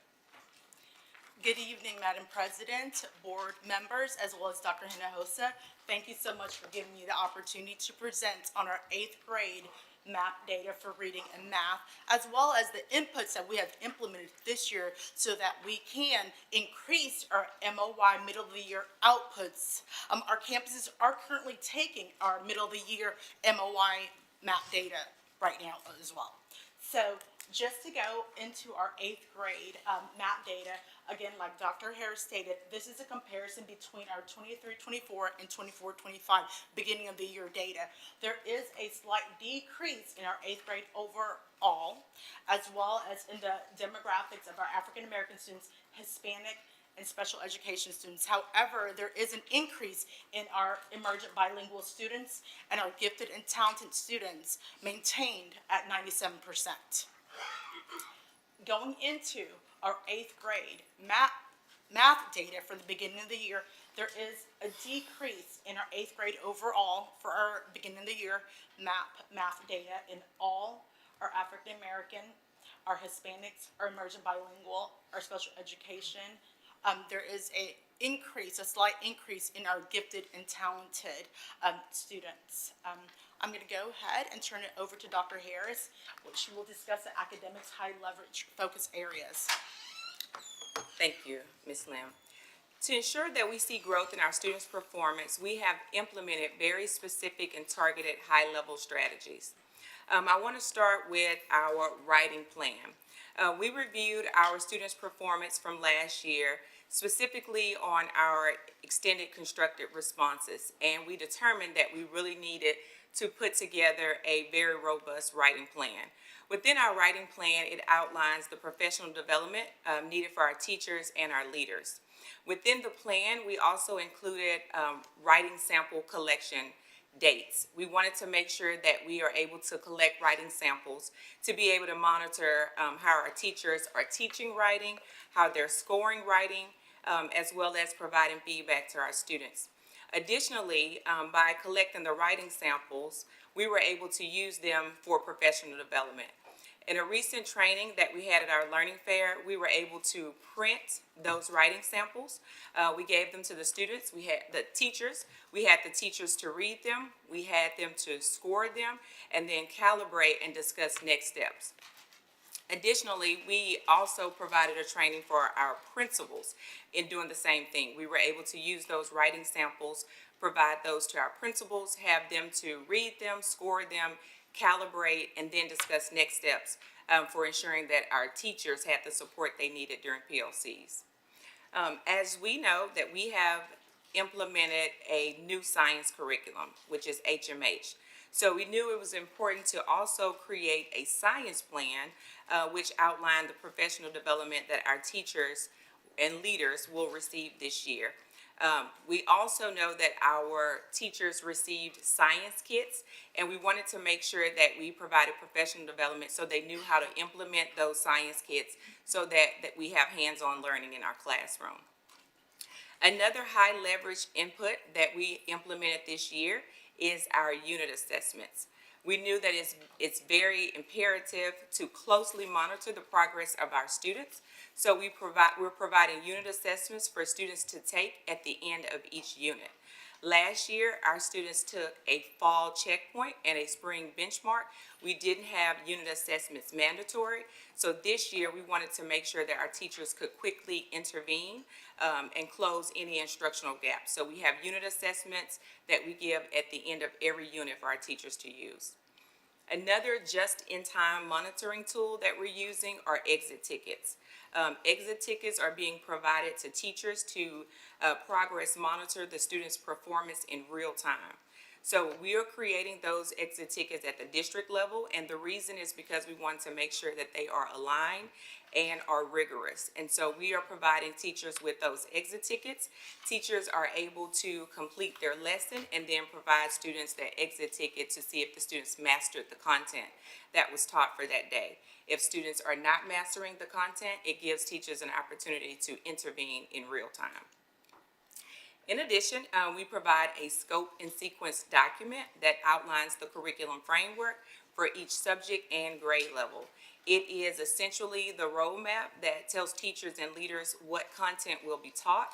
Good evening, Madam President, board members, as well as Dr. Hinojosa. Thank you so much for giving me the opportunity to present on our 8th grade MAP data for reading and math, as well as the inputs that we have implemented this year so that we can increase our MOY middle of the year outputs. Our campuses are currently taking our middle of the year MOY MAP data right now as well. So just to go into our 8th grade MAP data, again, like Dr. Harris stated, this is a comparison between our 23-24 and 24-25 beginning of the year data. There is a slight decrease in our 8th grade overall, as well as in the demographics of our African American students, Hispanic, and special education students. However, there is an increase in our emergent bilingual students and our gifted and talented students, maintained at 97%. Going into our 8th grade math data for the beginning of the year, there is a decrease in our 8th grade overall for our beginning of the year math data in all our African American, our Hispanics, our emergent bilingual, our special education. There is a slight increase in our gifted and talented students. I'm going to go ahead and turn it over to Dr. Harris, which will discuss the academics high leverage focus areas. Thank you, Ms. Lim. To ensure that we see growth in our students' performance, we have implemented very specific and targeted high-level strategies. I want to start with our writing plan. We reviewed our students' performance from last year, specifically on our extended constructed responses, and we determined that we really needed to put together a very robust writing plan. Within our writing plan, it outlines the professional development needed for our teachers and our leaders. Within the plan, we also included writing sample collection dates. We wanted to make sure that we are able to collect writing samples to be able to monitor how our teachers are teaching writing, how they're scoring writing, as well as providing feedback to our students. Additionally, by collecting the writing samples, we were able to use them for professional development. In a recent training that we had at our learning fair, we were able to print those writing samples. We gave them to the students, we had the teachers to read them, we had them to score them, and then calibrate and discuss next steps. Additionally, we also provided a training for our principals in doing the same thing. We were able to use those writing samples, provide those to our principals, have them to read them, score them, calibrate, and then discuss next steps for ensuring that our teachers had the support they needed during PLCs. As we know that we have implemented a new science curriculum, which is HMH. So we knew it was important to also create a science plan which outlined the professional development that our teachers and leaders will receive this year. We also know that our teachers received science kits, and we wanted to make sure that we provided professional development so they knew how to implement those science kits so that we have hands-on learning in our classroom. Another high leverage input that we implemented this year is our unit assessments. We knew that it's very imperative to closely monitor the progress of our students. So we're providing unit assessments for students to take at the end of each unit. Last year, our students took a fall checkpoint and a spring benchmark. We didn't have unit assessments mandatory. So this year, we wanted to make sure that our teachers could quickly intervene and close any instructional gaps. So we have unit assessments that we give at the end of every unit for our teachers to use. Another just-in-time monitoring tool that we're using are exit tickets. Exit tickets are being provided to teachers to progress monitor the students' performance in real time. So we are creating those exit tickets at the district level, and the reason is because we want to make sure that they are aligned and are rigorous. And so we are providing teachers with those exit tickets. Teachers are able to complete their lesson and then provide students that exit ticket to see if the students mastered the content that was taught for that day. If students are not mastering the content, it gives teachers an opportunity to intervene in real time. In addition, we provide a scope and sequence document that outlines the curriculum framework for each subject and grade level. It is essentially the roadmap that tells teachers and leaders what content will be taught,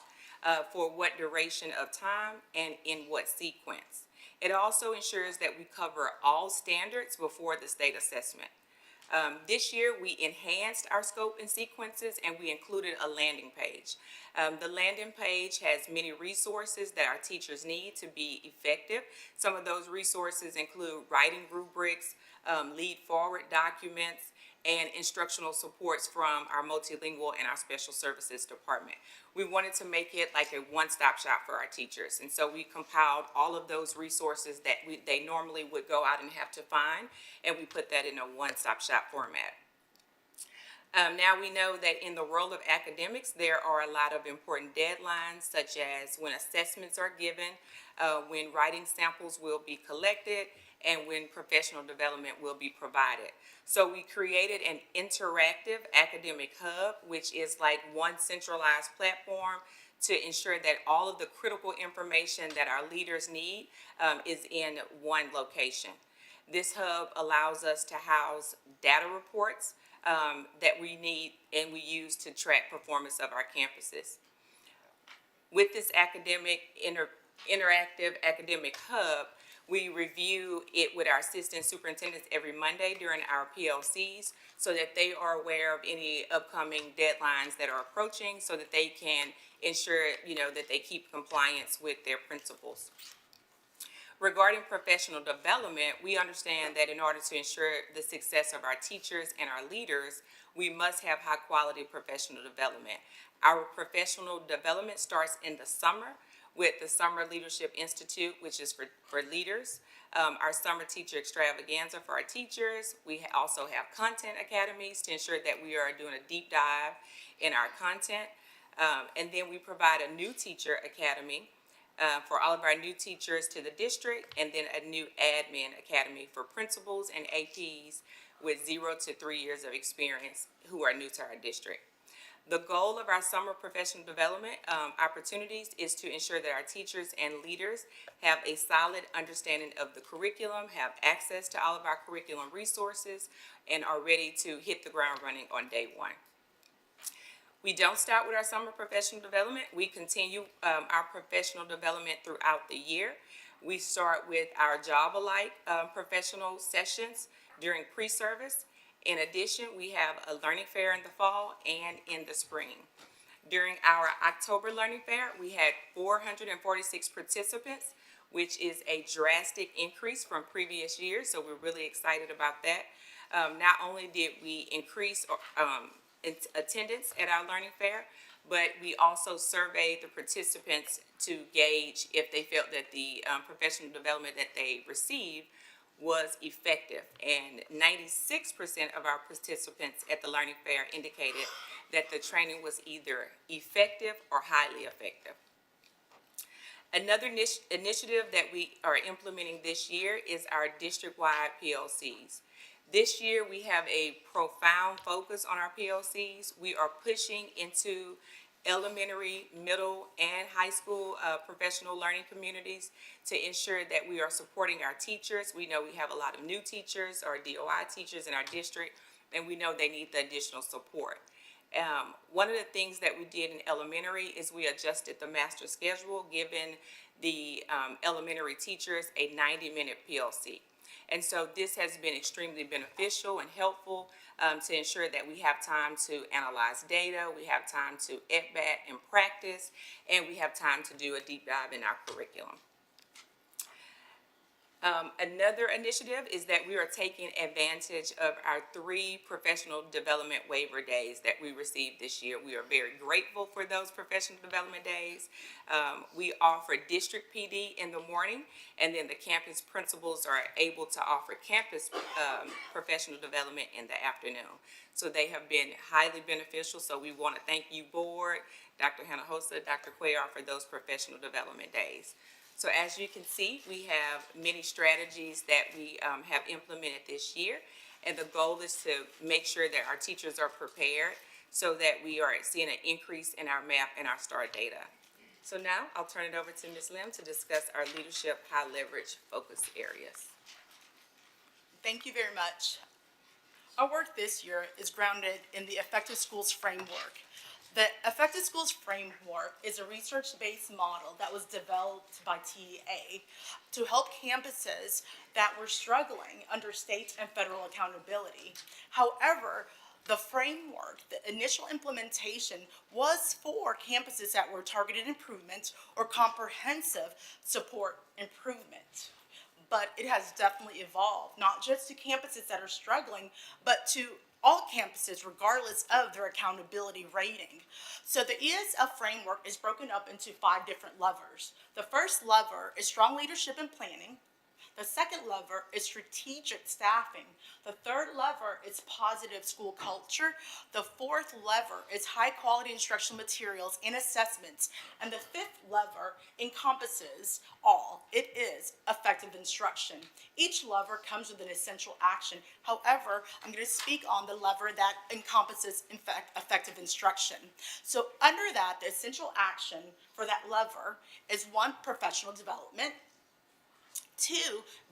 for what duration of time, and in what sequence. It also ensures that we cover all standards before the state assessment. This year, we enhanced our scope and sequences, and we included a landing page. The landing page has many resources that our teachers need to be effective. Some of those resources include writing rubrics, lead forward documents, and instructional supports from our multilingual and our special services department. We wanted to make it like a one-stop shop for our teachers. And so we compiled all of those resources that they normally would go out and have to find, and we put that in a one-stop shop format. Now we know that in the world of academics, there are a lot of important deadlines, such as when assessments are given, when writing samples will be collected, and when professional development will be provided. So we created an interactive academic hub, which is like one centralized platform to ensure that all of the critical information that our leaders need is in one location. This hub allows us to house data reports that we need and we use to track performance of our campuses. With this interactive academic hub, we review it with our assistant superintendents every Monday during our PLCs so that they are aware of any upcoming deadlines that are approaching so that they can ensure, that they keep compliance with their principles. Regarding professional development, we understand that in order to ensure the success of our teachers and our leaders, we must have high quality professional development. Our professional development starts in the summer with the Summer Leadership Institute, which is for leaders, our Summer Teacher Extravaganza for our teachers. We also have content academies to ensure that we are doing a deep dive in our content. And then we provide a new teacher academy for all of our new teachers to the district, and then a new admin academy for principals and APs with 0 to 3 years of experience who are new to our district. The goal of our summer professional development opportunities is to ensure that our teachers and leaders have a solid understanding of the curriculum, have access to all of our curriculum resources, and are ready to hit the ground running on day one. We don't start with our summer professional development. We continue our professional development throughout the year. We start with our job-alike professional sessions during pre-service. In addition, we have a learning fair in the fall and in the spring. During our October learning fair, we had 446 participants, which is a drastic increase from previous years, so we're really excited about that. Not only did we increase attendance at our learning fair, but we also surveyed the participants to gauge if they felt that the professional development that they received was effective, and 96% of our participants at the learning fair indicated that the training was either effective or highly effective. Another initiative that we are implementing this year is our district-wide PLCs. This year we have a profound focus on our PLCs. We are pushing into elementary, middle, and high school professional learning communities to ensure that we are supporting our teachers. We know we have a lot of new teachers or DOI teachers in our district, and we know they need the additional support. One of the things that we did in elementary is we adjusted the master schedule, giving the elementary teachers a 90-minute PLC. And so this has been extremely beneficial and helpful to ensure that we have time to analyze data, we have time to EDBAT and practice, and we have time to do a deep dive in our curriculum. Another initiative is that we are taking advantage of our 3 professional development waiver days that we received this year. We are very grateful for those professional development days. We offer district PD in the morning, and then the campus principals are able to offer campus professional development in the afternoon. So they have been highly beneficial, so we want to thank you, board, Dr. Hinojosa, Dr. Cuellar, for those professional development days. So as you can see, we have many strategies that we have implemented this year. And the goal is to make sure that our teachers are prepared so that we are seeing an increase in our MAP and our STAR data. So now I'll turn it over to Ms. Lim to discuss our leadership high leverage focus areas. Thank you very much. Our work this year is grounded in the Effective Schools Framework. The Effective Schools Framework is a research-based model that was developed by TEA to help campuses that were struggling under state and federal accountability. However, the framework, the initial implementation, was for campuses that were targeted improvement or comprehensive support improvement. But it has definitely evolved, not just to campuses that are struggling, but to all campuses, regardless of their accountability rating. So the ESF framework is broken up into 5 different levers. The first lever is strong leadership and planning. The second lever is strategic staffing. The third lever is positive school culture. The fourth lever is high quality instructional materials and assessments. And the fifth lever encompasses all. It is effective instruction. Each lever comes with an essential action. However, I'm going to speak on the lever that encompasses effective instruction. So under that, the essential action for that lever is 1, professional development. 2,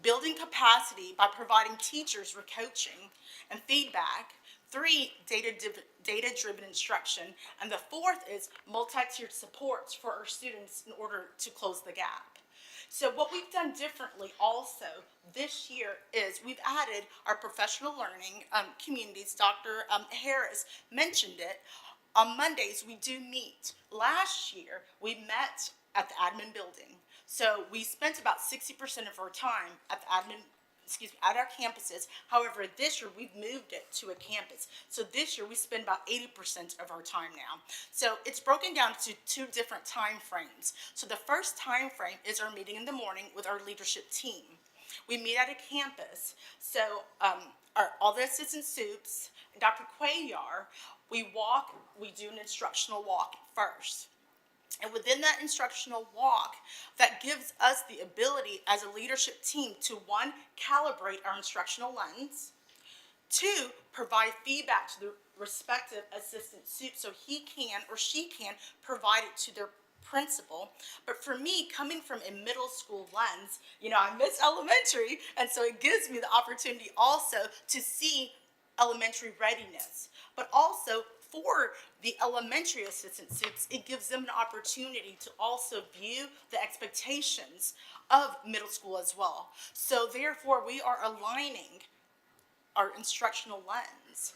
building capacity by providing teachers with coaching and feedback. 3, data-driven instruction. And the 4th is multi-tiered supports for our students in order to close the gap. So what we've done differently also this year is we've added our professional learning communities. Dr. Harris mentioned it. On Mondays, we do meet. Last year, we met at the admin building. So we spent about 60% of our time at the at our campuses. However, this year we've moved it to a campus. So this year we spend about 80% of our time now. So it's broken down to 2 different time frames. So the first time frame is our meeting in the morning with our leadership team. We meet at a campus. So all the assistant soups, and Dr. Cuellar, we do an instructional walk first. And within that instructional walk, that gives us the ability as a leadership team to 1, calibrate our instructional lens, 2, provide feedback to the respective assistant soup so he can or she can provide it to their principal. But for me, coming from a middle school lens, I miss elementary, and so it gives me the opportunity also to see elementary readiness, but also for the elementary assistant soups, it gives them an opportunity to also view the expectations of middle school as well. So therefore, we are aligning our instructional lens.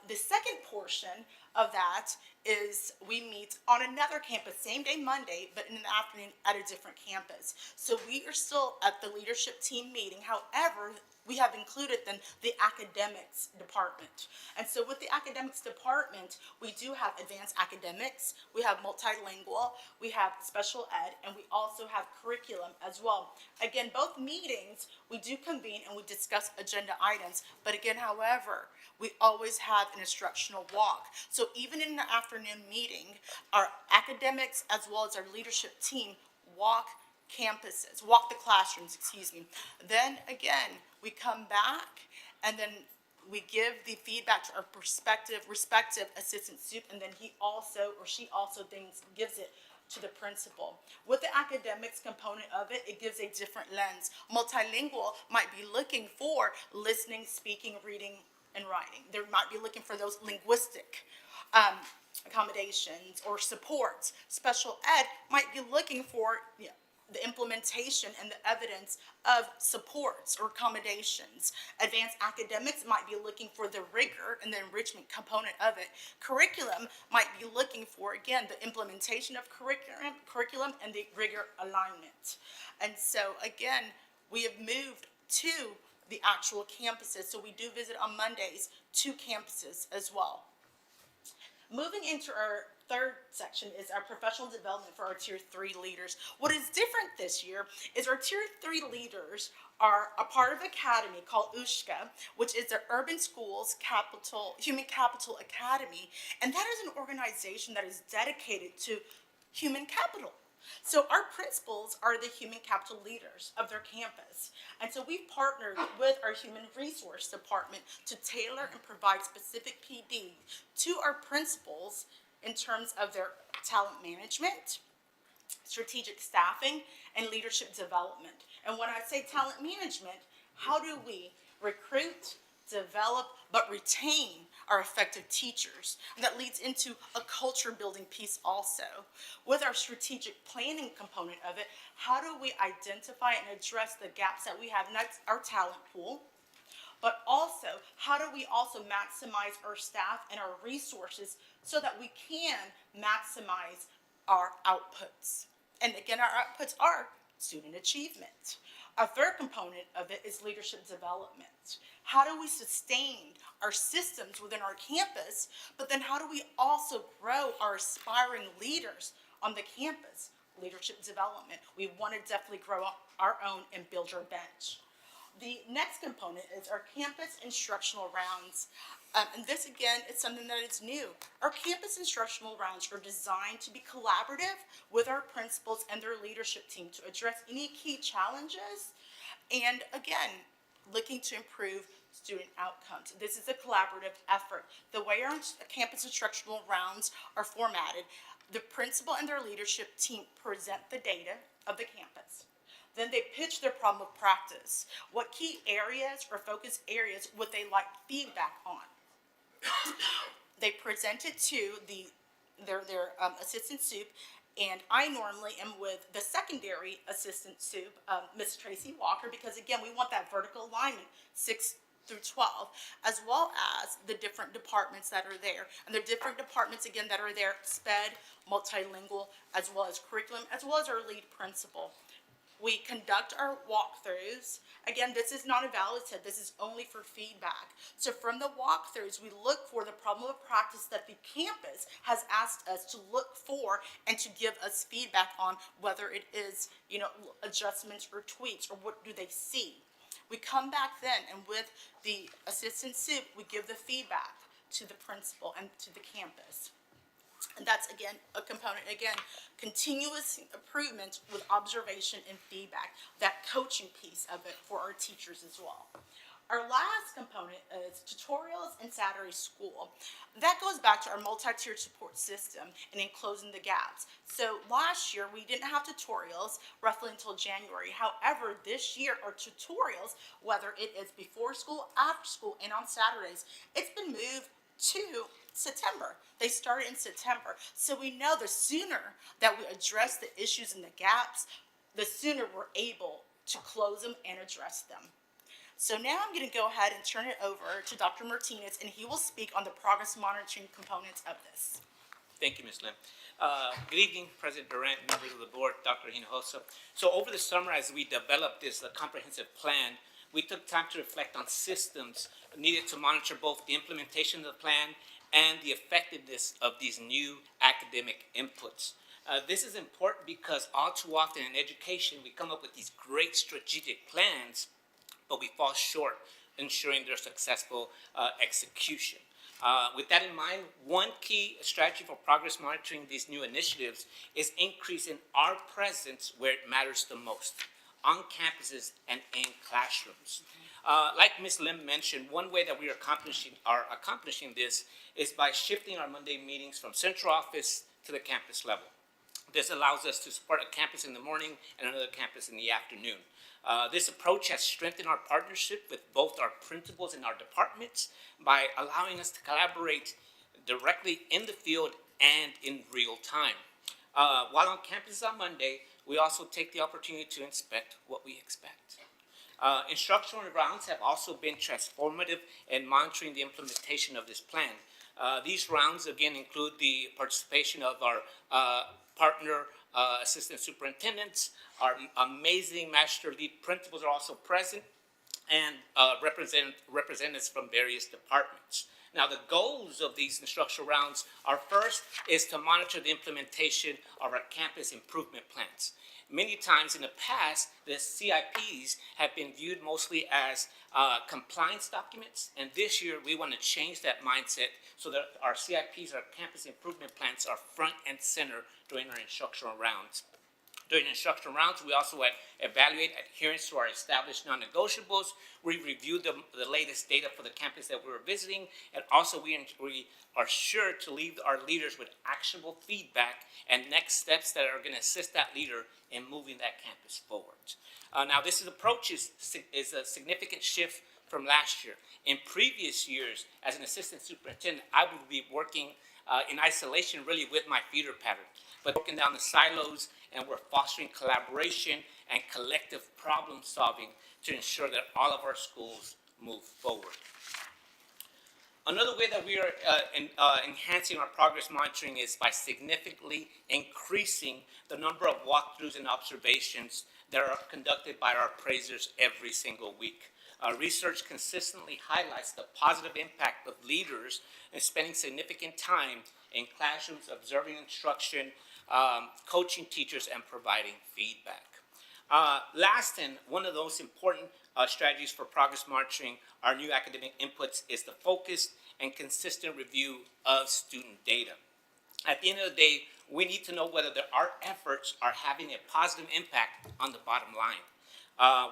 The second portion of that is we meet on another campus, same day Monday, but in the afternoon at a different campus. So we are still at the leadership team meeting. However, we have included then the academics department. And so with the academics department, we do have advanced academics, we have multilingual, we have special ed, and we also have curriculum as well. Again, both meetings, we do convene and we discuss agenda items, but again, however, we always have an instructional walk. So even in the afternoon meeting, our academics as well as our leadership team walk the classrooms, Then again, we come back and then we give the feedback to our respective assistant soup, and then he also or she also gives it to the principal. With the academics component of it, it gives a different lens. Multilingual might be looking for listening, speaking, reading, and writing. They might be looking for those linguistic accommodations or supports. Special ed might be looking for the implementation and the evidence of supports or accommodations. Advanced academics might be looking for the rigor and the enrichment component of it. Curriculum might be looking for, again, the implementation of curriculum and the rigor alignment. And so, again, we have moved to the actual campuses. So we do visit on Mondays 2 campuses as well. Moving into our third section is our professional development for our Tier 3 leaders. What is different this year is our Tier 3 leaders are a part of an academy called USHCA, which is the Urban Schools Human Capital Academy, and that is an organization that is dedicated to human capital. So our principals are the human capital leaders of their campus. And so we've partnered with our human resource department to tailor and provide specific PD to our principals in terms of their talent management, strategic staffing, and leadership development. And when I say talent management, how do we recruit, develop, but retain our effective teachers? And that leads into a culture building piece also. With our strategic planning component of it, how do we identify and address the gaps that we have in our talent pool? But also, how do we also maximize our staff and our resources so that we can maximize our outputs? And again, our outputs are student achievement. A third component of it is leadership development. How do we sustain our systems within our campus, but then how do we also grow our aspiring leaders on the campus? Leadership development. We want to definitely grow our own and build our bench. The next component is our campus instructional rounds. And this, again, is something that is new. Our campus instructional rounds are designed to be collaborative with our principals and their leadership team to address any key challenges and, again, looking to improve student outcomes. This is a collaborative effort. The way our campus instructional rounds are formatted, the principal and their leadership team present the data of the campus. Then they pitch their problem of practice. What key areas or focus areas would they like feedback on? They present it to their assistant soup, and I normally am with the secondary assistant soup, Ms. Tracy Walker, because again, we want that vertical alignment, 6 through 12, as well as the different departments that are there. And the different departments, again, that are there, SPED, multilingual, as well as curriculum, as well as our lead principal. We conduct our walkthroughs. Again, this is not evaluative. This is only for feedback. So from the walkthroughs, we look for the problem of practice that the campus has asked us to look for and to give us feedback on, whether it is, adjustments or tweaks, or what do they see. We come back then, and with the assistant soup, we give the feedback to the principal and to the campus. And that's, again, a component, continuous improvement with observation and feedback, that coaching piece of it for our teachers as well. Our last component is tutorials and Saturday school. That goes back to our multi-tiered support system and in closing the gaps. So last year, we didn't have tutorials roughly until January. However, this year, our tutorials, whether it is before school, after school, and on Saturdays, it's been moved to September. They started in September. So we know the sooner that we address the issues and the gaps, the sooner we're able to close them and address them. So now I'm going to go ahead and turn it over to Dr. Martinez, and he will speak on the progress monitoring components of this. Thank you, Ms. Lim. Good evening, President Durant, members of the board, Dr. Hinojosa. So over the summer, as we developed this comprehensive plan, we took time to reflect on systems needed to monitor both the implementation of the plan and the effectiveness of these new academic inputs. This is important because all too often in education, we come up with these great strategic plans, but we fall short ensuring their successful execution. With that in mind, one key strategy for progress monitoring these new initiatives is increasing our presence where it matters the most, on campuses and in classrooms. Like Ms. Lim mentioned, one way that we are accomplishing this is by shifting our Monday meetings from central office to the campus level. This allows us to support a campus in the morning and another campus in the afternoon. This approach has strengthened our partnership with both our principals and our departments by allowing us to collaborate directly in the field and in real time. While on campus on Monday, we also take the opportunity to inspect what we expect. Instructional rounds have also been transformative in monitoring the implementation of this plan. These rounds, again, include the participation of our partner assistant superintendents, our amazing master lead principals are also present, and representatives from various departments. Now, the goals of these instructional rounds are first is to monitor the implementation of our campus improvement plans. Many times in the past, the CIPs have been viewed mostly as compliance documents, and this year we want to change that mindset so that our CIPs, our campus improvement plans, are front and center during our instructional rounds. During instructional rounds, we also evaluate adherence to our established non-negotiables. We review the latest data for the campus that we were visiting, and also we are sure to leave our leaders with actionable feedback and next steps that are going to assist that leader in moving that campus forward. Now, this approach is a significant shift from last year. In previous years, as an assistant superintendent, I would be working in isolation really with my feeder pattern, but broken down the silos, and we're fostering collaboration and collective problem solving to ensure that all of our schools move forward. Another way that we are enhancing our progress monitoring is by significantly increasing the number of walkthroughs and observations that are conducted by our appraisers every single week. Research consistently highlights the positive impact of leaders in spending significant time in classrooms, observing instruction, coaching teachers, and providing feedback. Last, and one of those important strategies for progress monitoring our new academic inputs is the focused and consistent review of student data. At the end of the day, we need to know whether our efforts are having a positive impact on the bottom line.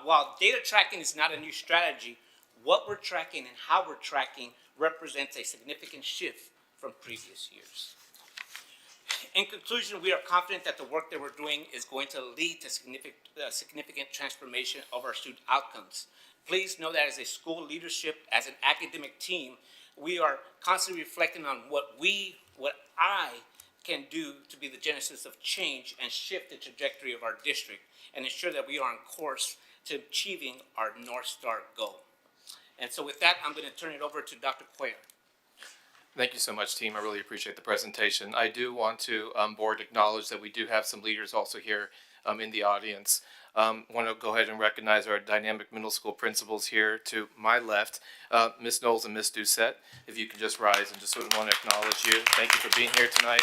While data tracking is not a new strategy, what we're tracking and how we're tracking represents a significant shift from previous years. In conclusion, we are confident that the work that we're doing is going to lead to significant transformation of our student outcomes. Please know that as a school leadership, as an academic team, we are constantly reflecting on what I can do to be the genesis of change and shift the trajectory of our district and ensure that we are on course to achieving our North Star goal. And so with that, I'm going to turn it over to Dr. Cuellar. Thank you so much, team. I really appreciate the presentation. I do want to, board, acknowledge that we do have some leaders also here in the audience. Want to go ahead and recognize our dynamic middle school principals here to my left, Ms. Knowles and Ms. Doucette. If you could just rise and just want to acknowledge you. Thank you for being here tonight.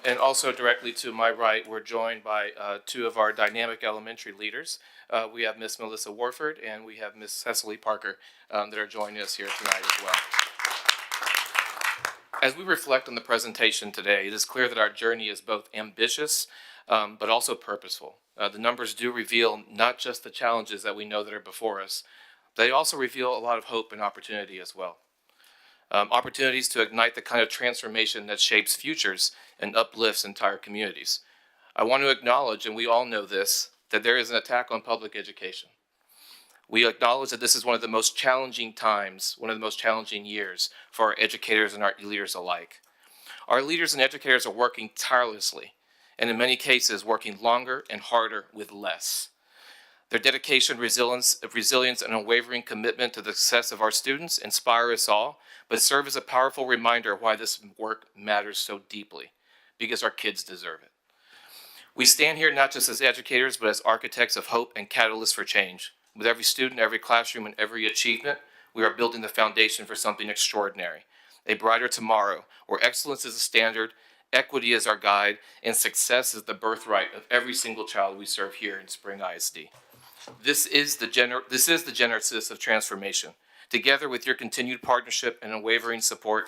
And also directly to my right, we're joined by two of our dynamic elementary leaders. We have Miss Melissa Warford and we have Miss Cecily Parker that are joining us here tonight as well. As we reflect on the presentation today, it is clear that our journey is both ambitious, but also purposeful. The numbers do reveal not just the challenges that we know that are before us, they also reveal a lot of hope and opportunity as well. Opportunities to ignite the kind of transformation that shapes futures and uplifts entire communities. I want to acknowledge, and we all know this, that there is an attack on public education. We acknowledge that this is one of the most challenging times, one of the most challenging years for our educators and our leaders alike. Our leaders and educators are working tirelessly, and in many cases working longer and harder with less. Their dedication, resilience, and unwavering commitment to the success of our students inspire us all, but serve as a powerful reminder of why this work matters so deeply, because our kids deserve it. We stand here not just as educators, but as architects of hope and catalysts for change. With every student, every classroom, and every achievement, we are building the foundation for something extraordinary, a brighter tomorrow, where excellence is a standard, equity is our guide, and success is the birthright of every single child we serve here in Spring ISD. This is the genesis of transformation. Together with your continued partnership and unwavering support,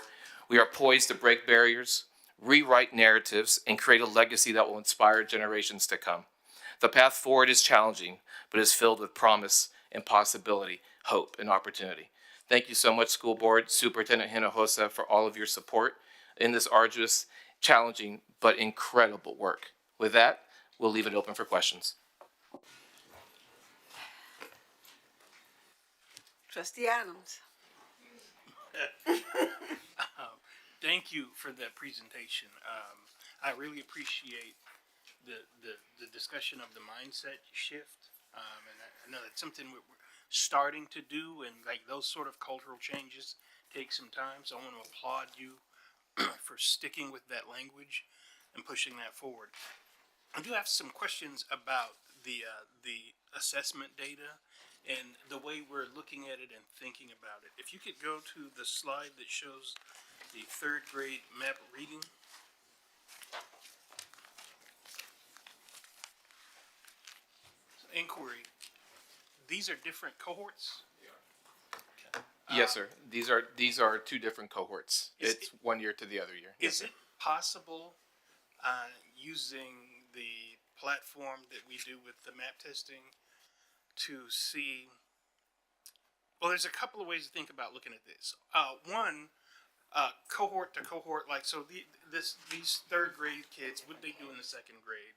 we are poised to break barriers, rewrite narratives, and create a legacy that will inspire generations to come. The path forward is challenging, but is filled with promise and possibility, hope, and opportunity. Thank you so much, School Board, Superintendent Hinojosa, for all of your support in this arduous, challenging, but incredible work. With that, we'll leave it open for questions. Trustee Adams. Thank you for that presentation. I really appreciate the discussion of the mindset shift. And I know that's something we're starting to do, and like those sort of cultural changes take some time. So I want to applaud you for sticking with that language and pushing that forward. I do have some questions about the assessment data and the way we're looking at it and thinking about it. If you could go to the slide that shows the third grade map reading. Inquiry. These are different cohorts? Yes, sir. These are two different cohorts. It's 1 year to the other year. Yes, Is sir. it possible, using the platform that we do with the map testing to see, well, there's a couple of ways to think about looking at this. One, cohort to cohort, like, so these third grade kids, what they do in the second grade?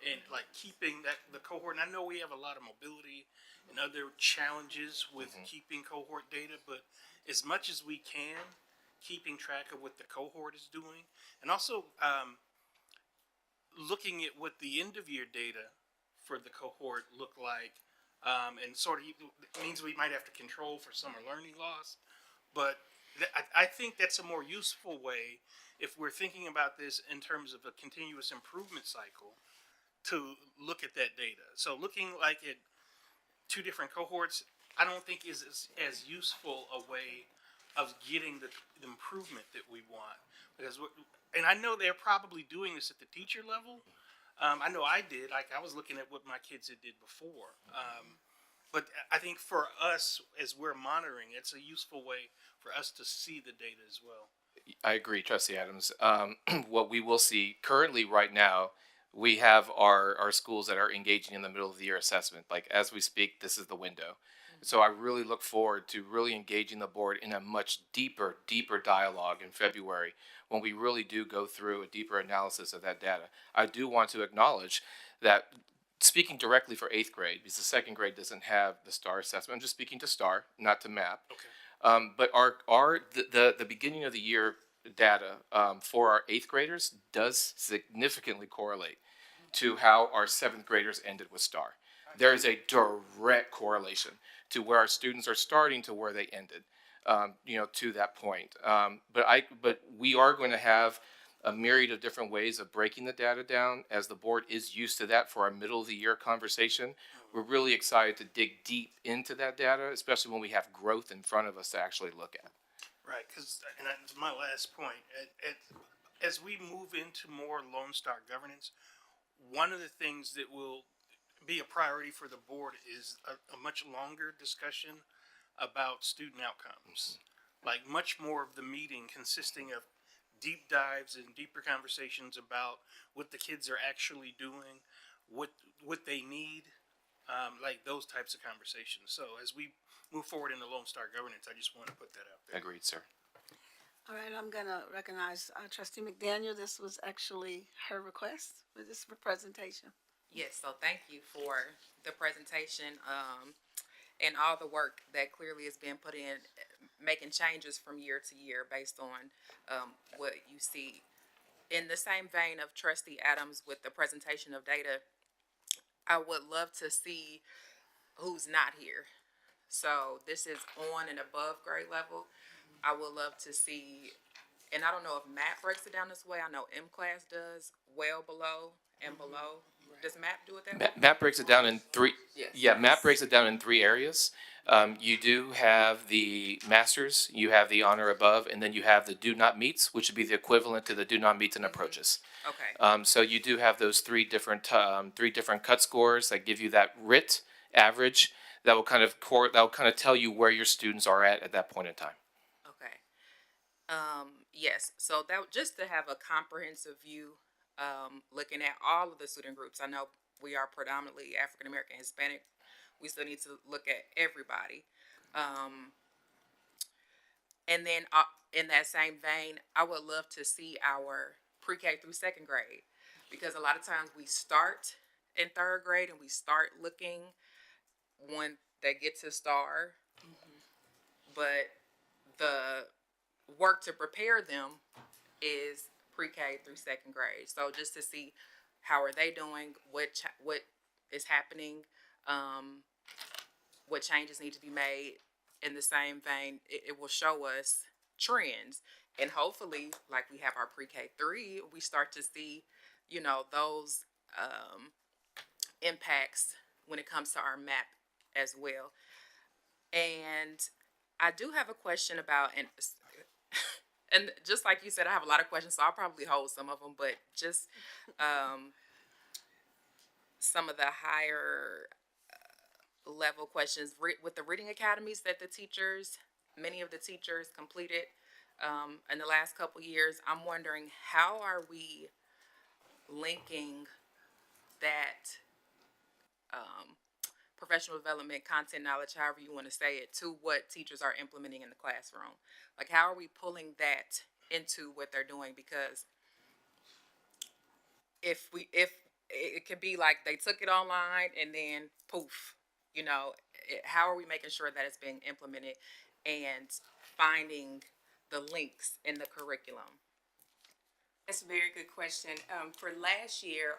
And like keeping the cohort, and I know we have a lot of mobility and other challenges with keeping cohort data, but as much as we can, keeping track of what the cohort is doing, and also looking at what the end of year data for the cohort look like, and sort of it means we might have to control for summer learning loss, but I think that's a more useful way if we're thinking about this in terms of a continuous improvement cycle to look at that data. So looking like at two different cohorts, I don't think is as useful a way of getting the improvement that we want. Because, and I know they're probably doing this at the teacher level. I know I did. Like I was looking at what my kids had did before. But I think for us, as we're monitoring, it's a useful way for us to see the data as well. I agree, Trustee Adams. What we will see currently right now, we have our schools that are engaging in the middle of the year assessment. Like as we speak, this is the window. So I really look forward to really engaging the board in a much deeper dialogue in February when we really do go through a deeper analysis of that data. I do want to acknowledge that speaking directly for 8th grade, because the 2nd grade doesn't have the STAR assessment. I'm just speaking to STAR, not to MAP. Okay. But the beginning of the year data for our 8th graders does significantly correlate to how our 7th graders ended with STAR. There is a direct correlation to where our students are starting to where they ended, to that point. But we are going to have a myriad of different ways of breaking the data down, as the board is used to that for our middle of the year conversation. We're really excited to dig deep into that data, especially when we have growth in front of us to actually look at. Right, because, and that's my last point, as we move into more Lone Star governance, one of the things that will be a priority for the board is a much longer discussion about student outcomes. Like much more of the meeting consisting of deep dives and deeper conversations about what the kids are actually doing, what they need, like those types of conversations. So as we move forward in the Lone Star governance, I just want to put that out there. Agreed, sir. All right, I'm gonna recognize Trustee McDaniel. This was actually her request for this presentation. Yes, so thank you for the presentation, and all the work that clearly is being put in, making changes from year to year based on, what you see. In the same vein of Trustee Adams with the presentation of data, I would love to see who's not here. So this is on and above grade level. I would love to see, and I don't know if MAP breaks it down this way. I know M-Class does, well below and below. Does MAP do it that way? MAP breaks it down in three. Yes. Yeah, MAP breaks it down in 3 areas. You do have the masters, you have the honor above, and then you have the do not meets, which would be the equivalent to the do not meets and approaches. Okay. So you do have those three different cut scores that give you that RIT average that will kind of tell you where your students are at that point in time. Okay. Yes, so that, just to have a comprehensive view, looking at all of the student groups. I know we are predominantly African American, Hispanic. We still need to look at everybody. And then in that same vein, I would love to see our pre-K through 2nd grade, because a lot of times we start in 3rd grade and we start looking when they get to STAR, but the work to prepare them is pre-K through 2nd grade. So just to see how are they doing, what is happening, what changes need to be made. In the same vein, it will show us trends, and hopefully, like we have our pre-K 3, we start to see, those impacts when it comes to our map as well. And I do have a question about, and just like you said, I have a lot of questions, so I'll probably hold some of them, but just some of the higher level questions with the reading academies that many of the teachers completed in the last couple years. I'm wondering, how are we linking that professional development, content knowledge, however you want to say it, to what teachers are implementing in the classroom? Like, how are we pulling that into what they're doing? Because if it could be like they took it online and then poof, how are we making sure that it's being implemented and finding the links in the curriculum? That's a very good question. For last year,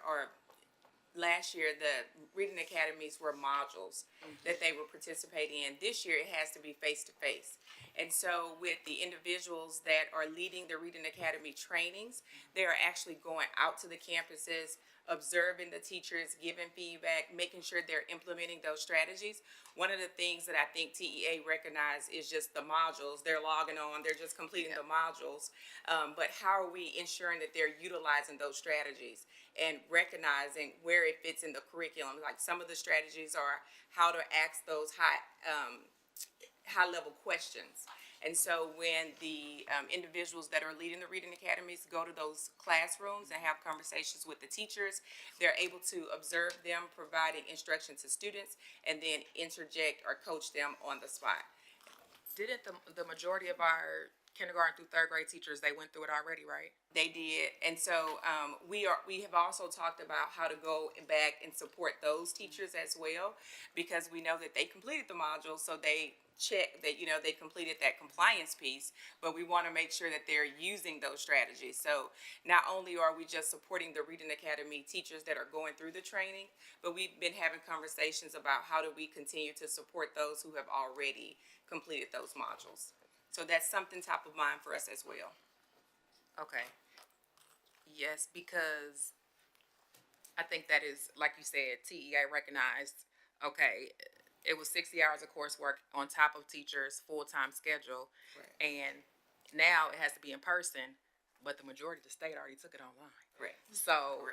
the reading academies were modules that they were participating in. This year, it has to be face-to-face. And so with the individuals that are leading the reading academy trainings, they are actually going out to the campuses, observing the teachers, giving feedback, making sure they're implementing those strategies. One of the things that I think TEA recognized is just the modules. They're logging on, they're just completing the modules. But how are we ensuring that they're utilizing those strategies and recognizing where it fits in the curriculum? Like, some of the strategies are how to ask those high-level questions. And so when the individuals that are leading the reading academies go to those classrooms and have conversations with the teachers, they're able to observe them providing instruction to students and then interject or coach them on the spot. Didn't the majority of our kindergarten through third grade teachers, they went through it already, right? They did. And so we have also talked about how to go back and support those teachers as well, because we know that they completed the module, so they check that, they completed that compliance piece, but we want to make sure that they're using those strategies. So not only are we just supporting the Reading Academy teachers that are going through the training, but we've been having conversations about how do we continue to support those who have already completed those modules. So that's something top of mind for us as well. Okay. Yes, because I think that is, like you said, TEA recognized, okay, it was 60 hours of coursework on top of teachers' full-time schedule. Right. And now it has to be in person, but the majority of the state already took it online. Right. So,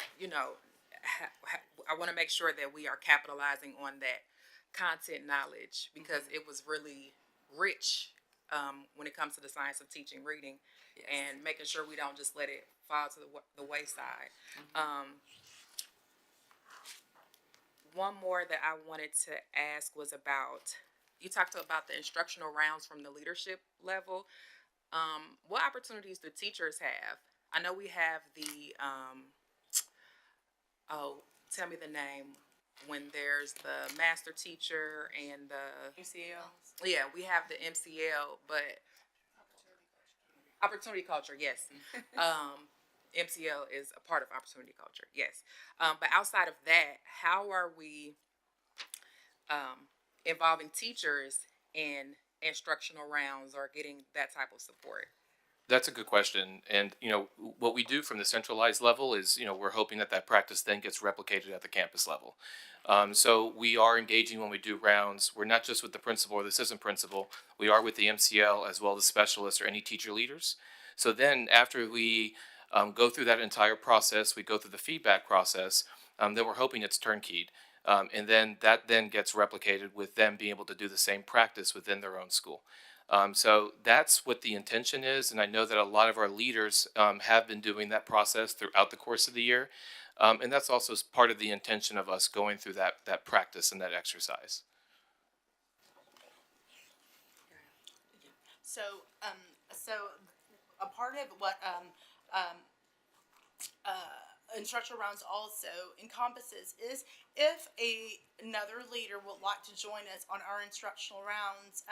I want to make sure that we are capitalizing on that content knowledge, because it was really rich when it comes to the science of teaching reading. Yes. And making sure we don't just let it fall to the wayside. One more that I wanted to ask was about, you talked about the instructional rounds from the leadership level. What opportunities do teachers have? I know we have the, tell me the name, when there's the master teacher and the MCL. Yeah, we have the MCL, but opportunity culture, yes. MCL is a part of opportunity culture, yes. But outside of that, how are we involving teachers in instructional rounds or getting that type of support? That's a good question. And, what we do from the centralized level is, we're hoping that practice then gets replicated at the campus level. So we are engaging when we do rounds. We're not just with the principal or the assistant principal. We are with the MCL as well as specialists or any teacher leaders. So then after we go through that entire process, we go through the feedback process, then we're hoping it's turnkeyed. And then that then gets replicated with them being able to do the same practice within their own school. So that's what the intention is, and I know that a lot of our leaders have been doing that process throughout the course of the year, and that's also part of the intention of us going through that practice and that exercise. So a part of what instructional rounds also encompasses is if another leader would like to join us on our instructional rounds,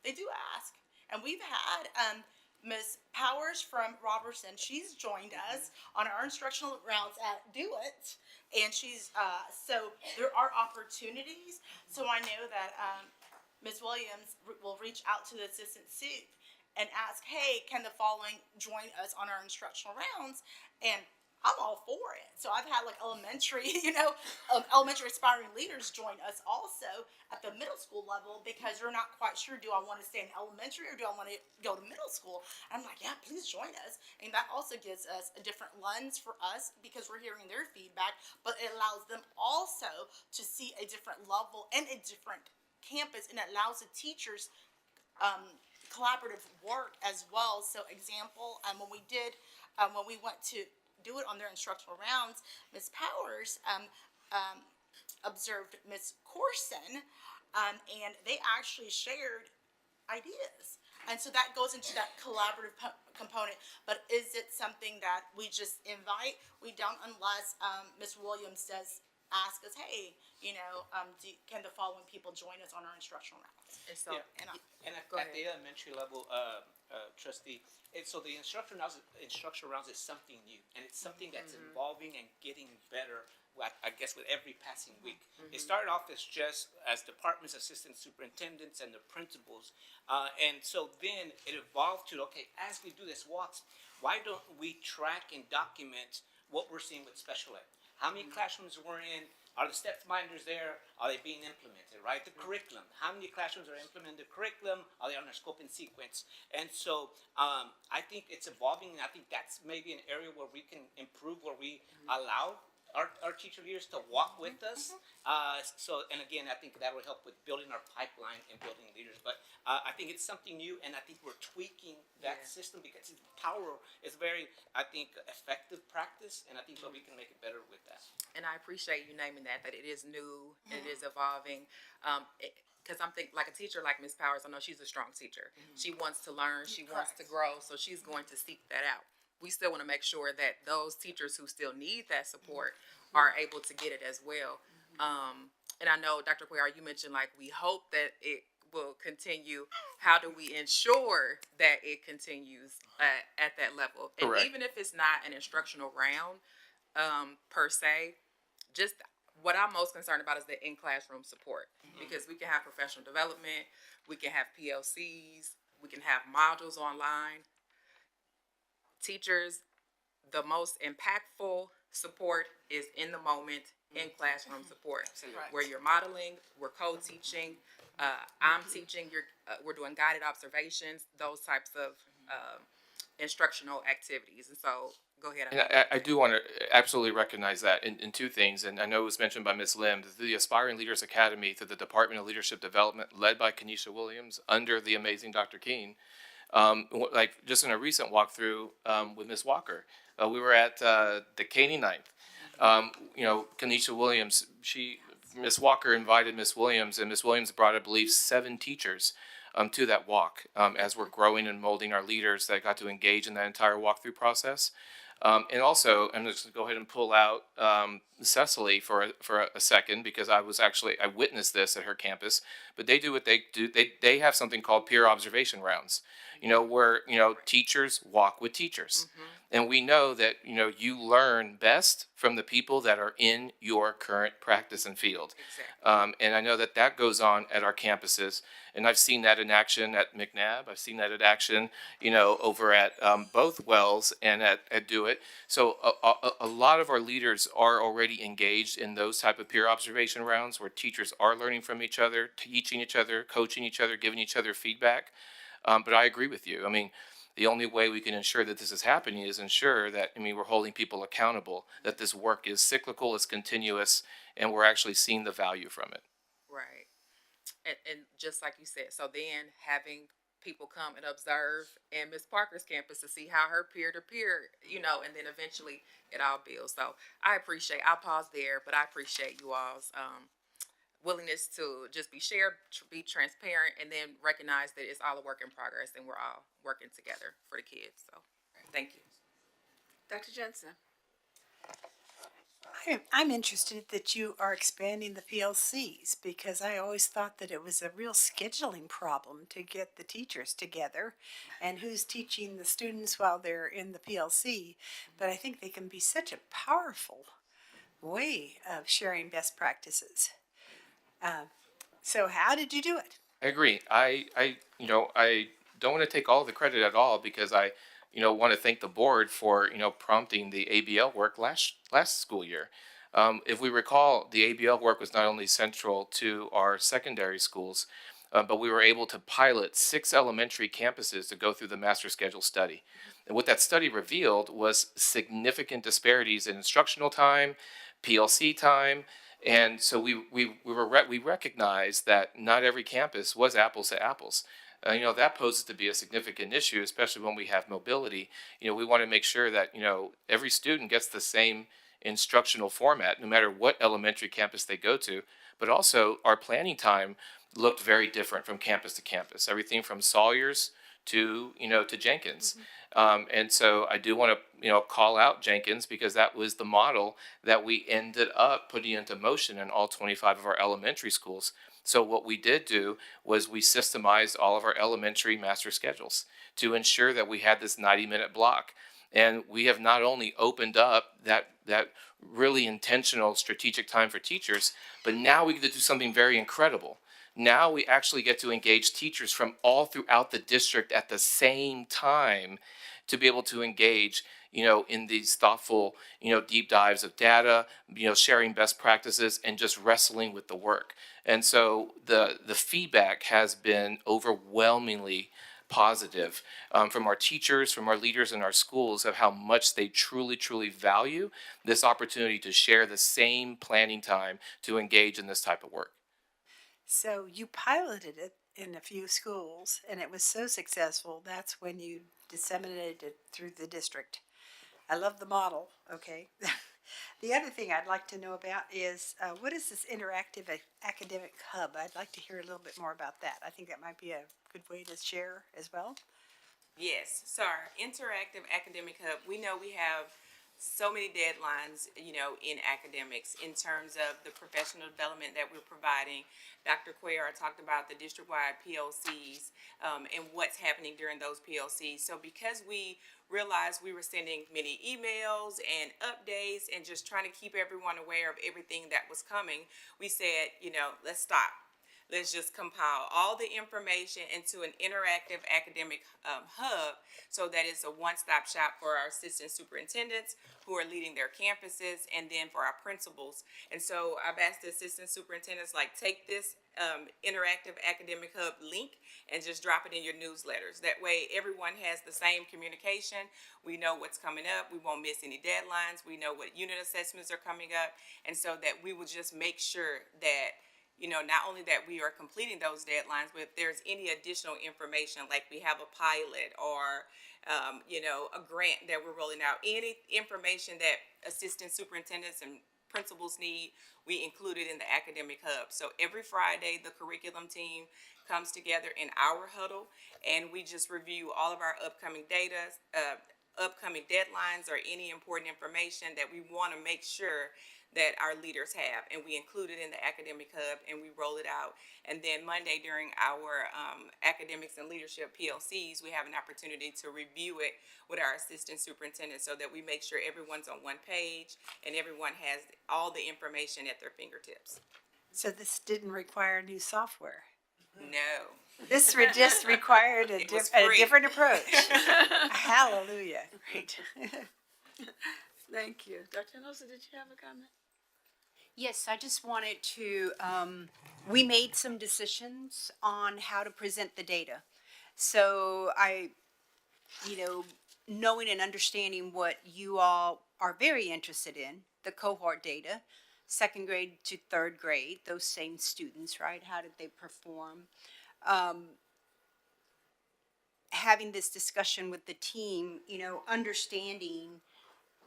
they do ask. And we've had Ms. Powers from Robertson. She's joined us on our instructional rounds at Do It. And she's, so there are opportunities. So I know that Ms. Williams will reach out to the assistant soup and ask, hey, can the following join us on our instructional rounds? And I'm all for it. So I've had like elementary, elementary aspiring leaders join us also at the middle school level because they're not quite sure, do I want to stay in elementary or do I want to go to middle school? And I'm like, yeah, please join us. And that also gives us a different lens for us because we're hearing their feedback, but it allows them also to see a different level and a different campus, and it allows the teachers collaborative work as well. So example, when we went to do it on their instructional rounds, Ms. Powers observed Ms. Corson, and they actually shared ideas. And so that goes into that collaborative component. But is it something that we just invite? We don't, unless Ms. Williams does ask us, hey, can the following people join us on our instructional rounds? And so, And at the elementary level, trustee, so the instructional rounds is something new, and it's something that's evolving and getting better, I guess, with every passing week. It started off as just as departments, assistant superintendents, and the principals, and so then it evolved to, okay, as we do this walks, why don't we track and document what we're seeing with special ed? How many classrooms we're in? Are the step finders there? Are they being implemented, right? The curriculum. How many classrooms are implementing the curriculum? Are they on their scope and sequence? And so I think it's evolving, and I think that's maybe an area where we can improve, where we allow our teacher leaders to walk with us. And again, I think that will help with building our pipeline and building leaders. But I think it's something new, and I think we're tweaking that system because it's power is very, I think, effective practice, and I think that we can make it better with that. and I appreciate you naming that it is new, and it is evolving. Because I'm thinking, like a teacher like Ms. Powers, I know she's a strong teacher. She wants to learn, she wants to grow, so she's going to seek that out. We still want to make sure that those teachers who still need that support are able to get it as well. And I know, Dr. Cuellar, you mentioned like we hope that it will continue. How do we ensure that it continues at that level? And Correct. even if it's not an instructional round per se, just what I'm most concerned about is the in-classroom support. Because we can have professional development, we can have PLCs, we can have modules online. Teachers, the most impactful support is in the moment, in classroom support, where you're modeling, we're co-teaching, I'm teaching, we're doing guided observations, those types of instructional activities. And so, go ahead. And I do want to absolutely recognize that in two things, and I know it was mentioned by Ms. Lim, the Aspiring Leaders Academy through the Department of Leadership Development, led by Kenesha Williams, under the amazing Dr. Keene. Like just in a recent walkthrough with Ms. Walker, we were at the Caney Ninth. Kenesha Williams, Ms. Walker invited Ms. Williams, and Ms. Williams brought, I believe, 7 teachers to that walk as we're growing and molding our leaders that got to engage in that entire walkthrough process. And also, I'm just going to go ahead and pull out Cecily for a second, because I witnessed this at her campus. But they do what they do. They have something called peer observation rounds, where, teachers walk with teachers. And we know that, you learn best from the people that are in your current practice and field. Exactly. And I know that goes on at our campuses. And I've seen that in action at McNabb. I've seen that in action, over at both Wells and at Do It. So a lot of our leaders are already engaged in those type of peer observation rounds where teachers are learning from each other, teaching each other, coaching each other, giving each other feedback. But I agree with you. I mean, the only way we can ensure that this is happening is ensure that, we're holding people accountable, that this work is cyclical, it's continuous, and we're actually seeing the value from it. Right. And just like you said, so then having people come and observe in Ms. Parker's campus to see how her peer-to-peer, and then eventually it all builds. So I'll pause there, but I appreciate you all's willingness to just be transparent, and then recognize that it's all a work in progress and we're all working together for the kids. So thank you. Dr. Jensen. I'm interested that you are expanding the PLCs, because I always thought that it was a real scheduling problem to get the teachers together and who's teaching the students while they're in the PLC. But I think they can be such a powerful way of sharing best practices. So how did you do it? I agree. I don't want to take all the credit at all, because I want to thank the board for, prompting the ABL work last school year. If we recall, the ABL work was not only central to our secondary schools, but we were able to pilot 6 elementary campuses to go through the master schedule study. And what that study revealed was significant disparities in instructional time, PLC time, and so we recognized that not every campus was apples to apples. That poses to be a significant issue, especially when we have mobility. We want to make sure that, every student gets the same instructional format, no matter what elementary campus they go to. But also, our planning time looked very different from campus to campus. Everything from Sawyer's to Jenkins. And so I do want to call out Jenkins, because that was the model that we ended up putting into motion in all 25 of our elementary schools. So what we did do was we systemized all of our elementary master schedules to ensure that we had this 90-minute block. And we have not only opened up that really intentional strategic time for teachers, but now we get to do something very incredible. Now we actually get to engage teachers from all throughout the district at the same time to be able to engage, in these thoughtful, deep dives of data, sharing best practices and just wrestling with the work. And so the feedback has been overwhelmingly positive from our teachers, from our leaders in our schools, of how much they truly, truly value this opportunity to share the same planning time to engage in this type of work. So you piloted it in a few schools, and it was so successful, that's when you disseminated it through the district. I love the model, okay? The other thing I'd like to know about is, what is this interactive academic hub? I'd like to hear a little bit more about that. I think that might be a good way to share as well. Yes, so our interactive academic hub, we know we have so many deadlines, in academics in terms of the professional development that we're providing. Dr. Cuellar talked about the district-wide PLCs and what's happening during those PLCs. So because we realized we were sending many emails and updates and just trying to keep everyone aware of everything that was coming, we said, let's stop. Let's just compile all the information into an interactive academic hub, so that it's a one-stop shop for our assistant superintendents who are leading their campuses, and then for our principals. And so I've asked the assistant superintendents, take this interactive academic hub link and just drop it in your newsletters. That way everyone has the same communication. We know what's coming up. We won't miss any deadlines. We know what unit assessments are coming up. And so that we will just make sure that not only that we are completing those deadlines, but if there's any additional information, like we have a pilot or, a grant that we're rolling out, any information that assistant superintendents and principals need, we include it in the academic hub. So every Friday, the curriculum team comes together in our huddle, and we just review all of our upcoming data, upcoming deadlines, or any important information that we want to make sure that our leaders have, and we include it in the academic hub and we roll it out. And then Monday during our academics and leadership PLCs, we have an opportunity to review it with our assistant superintendent, so that we make sure everyone's on one page and everyone has all the information at their fingertips. So this didn't require new software? No. This just required a different approach. Hallelujah. Great. Thank you. Dr. Hinojosa, did you have a comment? Yes, I just wanted to, we made some decisions on how to present the data. So knowing and understanding what you all are very interested in, the cohort data, second grade to third grade, those same students, right? How did they perform? Having this discussion with the team, understanding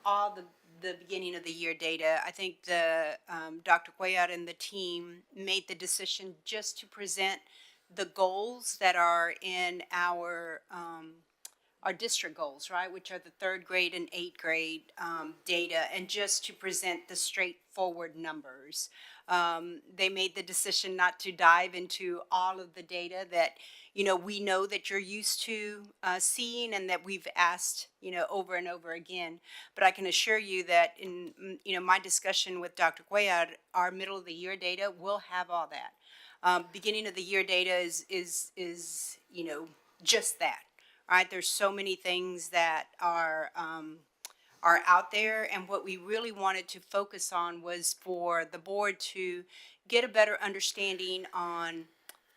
all the beginning of the year data. I think Dr. Cuellar and the team made the decision just to present the goals that are in our district goals, right, which are the third grade and eighth grade data, and just to present the straightforward numbers. They made the decision not to dive into all of the data that we know that you're used to seeing, and that we've asked over and over again. But I can assure you that in my discussion with Dr. Cuellar, our middle of the year data will have all that. Beginning of the year data is just that, right? There's so many things that are out there, and what we really wanted to focus on was for the board to get a better understanding on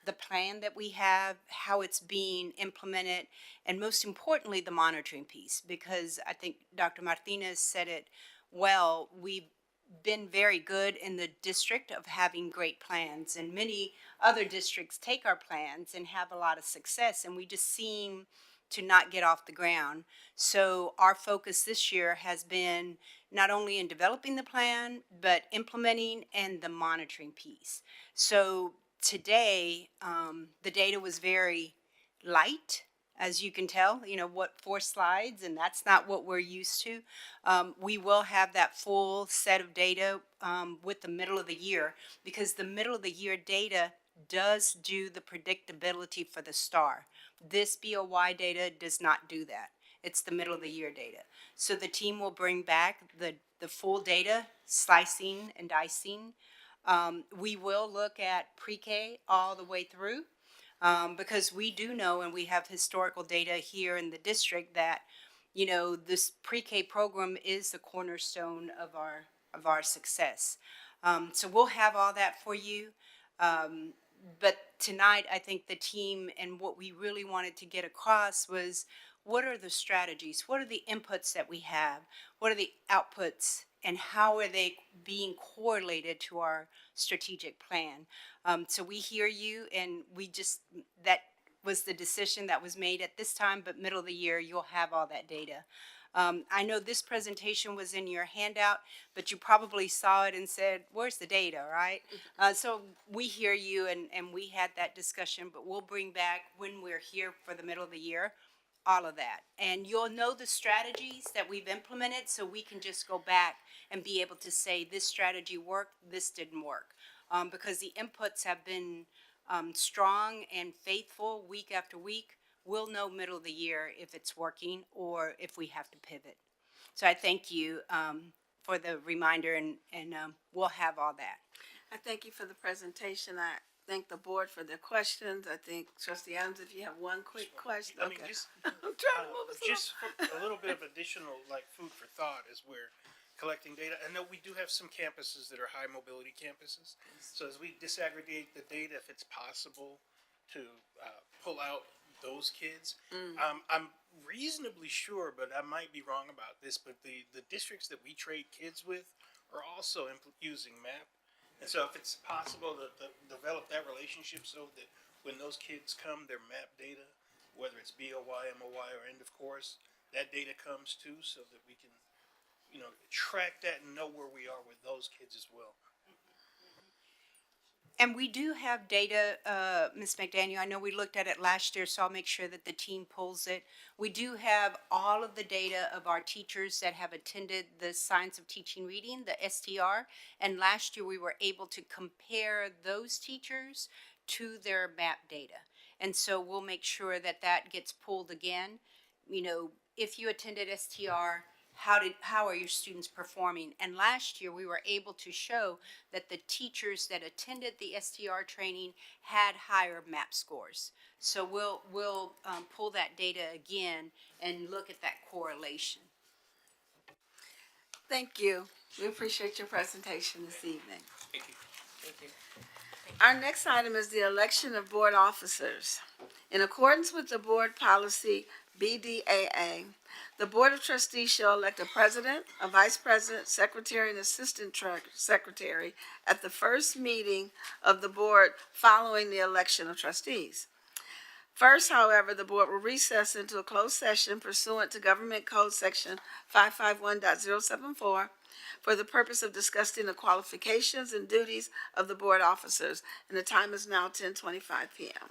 the plan that we have, how it's being implemented, and most importantly, the monitoring piece, because I think Dr. Martinez said it well. We've been very good in the district of having great plans, and many other districts take our plans and have a lot of success, and we just seem to not get off the ground. So our focus this year has been not only in developing the plan, but implementing and the monitoring piece. So today, the data was very light, as you can tell, what 4 slides, and that's not what we're used to. We will have that full set of data with the middle of the year, because the middle of the year data does do the predictability for the STAR. This BOY data does not do that. It's the middle of the year data. So the team will bring back the full data, slicing and dicing. We will look at pre-K all the way through, because we do know, and we have historical data here in the district, that this pre-K program is the cornerstone of our success. So we'll have all that for you. But tonight, I think the team and what we really wanted to get across was, what are the strategies? What are the inputs that we have? What are the outputs? And how are they being correlated to our strategic plan? So we hear you, and that was the decision that was made at this time, but middle of the year, you'll have all that data. I know this presentation was in your handout, but you probably saw it and said, where's the data, right? So we hear you, and we had that discussion, but we'll bring back, when we're here for the middle of the year, all of that. And you'll know the strategies that we've implemented, so we can just go back and be able to say, this strategy worked, this didn't work. Because the inputs have been strong and faithful week after week. We'll know middle of the year if it's working or if we have to pivot. So I thank you for the reminder, and we'll have all that. I thank you for the presentation. I thank the board for their questions. I think Trustee Adams, if you have one quick question. I mean, Okay. just, I'm trying to move us just for a little bit of additional, like, food for thought as we're collecting data. I know we do have some campuses that are high mobility campuses. So as we disaggregate the data, if it's possible to pull out those kids, I'm reasonably sure, but I might be wrong about this, but the districts that we trade kids with are also using MAP. And so if it's possible to develop that relationship so that when those kids come, their MAP data, whether it's BOY, MOY, or end of course, that data comes too, so that we can, track that and know where we are with those kids as well. And we do have data, Ms. McDaniel. I know we looked at it last year, so I'll make sure that the team pulls it. We do have all of the data of our teachers that have attended the Science of Teaching Reading, the STR. And last year we were able to compare those teachers to their MAP data. And so we'll make sure that that gets pulled again. If you attended STR, how are your students performing? And last year we were able to show that the teachers that attended the STR training had higher MAP scores. So we'll pull that data again and look at that correlation. Thank you. We appreciate your presentation this evening. Thank you. Thank you. Our next item is the election of board officers. In accordance with the board policy BDAA, the Board of Trustees shall elect a president, a vice president, secretary, and assistant secretary at the first meeting of the board following the election of trustees. First, however, the board will recess into a closed session pursuant to Government Code Section 551.074 for the purpose of discussing the qualifications and duties of the board officers, and the time is now 10:25 p.m.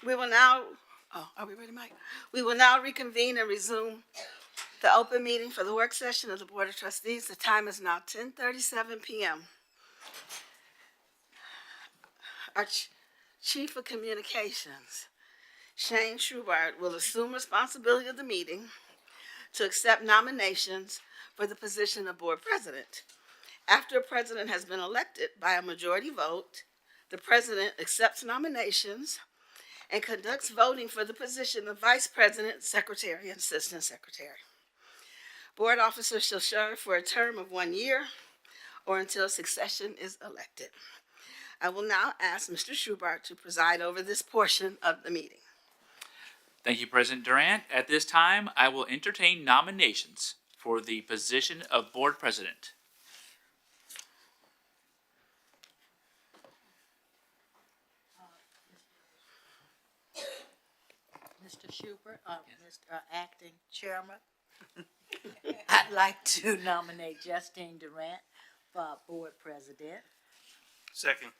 We will now, are we ready, Mike? We will now reconvene and resume the open meeting for the work session of the Board of Trustees. The time is now 10:37 p.m. Our Chief of Communications, Shane Schubart, will assume responsibility of the meeting to accept nominations for the position of Board President. After a president has been elected by a majority vote, the president accepts nominations and conducts voting for the position of Vice President, Secretary, and Assistant Secretary. Board officers shall serve for a term of 1 year or until succession is elected. I will now ask Mr. Schubart to preside over this portion of the meeting. Thank you, President Durant. At this time, I will entertain nominations for the position of Board President. Mr. Schubert, Mr. Acting Chairman, I'd like to nominate Justine Durant for Board President. Second.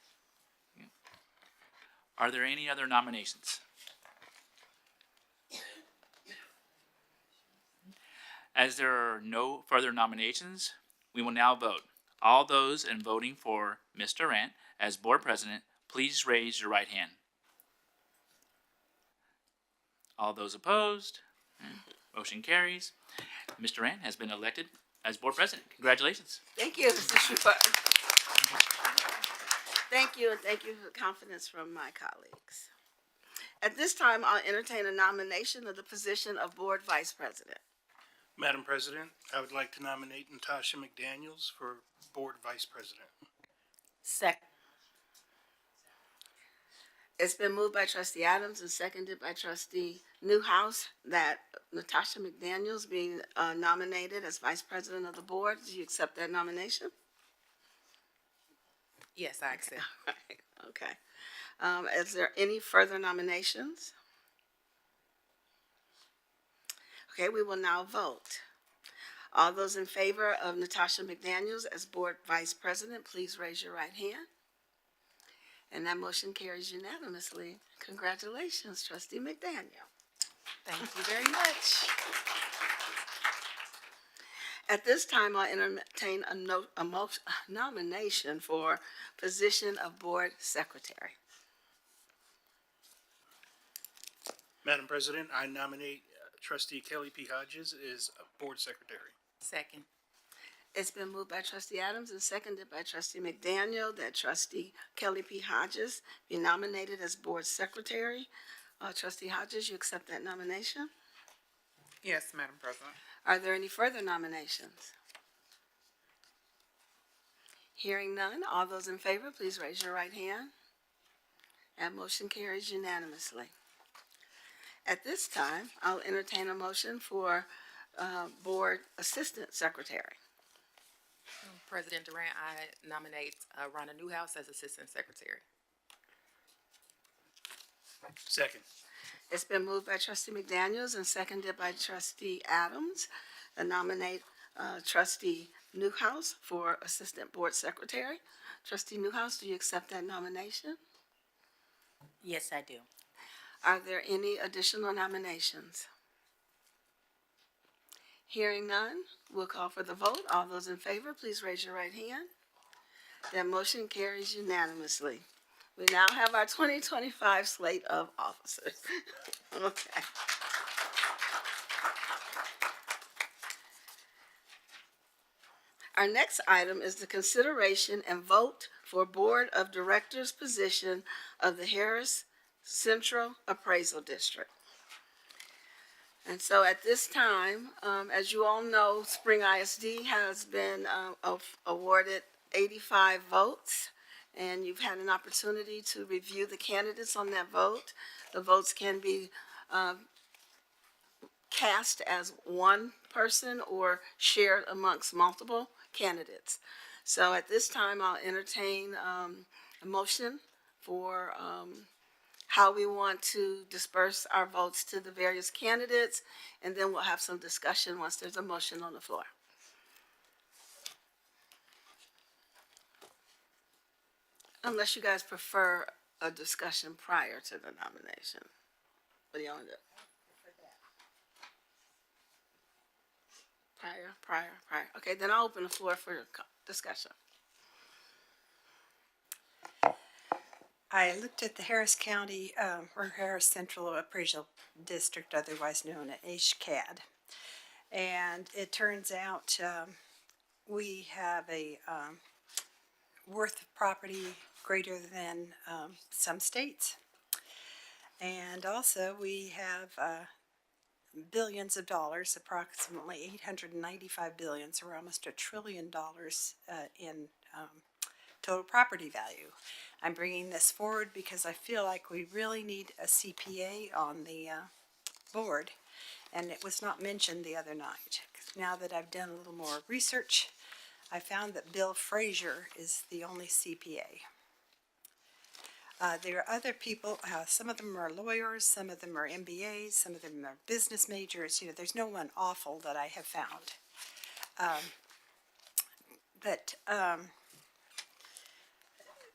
Are there any other nominations? As there are no further nominations, we will now vote. All those in voting for Ms. Durant as Board President, please raise your right hand. All those opposed? Motion carries. Ms. Durant has been elected as Board President. Congratulations. Thank you, Mr. Schubart. Thank you, and thank you for the confidence from my colleagues. At this time, I'll entertain a nomination of the position of Board Vice President. Madam President, I would like to nominate Natasha McDaniels for Board Vice President. Second. It's been moved by Trustee Adams and seconded by Trustee Newhouse that Natasha McDaniels be nominated as Vice President of the Board. Do you accept that nomination? Yes, I accept. Okay. Is there any further nominations? Okay, we will now vote. All those in favor of Natasha McDaniels as Board Vice President, please raise your right hand. And that motion carries unanimously. Congratulations, Trustee McDaniel. Thank you very much. At this time, I'll entertain a nomination for position of Board Secretary. Madam President, I nominate Trustee Kelly P. Hodges as Board Secretary. Second. It's been moved by Trustee Adams and seconded by Trustee McDaniel that Trustee Kelly P. Hodges be nominated as Board Secretary. Trustee Hodges, you accept that nomination? Yes, Madam President. Are there any further nominations? Hearing none, all those in favor, please raise your right hand. And motion carries unanimously. At this time, I'll entertain a motion for Board Assistant Secretary. President Durant, I nominate Rhonda Newhouse as Assistant Secretary. Second. It's been moved by Trustee McDaniels and seconded by Trustee Adams to nominate Trustee Newhouse for Assistant Board Secretary. Trustee Newhouse, do you accept that nomination? Yes, I do. Are there any additional nominations? Hearing none, we'll call for the vote. All those in favor, please raise your right hand. That motion carries unanimously. We now have our 2025 slate of officers. Okay. Our next item is the consideration and vote for Board of Directors position of the Harris Central Appraisal District. And so at this time, as you all know, Spring ISD has been awarded 85 votes, and you've had an opportunity to review the candidates on that vote. The votes can be cast as one person or shared amongst multiple candidates. So at this time, I'll entertain a motion for how we want to disperse our votes to the various candidates, and then we'll have some discussion once there's a motion on the floor. Unless you guys prefer a discussion prior to the nomination? What do you want to do? Prior. Okay, then I'll open the floor for discussion. I looked at the Harris County, or Harris Central Appraisal District, otherwise known as HCAD. And it turns out, we have a, worth of property greater than, some states. And also we have, billions of dollars, approximately 895 billion, so we're almost $1 trillion, in, total property value. I'm bringing this forward because I feel like we really need a CPA on the board, and it was not mentioned the other night. Now that I've done a little more research, I found that Bill Frazier is the only CPA. There are other people, some of them are lawyers, some of them are MBAs, some of them are business majors. You know, there's no one awful that I have found.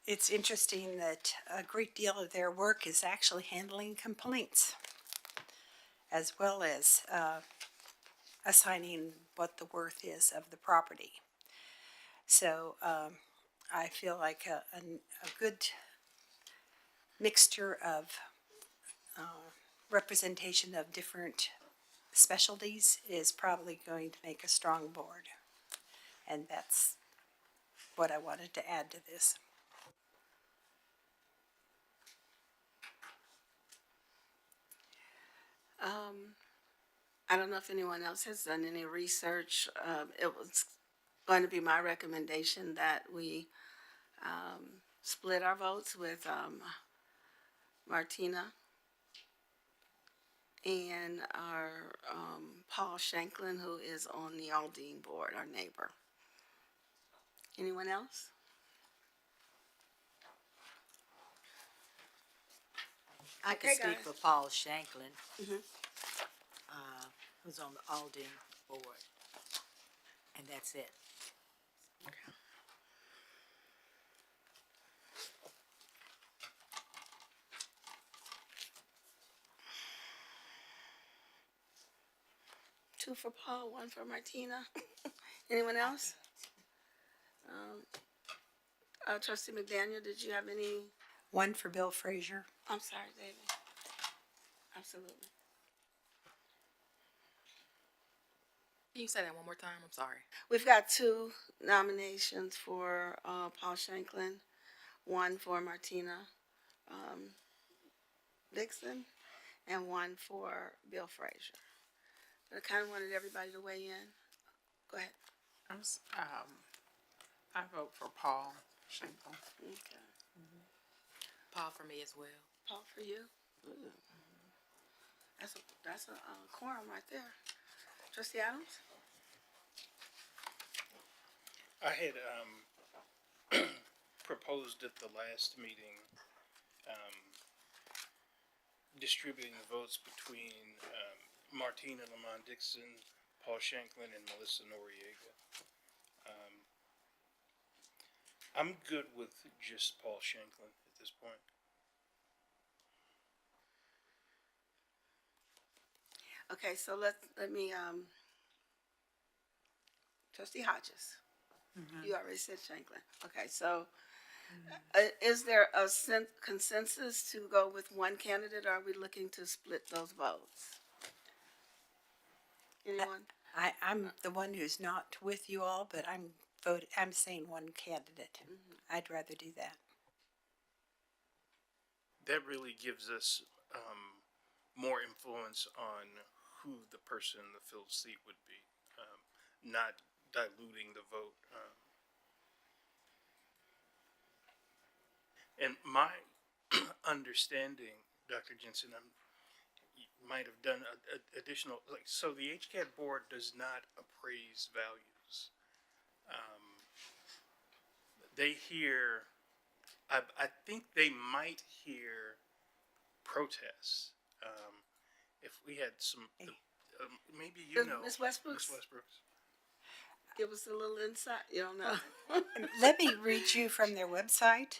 It's interesting that a great deal of their work is actually handling complaints, as well as assigning what the worth is of the property. So I feel like a good mixture of representation of different specialties is probably going to make a strong board. And that's what I wanted to add to this. I don't know if anyone else has done any research. It was going to be my recommendation that we split our votes with Martina and our Paul Shanklin, who is on the Aldine board, our neighbor. Anyone else? I can Okay, speak guys. for Paul Shanklin, Mhm. who's on the Aldine board, and that's it. Two for Paul, one for Martina. Anyone else? Trustee McDaniel, did you have any? One for Bill Frazier. I'm sorry, David. Absolutely. Can you say that one more time? I'm sorry. We've got two nominations for Paul Shanklin, one for Martina Dixon, and one for Bill Frazier. I kind of wanted everybody to weigh in. Go ahead. I vote for Paul Schenkel. Okay. Paul for me as well. Paul for you? Ooh. That's a quorum right there. Trustee Adams? I had proposed at the last meeting distributing the votes between Martina Lamont Dixon, Paul Shanklin, and Melissa Noriega. I'm good with just Paul Shanklin at this point. Okay, so let me, Trustee Hodges. You already said Shanklin. Okay, so is there a consensus to go with one candidate, or are we looking to split those votes? Anyone? I'm the one who's not with you all, but I'm saying one candidate. I'd rather do that. That really gives us more influence on who the person in the filled seat would be, not diluting the vote. And my understanding, Dr. Jensen, you might have done additional, so the HCAD board does not appraise values. They hear, I think they might hear protests. If we had some, maybe you know. Ms. Westbrooks? Ms. Westbrooks. Give us a little insight. You don't know. Let me read you from their website.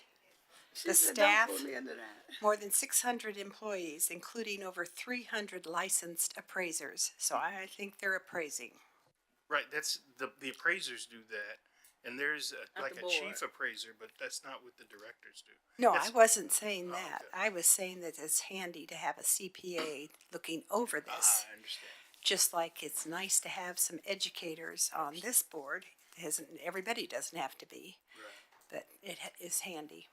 She The said, staff, Don't pull me into that. more than 600 employees, including over 300 licensed appraisers. So I think they're appraising. Right, that's, the appraisers do that, and there's like the a chief board. appraiser, but that's not what the directors do. No, That's- I wasn't saying Oh, that. okay. I was saying that it's handy to have a CPA looking over this. I understand. Just like it's nice to have some educators on this board. It isn't, everybody doesn't have to be, but it is handy.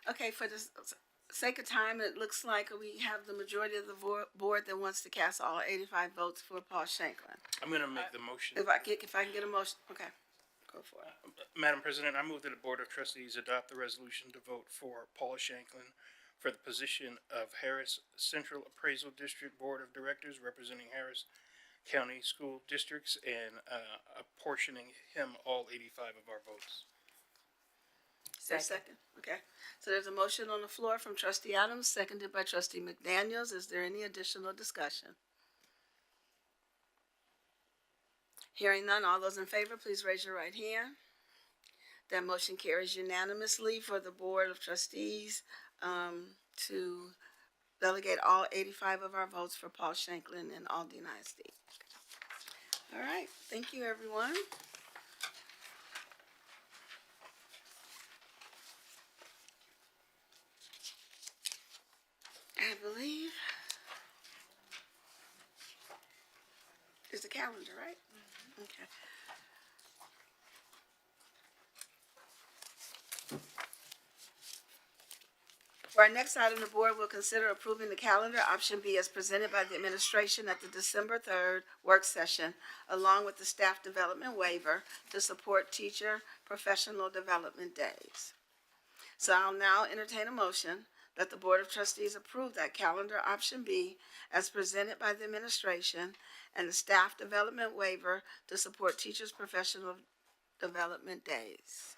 Okay, for the sake of time, it looks like we have the majority of the board that wants to cast all 85 votes for Paul Shanklin. I'm gonna make the motion. If I can get a motion, okay, go for it. Madam President, I move that the Board of Trustees adopt the resolution to vote for Paula Shanklin for the position of Harris Central Appraisal District Board of Directors, representing Harris County School Districts and apportioning him all 85 of our votes. Is there a second? Okay, so there's a motion on the floor from trustee Adams, seconded by trustee McDaniels. Is there any additional discussion? Hearing none, all those in favor, please raise your right hand. That motion carries unanimously for the Board of Trustees to delegate all 85 of our votes for Paul Shanklin and Aldine ISD. All right, thank you, everyone. I believe is the calendar, right? Okay. For our next item, the board will consider approving the calendar, option B, as presented by the administration at the December 3rd work session, along with the staff development waiver to support teacher professional development days. So I'll now entertain a motion that the Board of Trustees approve that calendar, option B, as presented by the administration and the staff development waiver to support teachers' professional development days.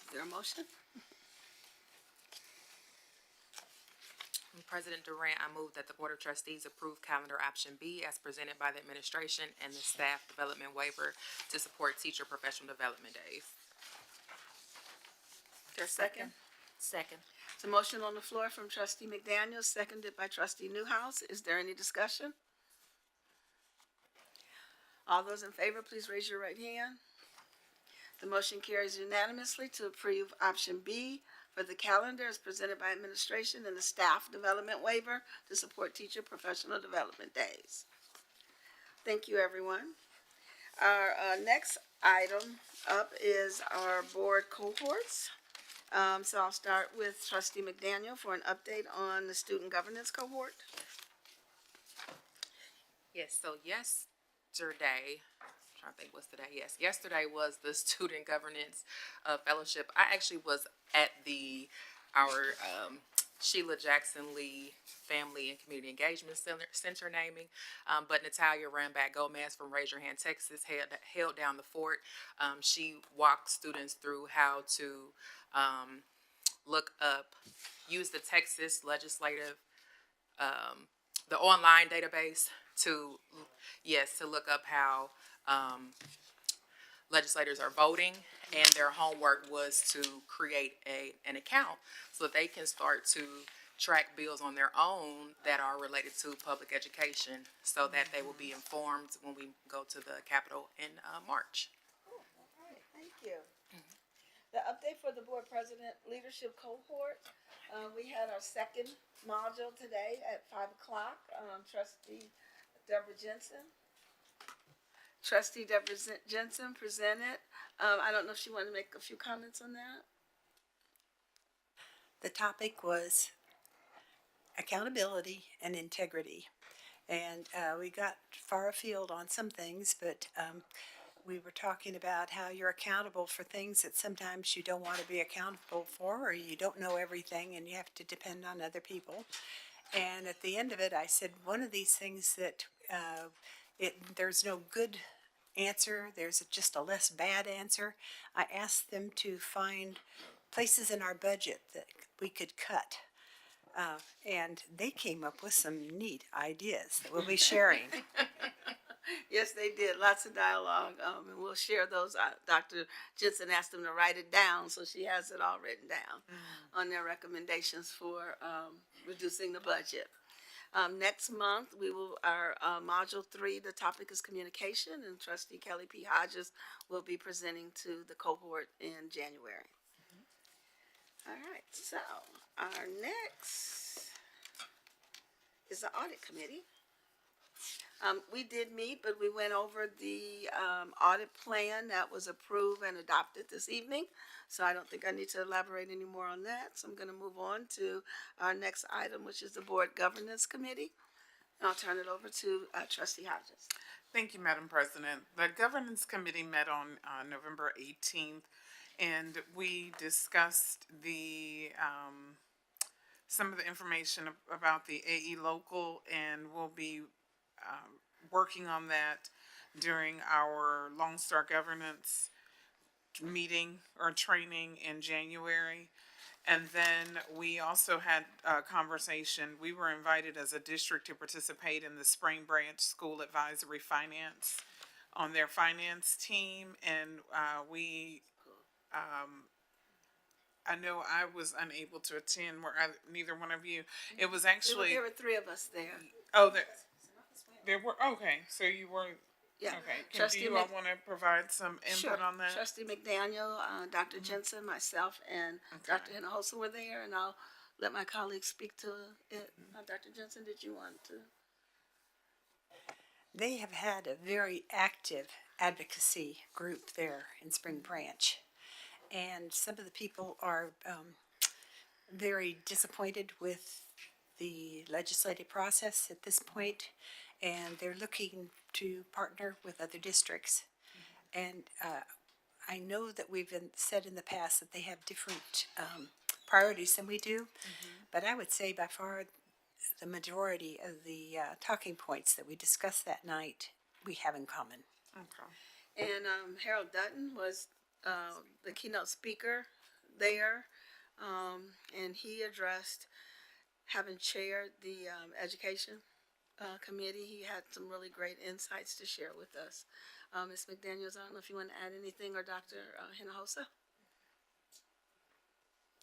Is there a motion? President Durant, I move that the Board of Trustees approve calendar option B as presented by the administration and the staff development waiver to support teacher professional development days. Is there a second? Second. There's a motion on the floor from trustee McDaniel, seconded by trustee Newhouse. Is there any discussion? All those in favor, please raise your right hand. The motion carries unanimously to approve option B for the calendar as presented by administration and the staff development waiver to support teacher professional development days. Thank you, everyone. Our next item up is our board cohorts. So I'll start with trustee McDaniel for an update on the student governance cohort. Yes, so yesterday, I'm trying to think what's today, yes, yesterday was the Student Governance Fellowship. I actually was at our Sheila Jackson Lee Family and Community Engagement Center naming, but Natalia Ramback Gomez from Raise Your Hand, Texas held down the fort. She walked students through how to use the Texas legislative, the online database to look up how legislators are voting, and their homework was to create an account so that they can start to track bills on their own that are related to public education, so that they will be informed when we go to the Capitol in March. All right, thank you. The update for the board president leadership cohort. We had our second module today at 5 o'clock. Trustee Deborah Jensen presented. I don't know if she wanted to make a few comments on that. The topic was accountability and integrity. And we got far afield on some things, but we were talking about how you're accountable for things that sometimes you don't want to be accountable for, or you don't know everything and you have to depend on other people. And at the end of it, I said, one of these things that there's no good answer, there's just a less bad answer. I asked them to find places in our budget that we could cut And they came up with some neat ideas that we'll be sharing. Yes, they did. Lots of dialogue, and we'll share those. Dr. Jensen asked them to write it down, so she has it all written down on their recommendations for reducing the budget. Next month, we will, our Module 3, the topic is communication, and Trustee Kelly P. Hodges will be presenting to the cohort in January. All right, so our next is the Audit Committee. We did meet, but we went over the audit plan that was approved and adopted this evening. So I don't think I need to elaborate any more on that. So I'm going to move on to our next item, which is the Board Governance Committee. And I'll turn it over to Trustee Hodges. Thank you, Madam President. The Governance Committee met on November 18th, and we discussed the some of the information about the AE local, and we'll be working on that during our Lone Star Governance meeting or training in January. And then we also had a conversation. We were invited as a district to participate in the Spring Branch School Advisory Finance on their finance team. And I know I was unable to attend, neither one of you. It was actually. There were three of us there. Oh, there were, okay, so you were, Yeah. okay. Do you all want to provide some input Sure. on that? Trustee McDaniel, Dr. Jensen, myself, and Dr. Hinojosa were there, and I'll let my colleagues speak to it. Dr. Jensen, did you want to? They have had a very active advocacy group there in Spring Branch. And some of the people are very disappointed with the legislative process at this point, and they're looking to partner with other districts. And I know that we've said in the past that they have different priorities than we do, but I would say by far the majority of the talking points that we discussed that night we have in common. Okay. And Harold Dutton was the keynote speaker there, and he addressed, having chaired the education committee, he had some really great insights to share with us. Ms. McDaniels, I don't know if you want to add anything, or Dr. Hinojosa?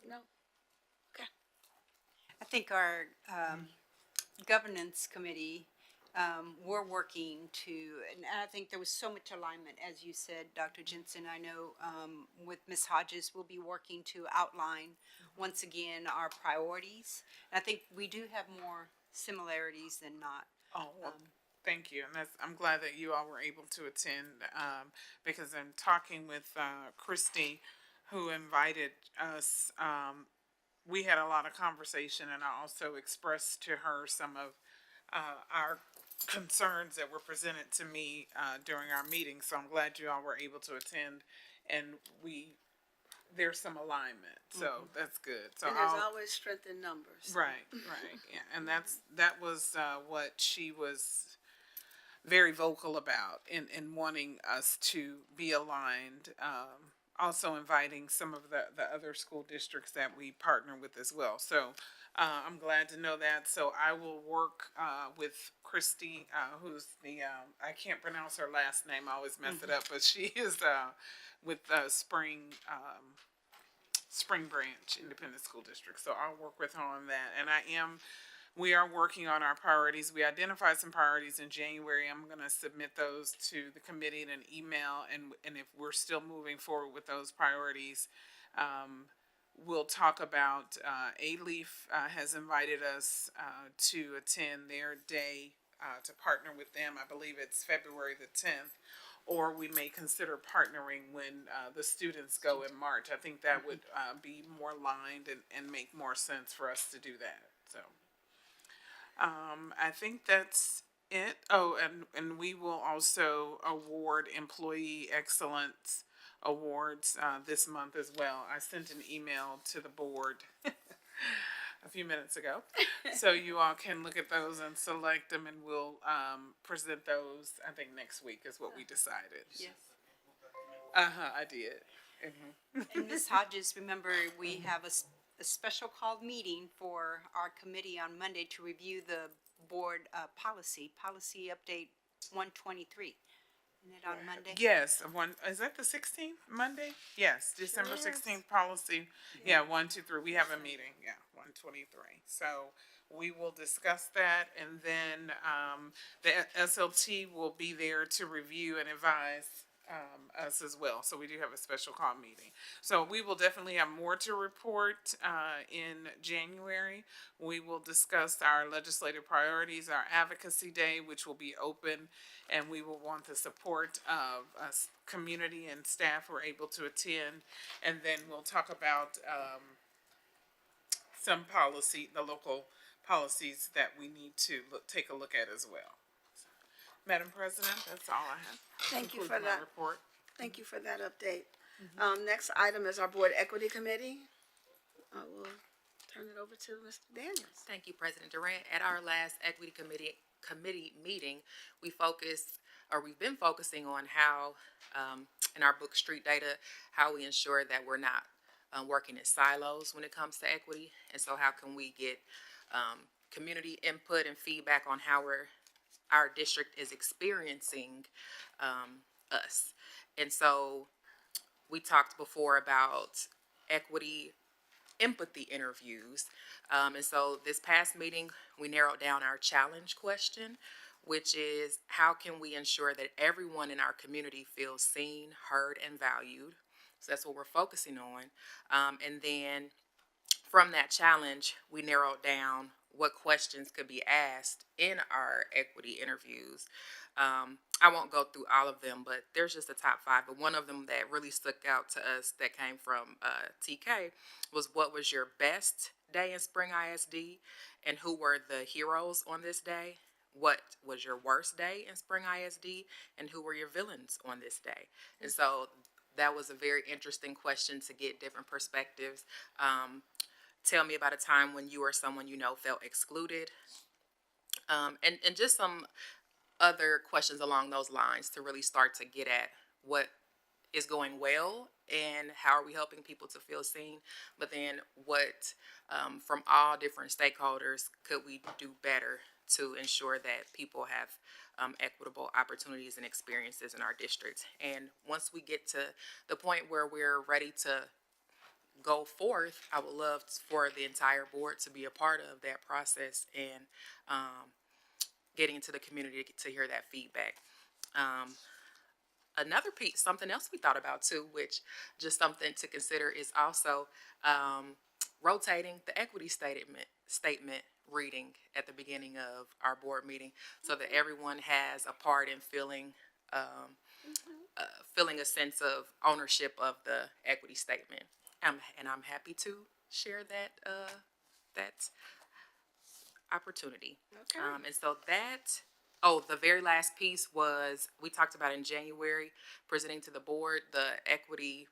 No? Okay. I think our governance committee, we're working to, and I think there was so much alignment, as you said, Dr. Jensen. I know with Ms. Hodges, we'll be working to outline once again our priorities. And I think we do have more similarities than not. Oh, well, thank you. And I'm glad that you all were able to attend, because I'm talking with Christy, who invited us. We had a lot of conversation, and I also expressed to her some of our concerns that were presented to me during our meeting. So I'm glad you all were able to attend, and there's some alignment. So that's good. So And there's always strength in numbers. Right, yeah, and that was what she was very vocal about in wanting us to be aligned. Also inviting some of the other school districts that we partner with as well. So I'm glad to know that. So I will work with Christy, who's the I can't pronounce her last name. I always mess it up, but she is with Spring Branch Independent School District. So I'll work with her on that. And we are working on our priorities. We identified some priorities in January. I'm going to submit those to the committee in an email. And if we're still moving forward with those priorities, we'll talk about, A-Leaf has invited us to attend their day to partner with them. I believe it's February the 10th. Or we may consider partnering when the students go in March. I think that would be more aligned and make more sense for us to do that. So I think that's it. Oh, and we will also award Employee Excellence Awards this month as well. I sent an email to the board a few minutes ago. So you all can look at those and select them, and we'll present those, I think, next week is what we decided. Yes. I did. And Ms. Hodges, remember, we have a special called meeting for our committee on Monday to review the board policy update 123. Isn't it on Monday? Yes, is that the 16th, Monday? Yes, December 16th policy. Yeah, 1, 2, 3. We have a meeting, 123. So we will discuss that, and then the SLT will be there to review and advise us as well. So we do have a special call meeting. So we will definitely have more to report in January. We will discuss our legislative priorities, our advocacy day, which will be open, and we will want the support of us, community and staff who are able to attend. And then we'll talk about some policy, the local policies that we need to take a look at as well. Madam President, that's all I have. Thank you Concludes for my that. report. Thank you for that update. Next item is our Board Equity Committee. I will turn it over to Mr. Daniels. Thank you, President Durant. At our last Equity Committee meeting, we've been focusing on how, in our book Street Data, how we ensure that we're not working in silos when it comes to equity. And so how can we get community input and feedback on how our district is experiencing us. And so we talked before about equity empathy interviews. And so this past meeting, we narrowed down our challenge question, which is how can we ensure that everyone in our community feels seen, heard, and valued? So that's what we're focusing on. And then from that challenge, we narrowed down what questions could be asked in our equity interviews. I won't go through all of them, but there's just the top 5. But one of them that really stuck out to us that came from TK was, what was your best day in Spring ISD, and who were the heroes on this day? What was your worst day in Spring ISD, and who were your villains on this day? And so that was a very interesting question to get different perspectives. Tell me about a time when you or someone you know felt excluded. And just some other questions along those lines to really start to get at what is going well and how are we helping people to feel seen. But then what, from all different stakeholders, could we do better to ensure that people have equitable opportunities and experiences in our district. And once we get to the point where we're ready to go forth, I would love for the entire board to be a part of that process and getting into the community to hear that feedback. Another piece, something else we thought about too, which just something to consider, is also rotating the equity statement reading at the beginning of our board meeting, so that everyone has a part in feeling a sense of ownership of the equity statement. And I'm happy to share that opportunity. Okay. And so the very last piece was, we talked about in January, presenting to the board the equity.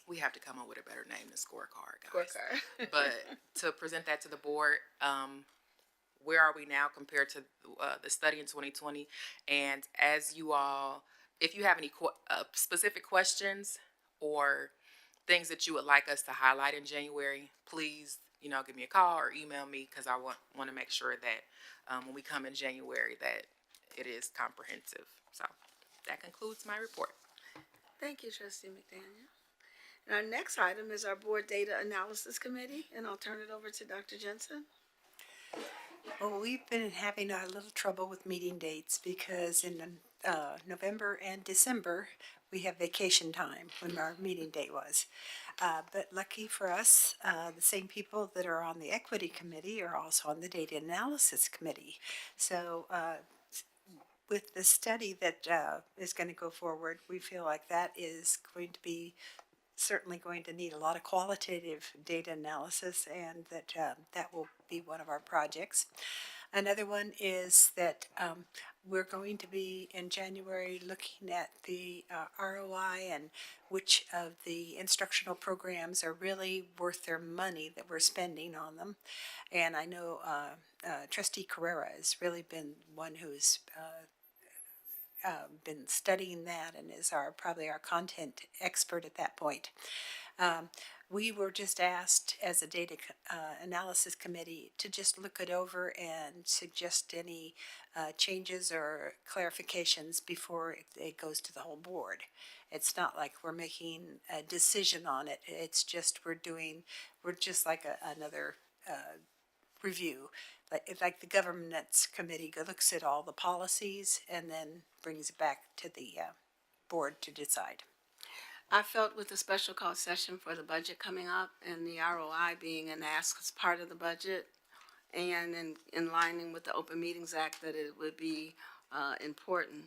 We have to come up with a better name than scorecard, guys. Scorecard. But to present that to the board, where are we now compared to the study in 2020? And as you all, if you have any specific questions or things that you would like us to highlight in January, please, give me a call or email me, because I want to make sure that when we come in January that it is comprehensive. So that concludes my report. Thank you, Trustee McDaniel. And our next item is our Board Data Analysis Committee, and I'll turn it over to Dr. Jensen. Well, we've been having a little trouble with meeting dates because in November and December, we have vacation time when our meeting date was. But lucky for us, the same people that are on the Equity Committee are also on the Data Analysis Committee. So with the study that is going to go forward, we feel like that is going to be certainly going to need a lot of qualitative data analysis, and that will be one of our projects. Another one is that we're going to be in January looking at the ROI and which of the instructional programs are really worth their money that we're spending on them. And I know Trustee Carrera has really been one who's been studying that and is probably our content expert at that point. We were just asked as a data analysis committee to just look it over and suggest any changes or clarifications before it goes to the whole board. It's not like we're making a decision on it. It's just we're just like another review. Like the governance committee looks at all the policies and then brings it back to the board to decide. I felt with the special call session for the budget coming up and the ROI being an ask as part of the budget and in lining with the Open Meetings Act that it would be important,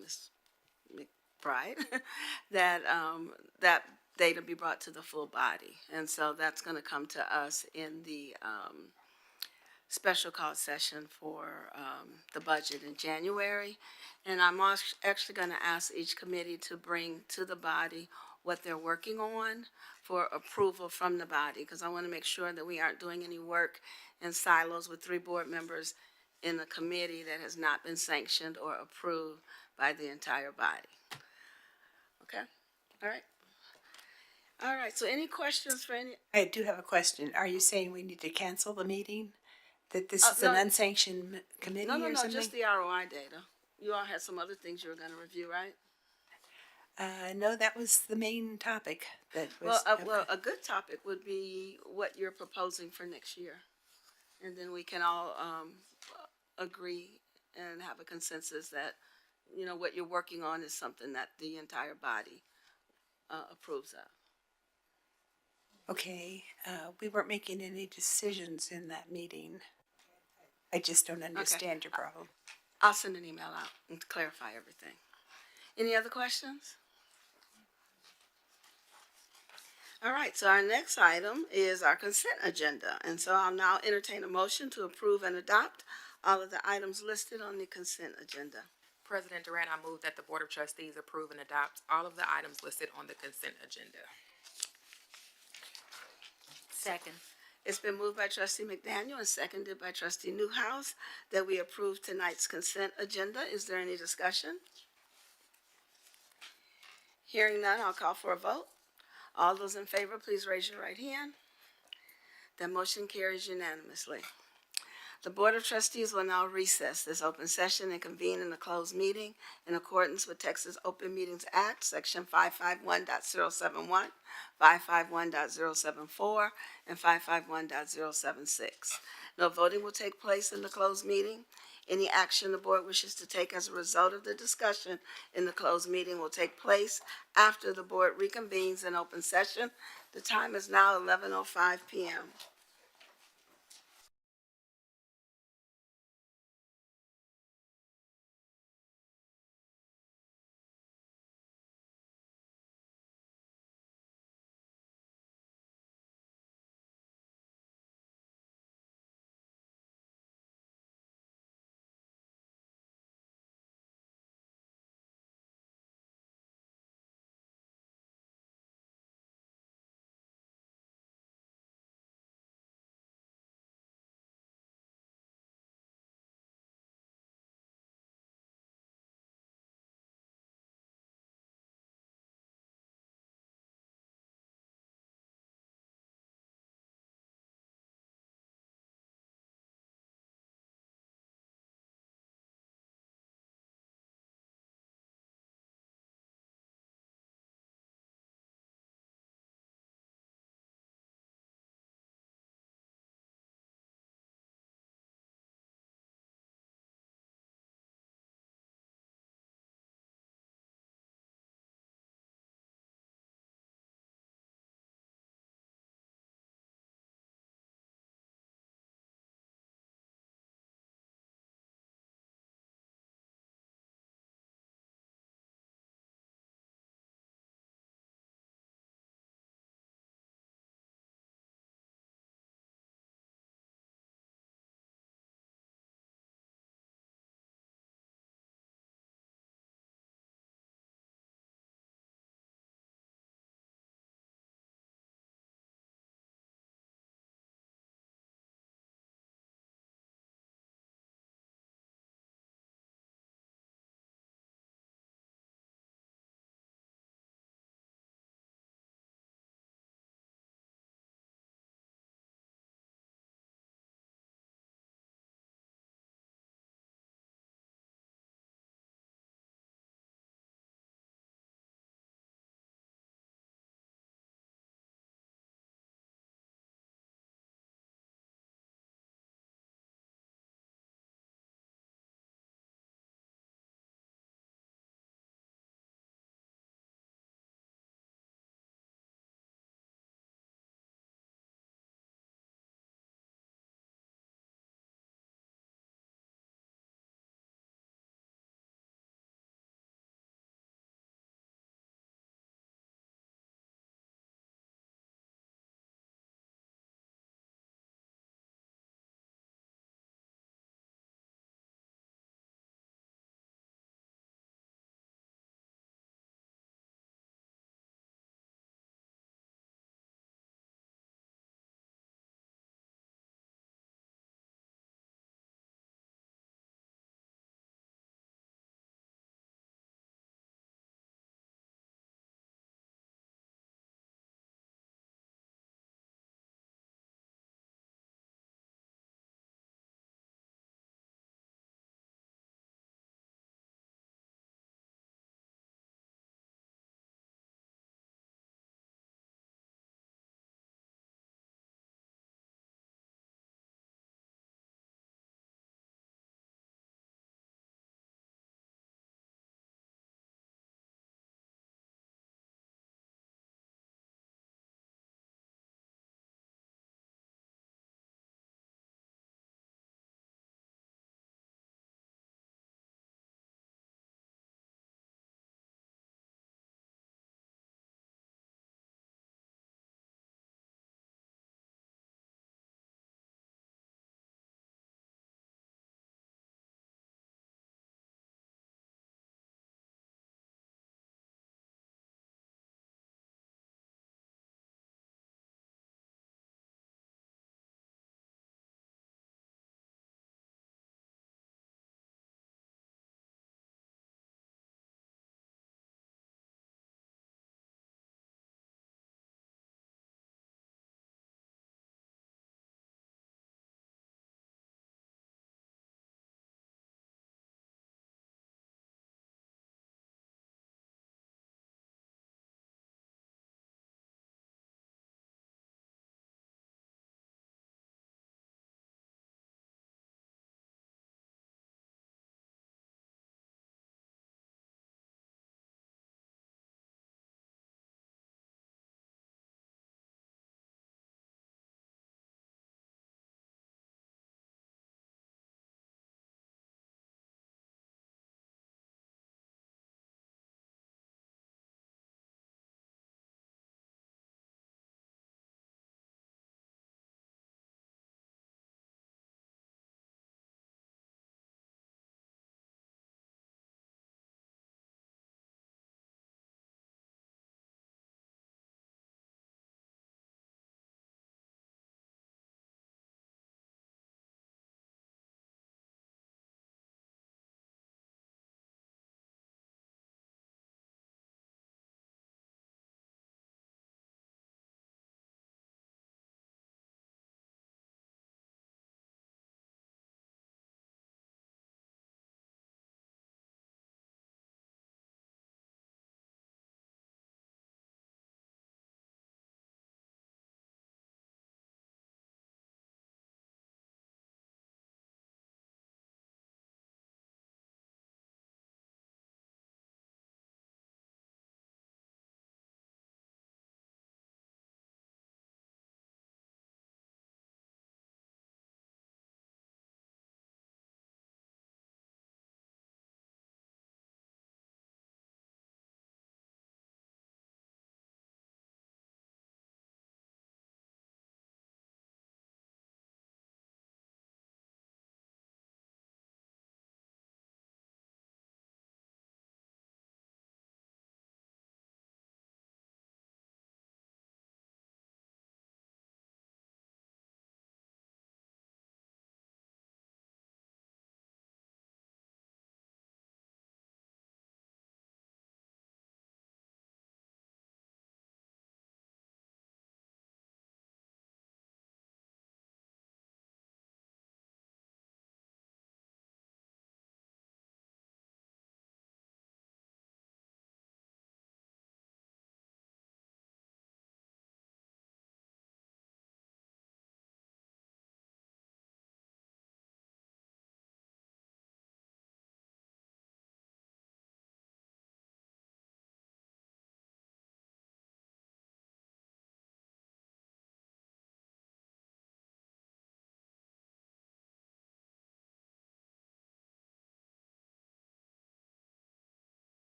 Ms. McBride, that that data be brought to the full body. And so that's going to come to us in the special call session for the budget in January. And I'm actually going to ask each committee to bring to the body what they're working on for approval from the body, because I want to make sure that we aren't doing any work in silos with 3 board members in a committee that has not been sanctioned or approved by the entire body. Okay? All right. All right, so any questions for any? I do have a question. Are you saying we need to cancel the meeting? That this is an no. unsanctioned committee No, or something? just the ROI data. You all had some other things you were going to review, right? No, that was the main topic. That was. Well, a good topic would be what you're proposing for next year. And then we can all agree and have a consensus that, you know, what you're working on is something that the entire body approves of. Okay, we weren't making any decisions in that meeting. I just don't understand your problem. I'll send an email out and clarify everything. Any other questions? All right, so our next item is our consent agenda. And so I'll now entertain a motion to approve and adopt all of the items listed on the consent agenda. President Durant, I move that the Board of Trustees approve and adopt all of the items listed on the consent agenda. Second. It's been moved by trustee McDaniel and seconded by trustee Newhouse that we approve tonight's consent agenda. Is there any discussion? Hearing none, I'll call for a vote. All those in favor, please raise your right hand. That motion carries unanimously. The Board of Trustees will now recess this open session and convene in a closed meeting in accordance with Texas Open Meetings Act, Section 551.071, 551.074, and 551.076. No voting will take place in the closed meeting. Any action the board wishes to take as a result of the discussion in the closed meeting will take place after the board reconvenes in open session. The time is now 11:05 p.m.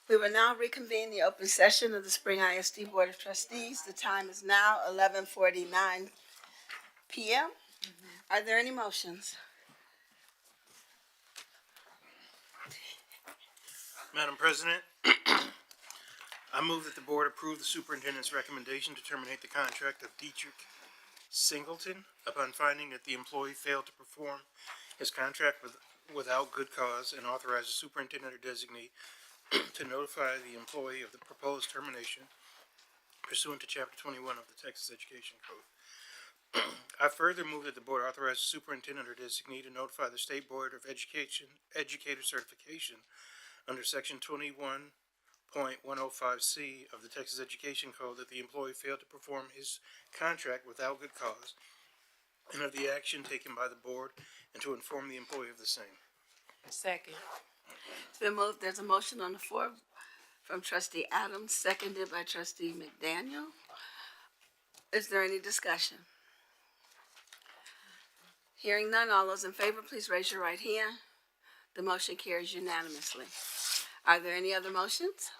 We will now reconvene the open session of the Spring ISD Board of Trustees. The time is now 11:49 p.m. Are there any motions? Madam President, I move that the board approve the superintendent's recommendation to terminate the contract of Dietrich Singleton upon finding that the employee failed to perform his contract without good cause, and authorize the superintendent or designee to notify the employee of the proposed termination pursuant to Chapter 21 of the Texas Education Code. I further move that the board authorize the superintendent or designee to notify the State Board of Education educator certification under Section 21.105C of the Texas Education Code that the employee failed to perform his contract without good cause, and of the action taken by the board, and to inform the employee of the same. Second. It's been moved. There's a motion on the floor from trustee Adams, seconded by trustee McDaniel. Is there any discussion? Hearing none, all those in favor, please raise your right hand. The motion carries unanimously. Are there any other motions?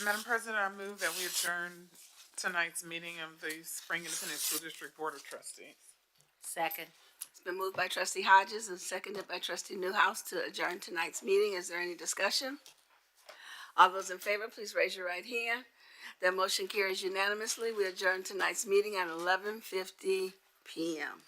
Madam President, I move that we adjourn tonight's meeting of the Spring Independent School District Board of Trustees. Second. It's been moved by trustee Hodges and seconded by trustee Newhouse to adjourn tonight's meeting. Is there any discussion? All those in favor, please raise your right hand. That motion carries unanimously. We adjourn tonight's meeting at 11:50 p.m.